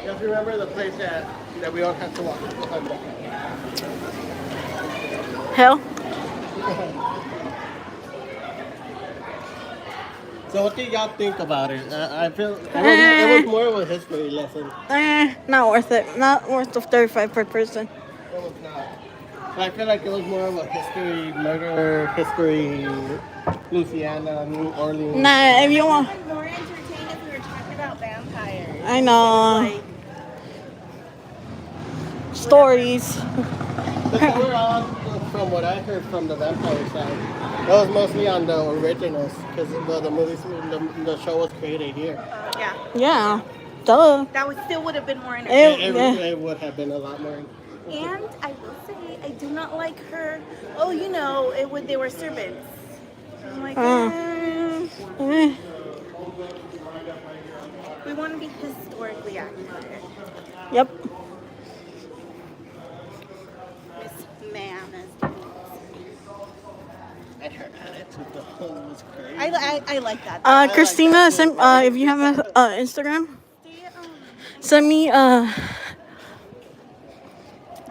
Just remember the place that we all have to walk. Hell. So what do y'all think about it? I feel it was more of a history lesson. Not worth it. Not worth the 35 per person. It was not. I feel like it was more of a history, murder, history, Louisiana, New Orleans. Nah, if you want. I'm more entertained if we were talking about vampires. I know. Like, Stories. But they were on, from what I heard from the vampire side, that was mostly on the originals because the movies, the show was created here. yeah. Yeah. Duh. That would still would have been more entertaining. It would have been a lot more. And I will say, I do not like her. Oh, you know, they were servants. I'm like, we want to be historically accurate. Yep. Miss Ma'am is And her attitude, the whole was crazy. I like that. Christina, send, if you have Instagram, send me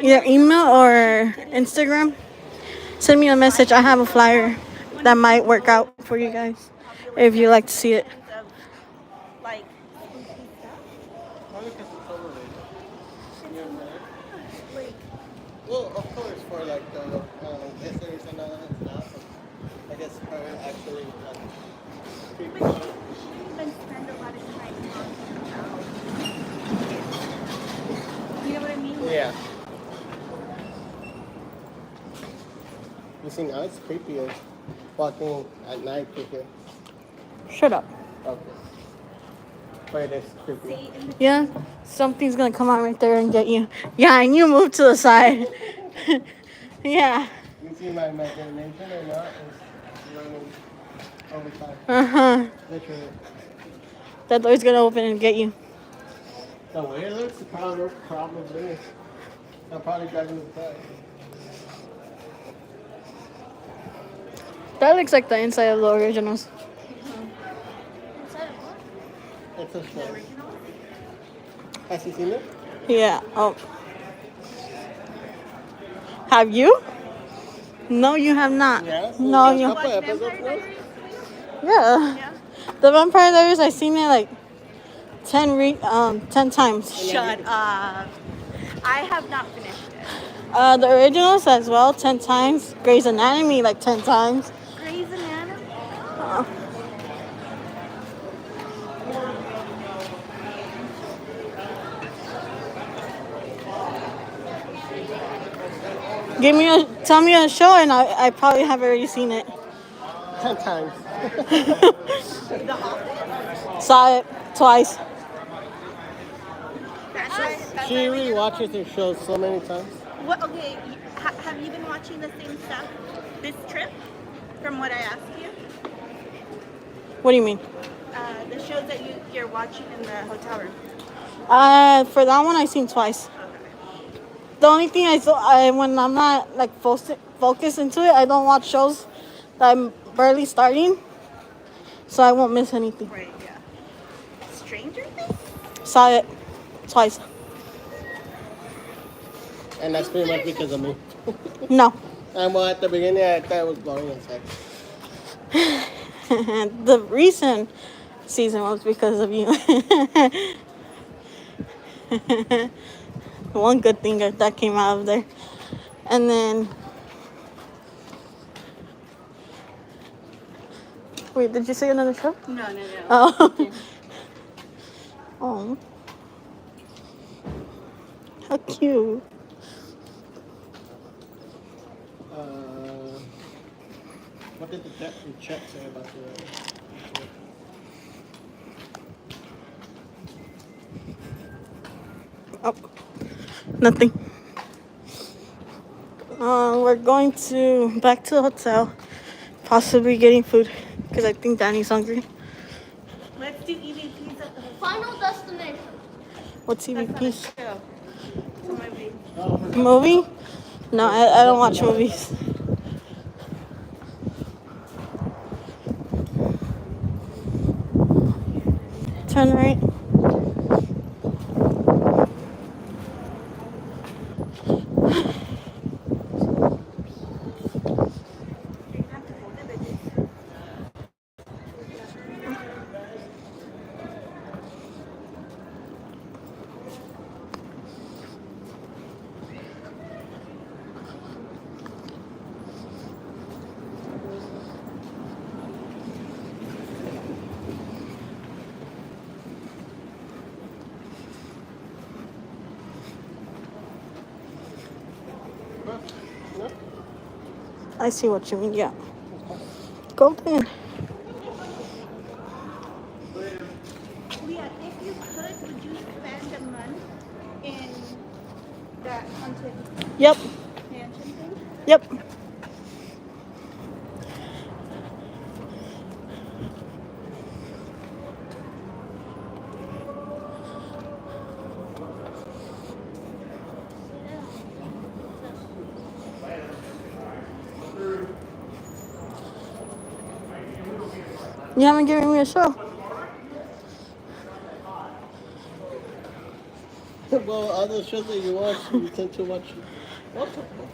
either email or Instagram. Send me a message. I have a flyer that might work out for you guys if you like to see it. Like, Well, of course, for like the visitors and all that stuff. I guess her actually but she even spend a lot of time talking about, you know what I mean? Yeah. You see, now it's creepier walking at night here. Shut up. Okay. But it is creepy. Yeah, something's gonna come out right there and get you. Yeah, and you move to the side. Yeah. You see my imagination or not? It's running over time. Uh-huh. Literally. That door's gonna open and get you. The way it looks, probably. I'm probably driving inside. That looks like the inside of the originals. It's a show. Has you seen it? Yeah. Oh. Have you? No, you have not. Yeah. No, A you. couple episodes now. Yeah. The Vampire Diaries, I've seen it like 10 times. Shut up. I have not finished it. The originals as well, 10 times. Grey's Anatomy, like 10 times. Grey's Anatomy? Tell me a show, and I probably have already seen it. 10 times. Saw it twice. She rewatches her shows so many times. What? Okay, have you been watching the same stuff this trip? From what I asked you, What do you mean? the shows that you're watching in the hotel room. For that one, I've seen twice. The only thing when I'm not like focused into it, I don't watch shows that I'm barely starting, so I won't miss anything. Right. Yeah. Stranger Things. Saw it twice. And that's pretty much because of me. No. And well, at the beginning, I thought it was boring as heck. The recent season was because of you. One good thing that came out of there. And then... Wait, did you say another show? No. Oh. Oh. How cute. What did the chat say about the Oh, nothing. We're going back to the hotel, possibly getting food, because I think Danny's hungry. Let's do EVPs at the hotel. Final destination. What's That's not a EVPs? show. It's a movie. Movie? No, I don't watch movies. Turn right. I see what you mean, yeah. Go then. Leah, if you could, would you spend a month in that haunted Yep. mansion thing? Yep. You haven't given me a show. Well, other shows that you watch, you tend to watch multiple.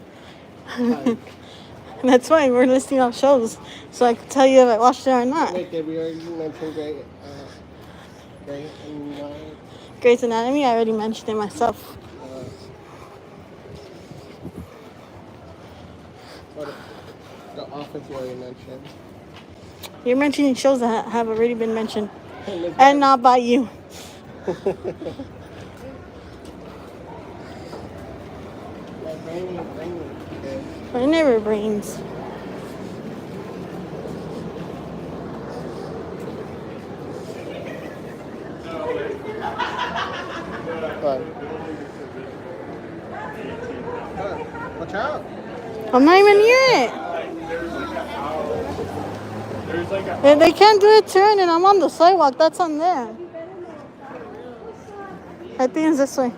That's why we're listing off shows, so I can tell you if I watched it or not. Wait, did we already mention Grey and Grey's Anatomy, I already mentioned it myself. The Office you already mentioned. You're mentioning shows that have already been mentioned, and not by you. I never brains. Watch out. I'm not even near it. If they can't do a turn and I'm on the sidewalk, that's on there. I think it's this way.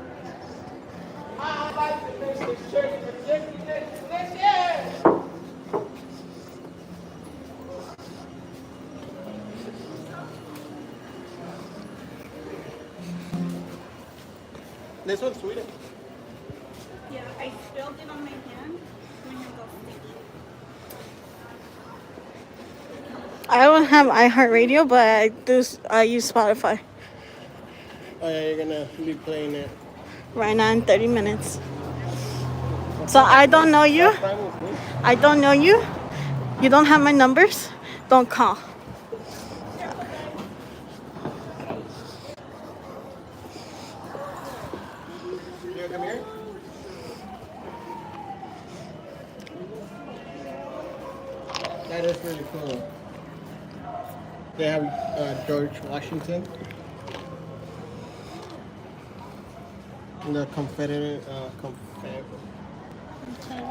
This one's sweeter. Yeah, I spilled it on my hand. My hand's all sticky. I don't have iHeartRadio, but I use Spotify. Oh yeah, you're gonna be playing it. Right now in 30 minutes. So I don't know you. I don't know you. You don't have my numbers. Don't call. You come here. That is really cool. They have George Washington. The Confederate.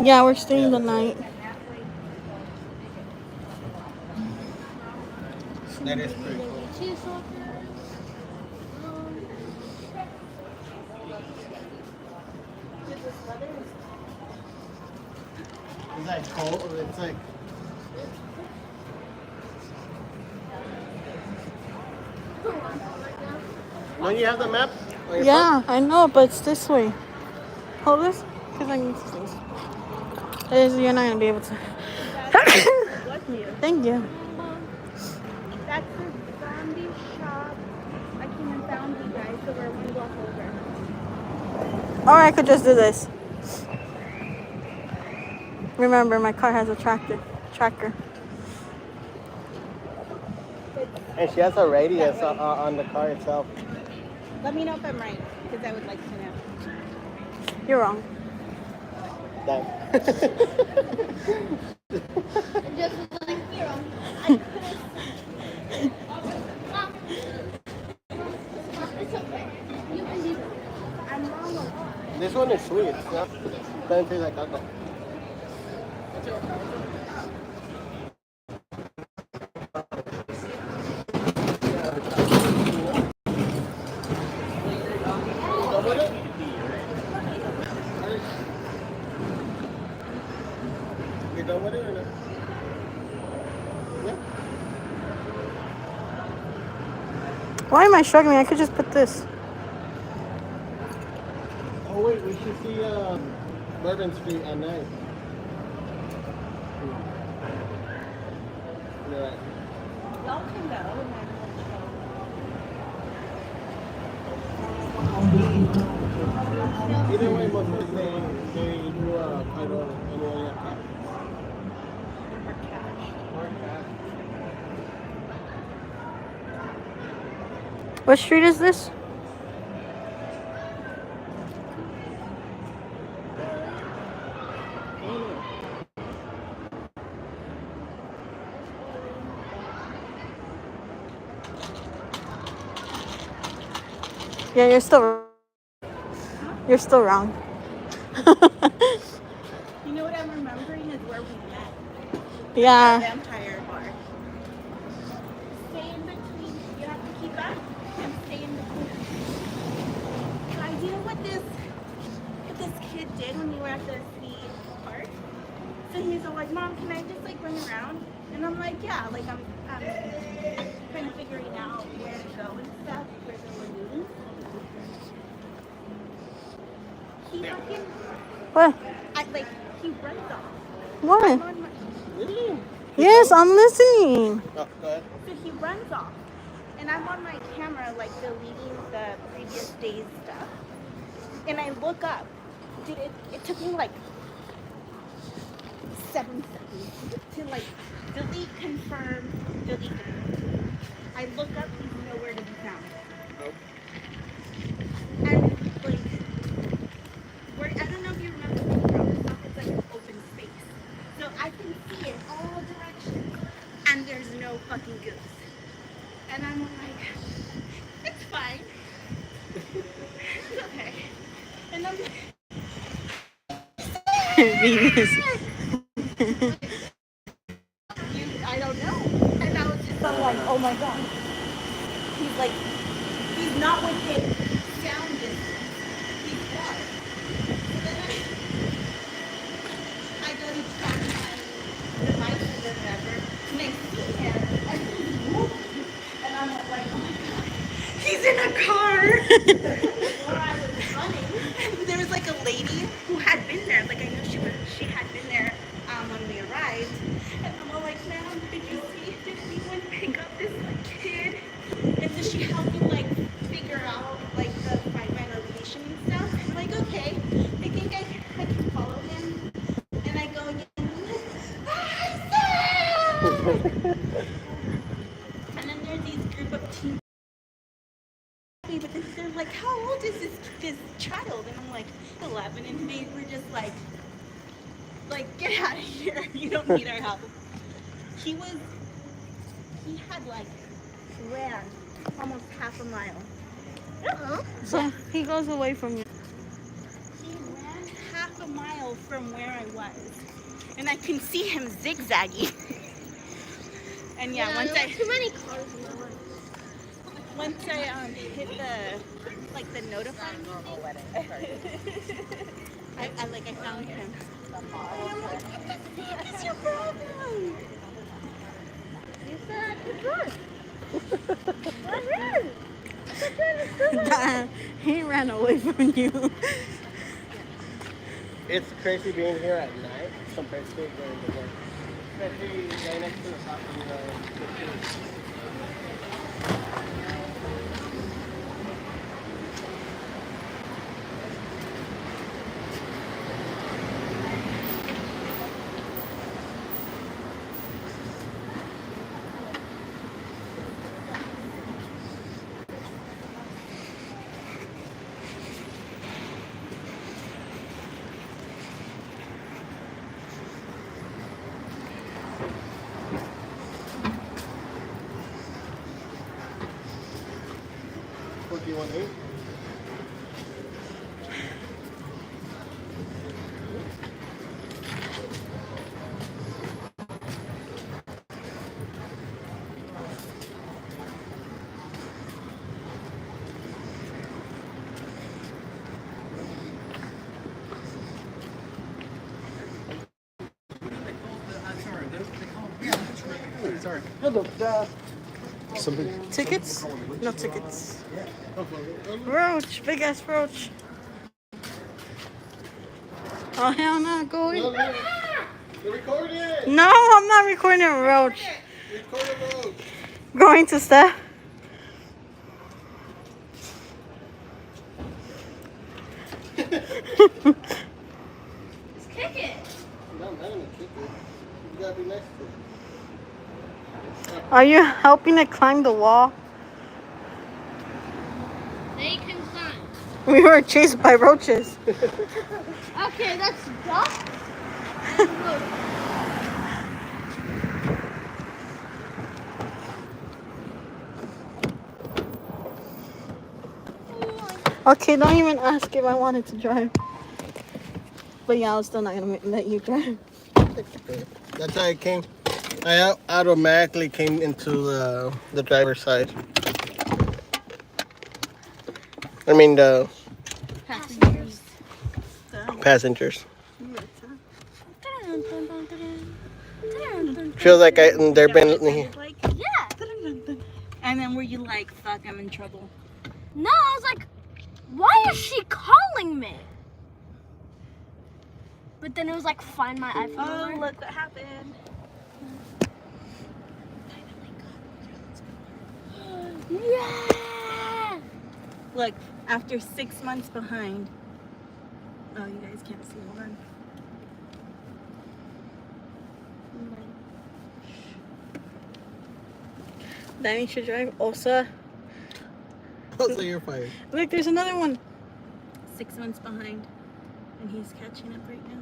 Yeah, we're staying the night. That is pretty cool. It's like cold. It's like. Don't you have the map? Yeah, I know, but it's this way. Hold this, because I need things. You're not going to be able to. Thank you. That's the zombie shop. I came and found you guys, so we're one block over. Or I could just do this. Remember, my car has a tracker. And she has a radius on the car itself. Let me know if I'm right, because I would like to know. You're wrong. Damn. Just like you're wrong. I'm wrong one is sweet. It's not. Doesn't taste like alcohol. You done with it or not? Yeah. Why am I struggling? I could just put this. Oh wait, we should see Bourbon Street at night. You're right. Y'all can go. Either way, most of they do quite order anyway. Or cash. What street is this? Yeah, you're still wrong. You know what I'm remembering is where we met. Yeah. Vampire bar. Stay in between. You have to keep up and stay in between. I deal with this kid did when we were at the city park. So he's all like, Mom, can I just like run around? And I'm like, yeah, like I'm kind of figuring out where to go and stuff, where the lagoon. He fucking What? he runs off. What? I'm on my, Yes, I'm listening. Oh, go ahead. So he runs off, and I'm on my camera, like, deleting the previous day's stuff. And I look up. Dude, it took me, like, 7 seconds to, like, delete, confirm, delete. I look up, he's nowhere to be found. Nope. And, like, I don't know if you remember the road. It's like an open space. So I can see in all directions, and there's no fucking goose. And I'm like, it's fine. It's okay. And I'm like, I don't know. And I was just like, oh my God. He's like, he's not within sound distance. He's far. So then I go to track my devices or whatever, and I see him, and he's moving. And I'm like, oh my God, he's in a car. Before I was running, there was like a lady who had been there. Like I know she had been there when we arrived. And I'm all like, ma'am, did anyone pick up this kid? And so she helped me like figure out like the my location and stuff. I'm like, okay, I think I can follow him. And I go again. And then there's these group of teens. But they're like, how old is this child? And I'm like, 11. And they were just like, get out of here. You don't need our help. He had like ran almost half a mile. So he goes away from you. He ran half a mile from where I was. And I can see him zigzagging. And yeah, once too many cars in my way. Once I hit the notify button, I found him. And I'm like, what the fuck is your problem? You said I could run. He ran away from you. It's crazy being here at night compared to during the day. Especially right next to the top of the Tickets? No tickets. Roach, big ass roach. Oh hell no, go in. You're recording it. No, I'm not recording a roach. Record a roach. Going to Steph. Just kick it. No, I'm not gonna kick it. You gotta be next to it. Are you helping it climb the wall? They can climb. We were chased by roaches. Okay, that's duck. Okay, don't even ask if I wanted to drive. But yeah, I was still not gonna let you drive. That's how I came. I automatically came into the driver's side. I mean the passengers. Feels like they've been. Yeah. And then were you like, fuck, I'm in trouble? No, I was like, why is she calling me? But then it was like, find my iPhone. Oh, number. look what happened. Yeah. Look, after 6 months behind. Oh, you guys can't see. Hold on. Danny should drive. Osa. Also, you're fired. Look, there's another one. 6 months behind. And he's catching up right now.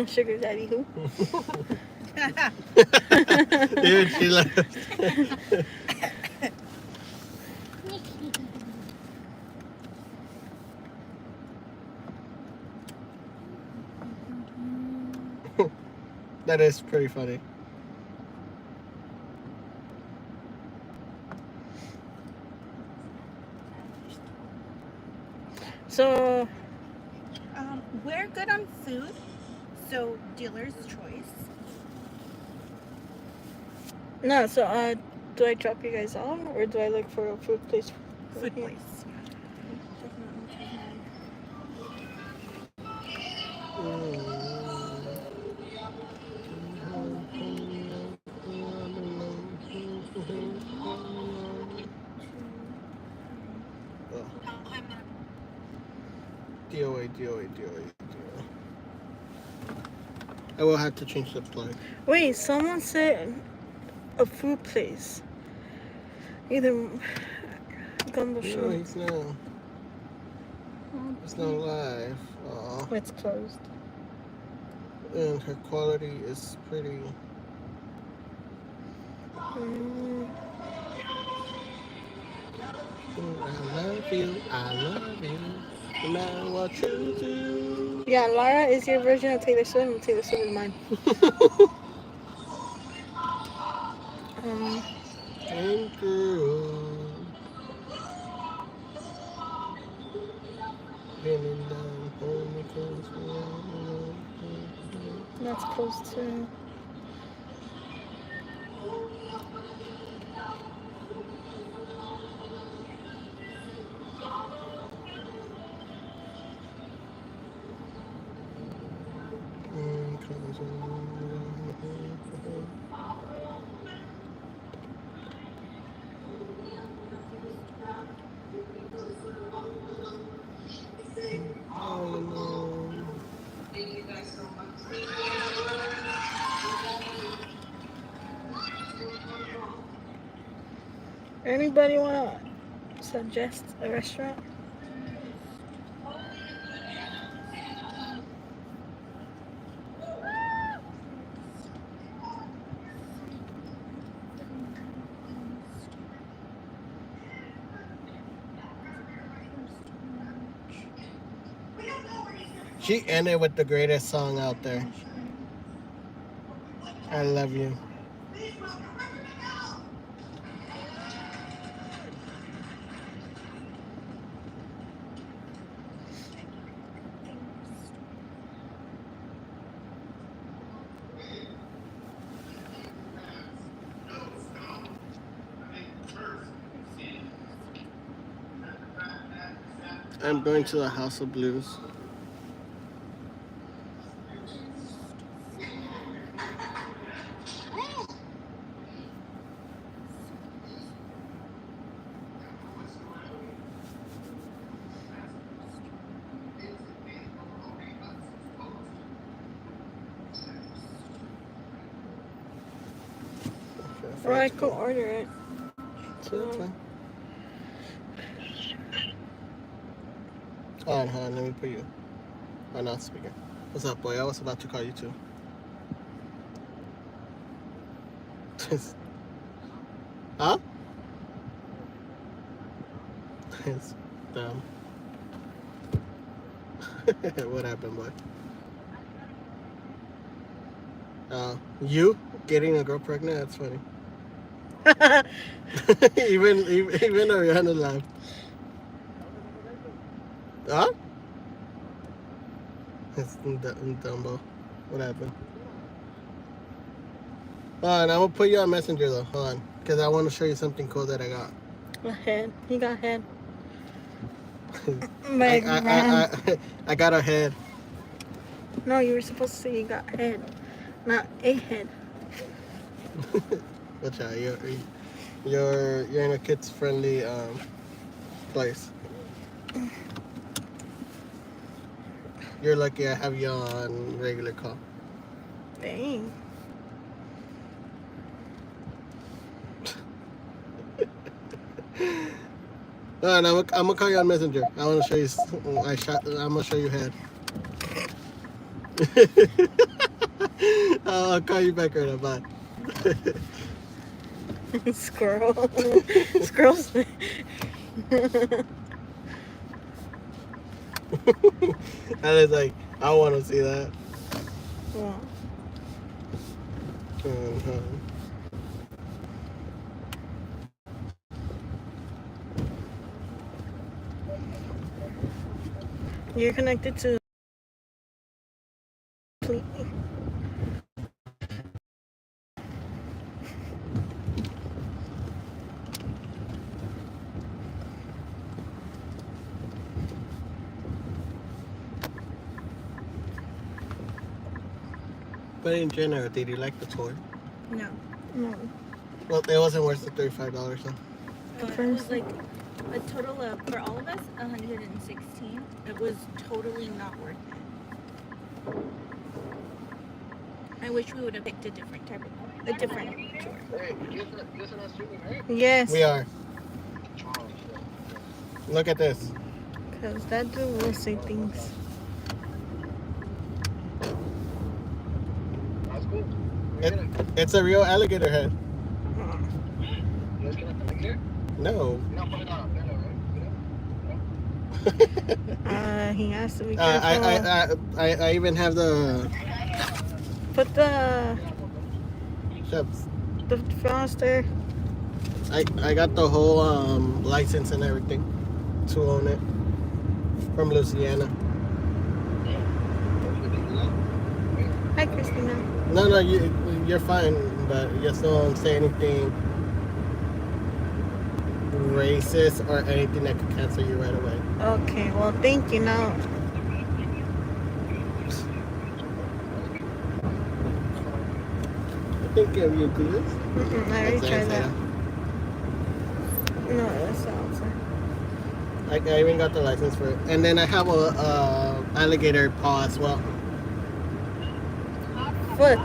Sugar daddy who? Dude, she left. That is pretty funny. So, We're good on food, so dealer's choice. no, so, do I drop you guys off or do I look for a food place? Food here? place. DOA. I will have to change the plug. Wait, someone said a food place. Either Gumbo No, Show. he's not. It's not live. Aw. It's closed. And her quality is pretty. I love you, no matter what you do. Yeah, Lara is your version of Taylor Swift and Taylor Swift is mine. Thank you. That's close too. Anybody want to suggest a restaurant? She ended with the greatest song out there. I love you. I'm going to the House of Blues. Or I could order it. So, okay. Hold on, let me put you on loudspeaker. What's up, boy? I was about to call you too. Huh? It's dumb. What happened, boy? You getting a girl pregnant? That's funny. even Ariana laughed. Huh? It's Dumbo. What happened? Hold on, I'm gonna put you on Messenger though. Hold on, because I want to show you something cool that I got. A head. He got head. I got a head. No, you were supposed to say you got head, not a head. Watch out, you're in a kids friendly place. You're lucky I have you on regular call. Dang. I'm gonna call you on Messenger. I want to show you. I'm gonna show you head. I'll call you back right now. Bye. Squirrel. Squirrels. I was like, I want to see that. Yeah. You're connected to. But in general, did you like the tour? No. No. Well, it wasn't worth the $35 though. It was like a total of, for all of us, 116. It was totally not worth it. I wish we would have picked a different tour. Yes. We are. Look at this. Because that dude will say things. It's a real alligator head. No. He has to be careful. I even have the. Put the froster. I got the whole license and everything to own it from Louisiana. Hi, Christina. No, you're fine, but just don't say anything racist or anything that could cancel you right away. Okay, well, thank you. Now, I think of you, please. I already tried that. No, that's the outside. I even got the license for it, and then I have a alligator paw as well. Foot.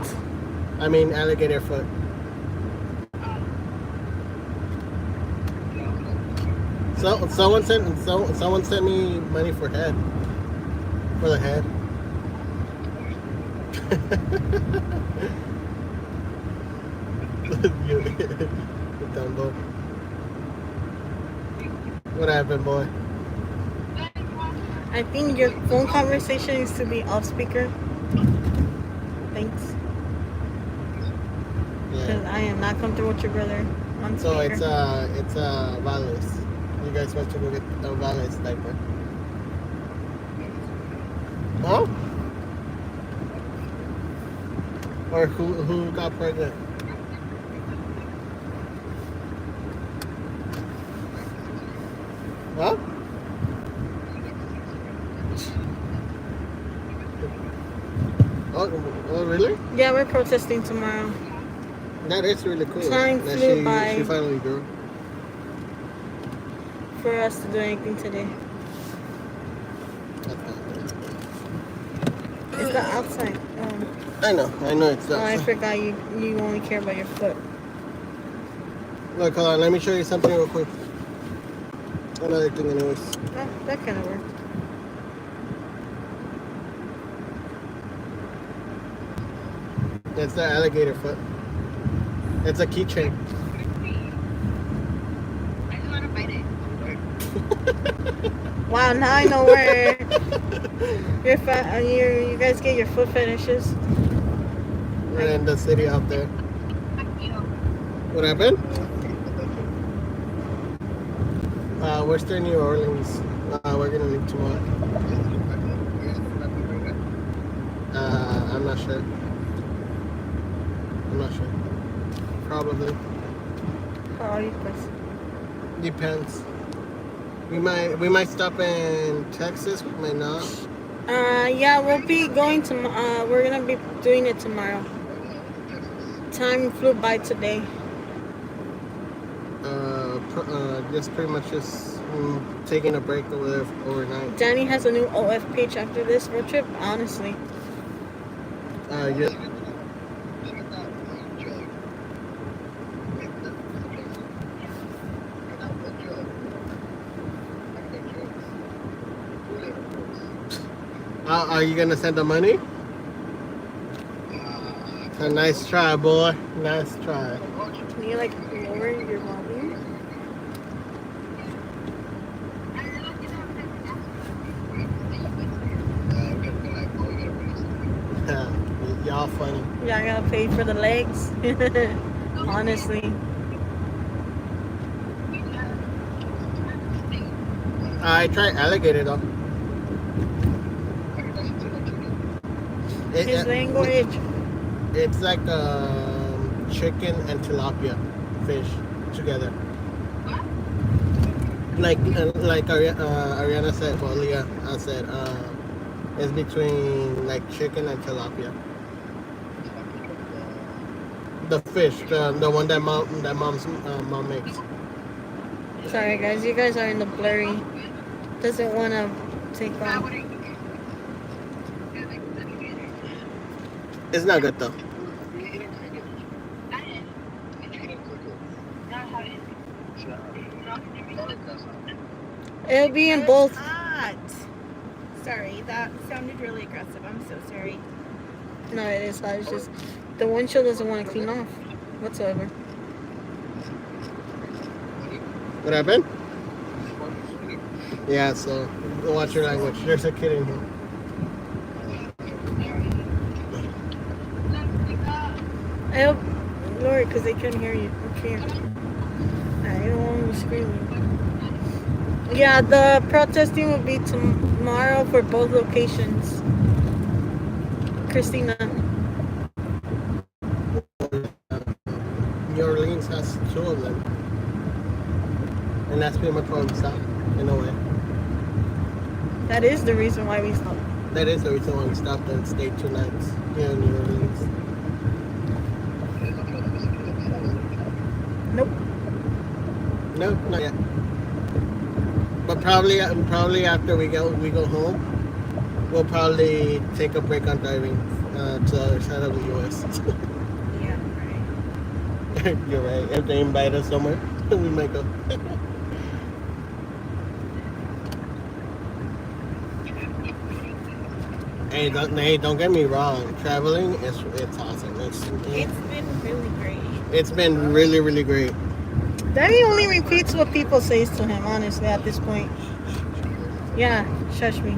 I mean alligator foot. So someone sent me money for the head. You dumb boy. What happened, boy? I think your phone conversation needs to be off speaker. Thanks. Because I am not comfortable with your brother on So speaker. it's Valis. You guys went to go get a Valis diaper. Huh? Or who got pregnant? Huh? Oh, really? Yeah, we're protesting tomorrow. That is really cool. Time that flew by. She finally grew. For us to do anything today. It's the outside. I know it's the outside. I forgot you only care about your foot. Look, hold on, let me show you something real quick. Another thing anyways. That kind of worked. It's the alligator foot. It's a keychain. I just want to bite it. Wow, now I know where you guys get your foot fetishes. We're in the city out there. What happened? We're still in New Orleans. We're gonna leave tomorrow. I'm not sure. Probably. Depends. We might stop in Texas. We might not. Yeah, we'll be going to. We're gonna be doing it tomorrow. Time flew by today. Just pretty much taking a break over there overnight. Danny has a new OF page after this road trip. Honestly. Yeah. Are you gonna send the money? A nice try, boy. Nice try. Can you like lower your volume? Y'all funny. Yeah, I gotta pay for the legs. Honestly. I tried alligator though. His language. It's like chicken and tilapia fish together. Like Ariana said, well, Leah, I said, it's between like chicken and tilapia. The fish, the one that mom's mom makes. Sorry guys, you guys are in the blurry. Doesn't want to take off. It's not good though. It'll be in both. Hot. Sorry, that sounded really aggressive. I'm so sorry. No, it is hot. It's just the windshield doesn't want to clean off whatsoever. What happened? Yeah, so watch your language. There's a kid in here. I hope, Lord, because they couldn't hear you. Okay. I don't want to scream. Yeah, the protesting will be tomorrow for both locations. Christina. New Orleans has two of them. And that's pretty much why we stopped, in a way. That is the reason why we stopped. That is the reason why we stopped and stayed 2 nights here in New Orleans. Nope. No, not yet. But probably after we go home, we'll probably take a break on driving to the other side of the U.S. Yeah, right. You're right. If they invite us somewhere, we might go. Hey, don't get me wrong. Traveling, it's awesome. It's been really great. It's been really, really great. Danny only repeats what people say to him, honestly, at this point. Yeah, shush me.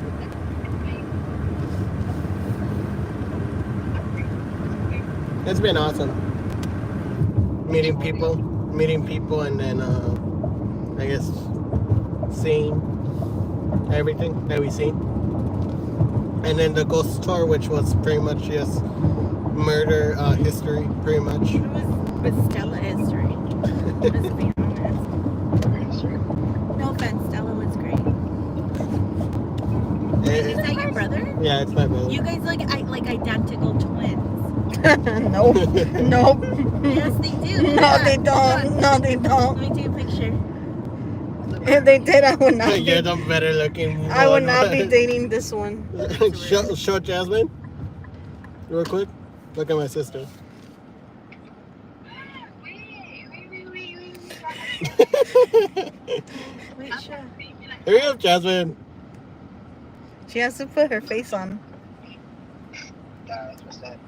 It's been awesome. Meeting people, and then, I guess, seeing everything that we seen. And then the ghost tour, which was pretty much just murder history, pretty much. It was Stella history. Let's be honest. No offense, Stella was great. Is that your brother? Yeah, it's my brother. You guys look like identical twins. Nope. Nope. Yes, they do. No, they don't. No, they don't. Let me take a picture. If they did, I would not You're be. the better looking one. I would not be dating this one. Show Jasmine. Real quick. Look at my sister. Wait, sure. Hurry up, Jasmine. She has to put her face on.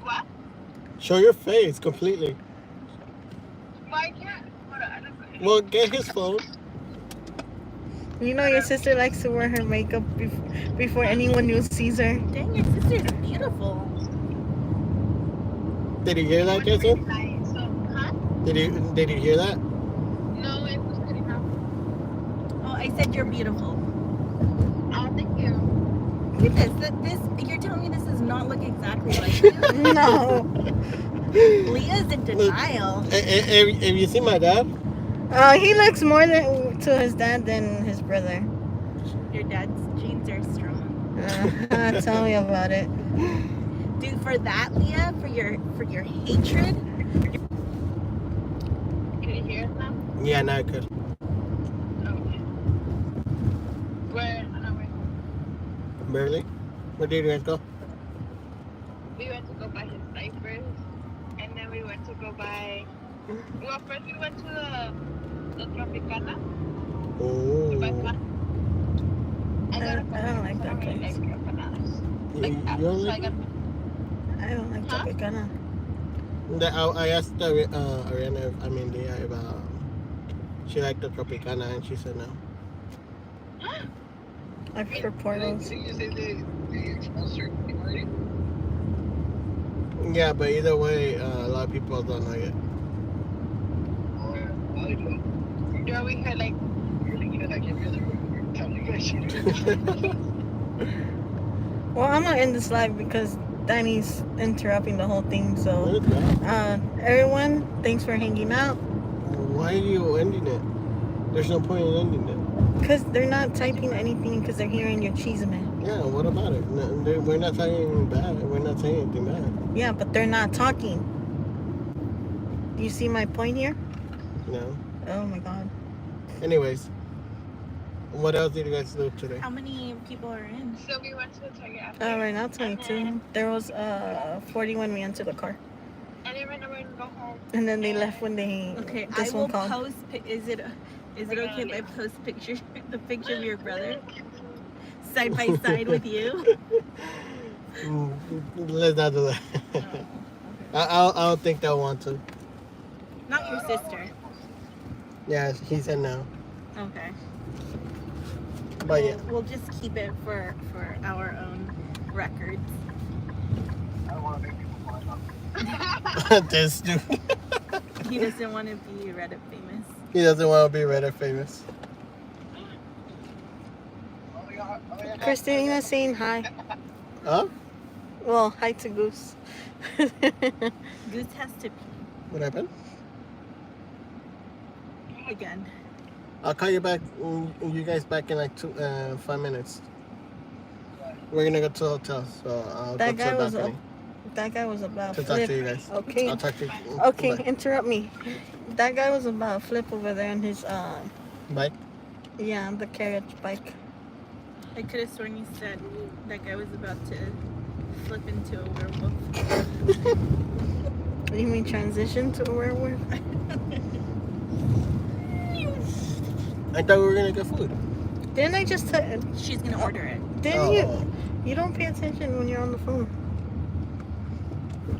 What? Show your face completely. Why can't? Hold on, I don't know. Well, get his phone. You know your sister likes to wear her makeup before anyone new sees her. Dang, your sister's beautiful. Did you hear that, Jason? Huh? Did you hear that? No, it was good enough. Oh, I said you're beautiful. Oh, thank you. Look at this. You're telling me this does not look exactly like you? No. Leah's in denial. Have you seen my dad? He looks more to his dad than his brother. Your dad's genes are strong. Tell me about it. Dude, for that, Leah, for your hatred. Can you hear us now? Yeah, now I could. Okay. Where? On our way. Barely. Where did you guys go? We went to go buy his diapers, and then we went to go buy. Well, first we went to the Tropicana. Oh. To buy fun. I don't like that place. Like bananas. You Like don't apples. So I like got. I don't like Tropicana. I asked Ariana if she liked the Tropicana, and she said no. I prefer Portos. So you say they sponsor the party? Yeah, but either way, a lot of people don't like it. I do. Yeah, we had like. Really good. Like every other time you guys should do. Well, I'm not in this live because Danny's interrupting the whole thing. So, everyone, thanks for hanging out. Why are you ending it? There's no point in ending it. Because they're not typing anything because they're hearing your cheese man. Yeah, what about it? No, we're not saying anything bad. We're not saying anything bad. Yeah, but they're not talking. Do you see my point here? No. Oh my god. Anyways, what else did you guys do today? How many people are in? So we went to the Target after. Right now 22. There was 40 when we entered the car. And then when we go home. And then they left when they. Okay, this I will one called. post. Is it okay if I post the picture of your brother side by side with you? Let's not do that. I don't think they'll want to. Not your sister. Yeah, he said no. Okay. But yeah. We'll just keep it for our own records. I don't want to make people find This dude. He doesn't want to be Reddit famous. He doesn't want to be Reddit famous. Christina's saying hi. Huh? Well, hi to Goose. Goose has to pee What happened? again. I'll call you back. You guys back in like 5 minutes. We're gonna go to the hotel, so I'll That go guy to the was balcony That guy was about to flip. talk to you guys. Okay. I'll talk to you. Okay, Bye. interrupt me. That guy was about flip over there on his Bye. yeah, the carriage bike. I could have sworn you said that guy was about to flip into a werewolf. You mean transition to a werewolf? I thought we were gonna get food. Didn't I just tell? She's gonna order it. Didn't you? You don't pay attention when you're on the phone.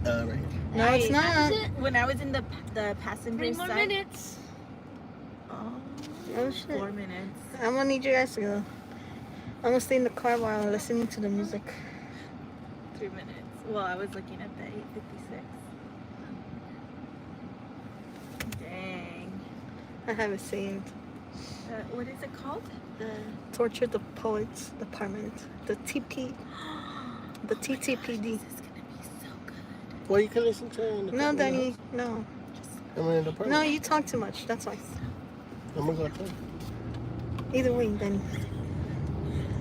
Right here. No, it's not. When I was in the passenger 3 more side. minutes. Oh shit. 4 minutes. I'm gonna need you guys to go. I'm gonna stay in the car while I'm listening to the music. 3 minutes. Well, I was looking at the 8:56. Dang. I have it saved. What is it called? The Torture the Poets Department. The TP. The TTPD. This is gonna be so good. Well, you can listen to it in the No, car, Danny. No. I'm in the apartment. No, you talk too much. That's why. I'm gonna go outside. Either way, Danny.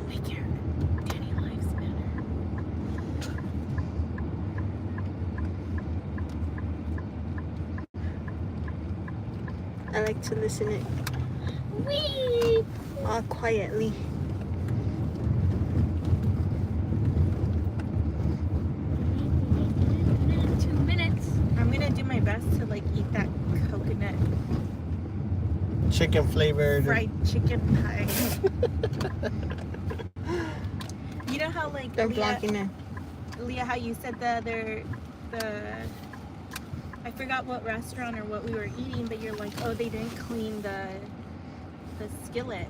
Make your Danny lives matter. I like to listen it. Wee! All quietly. I'm gonna do my best to like eat that coconut Chicken flavored. fried chicken pie. You know how like They're blocking it. Leah, how you said the I forgot what restaurant or what we were eating, but you're like, oh, they didn't clean the skillet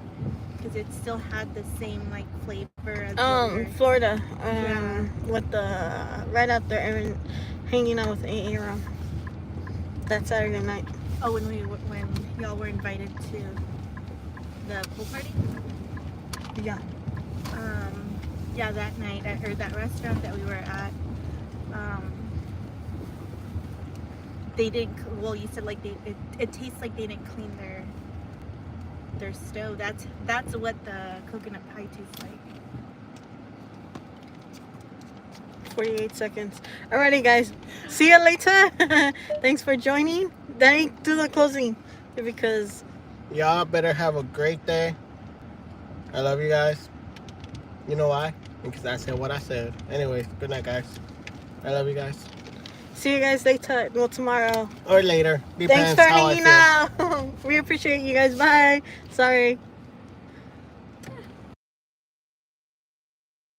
because it still had the same like flavor as what we were- Florida. Yeah. With the right out there and hanging out with Aaron. That Saturday night. Oh, when y'all were invited to the pool party? Yeah. Yeah, that night or that restaurant that we were at, they didn't. Well, you said like it tastes like they didn't clean their stove. That's what the coconut pie tastes like. 48 seconds. Alrighty, guys. See you later. Thanks for joining. Danny, do the closing because Y'all better have a great day. I love you guys. You know why? Because I said what I said. Anyways, good night, guys. I love you guys. see you guys later. Well, tomorrow. Or later. Thanks Depends for how I hanging feel. out. We appreciate you guys. Bye. Sorry.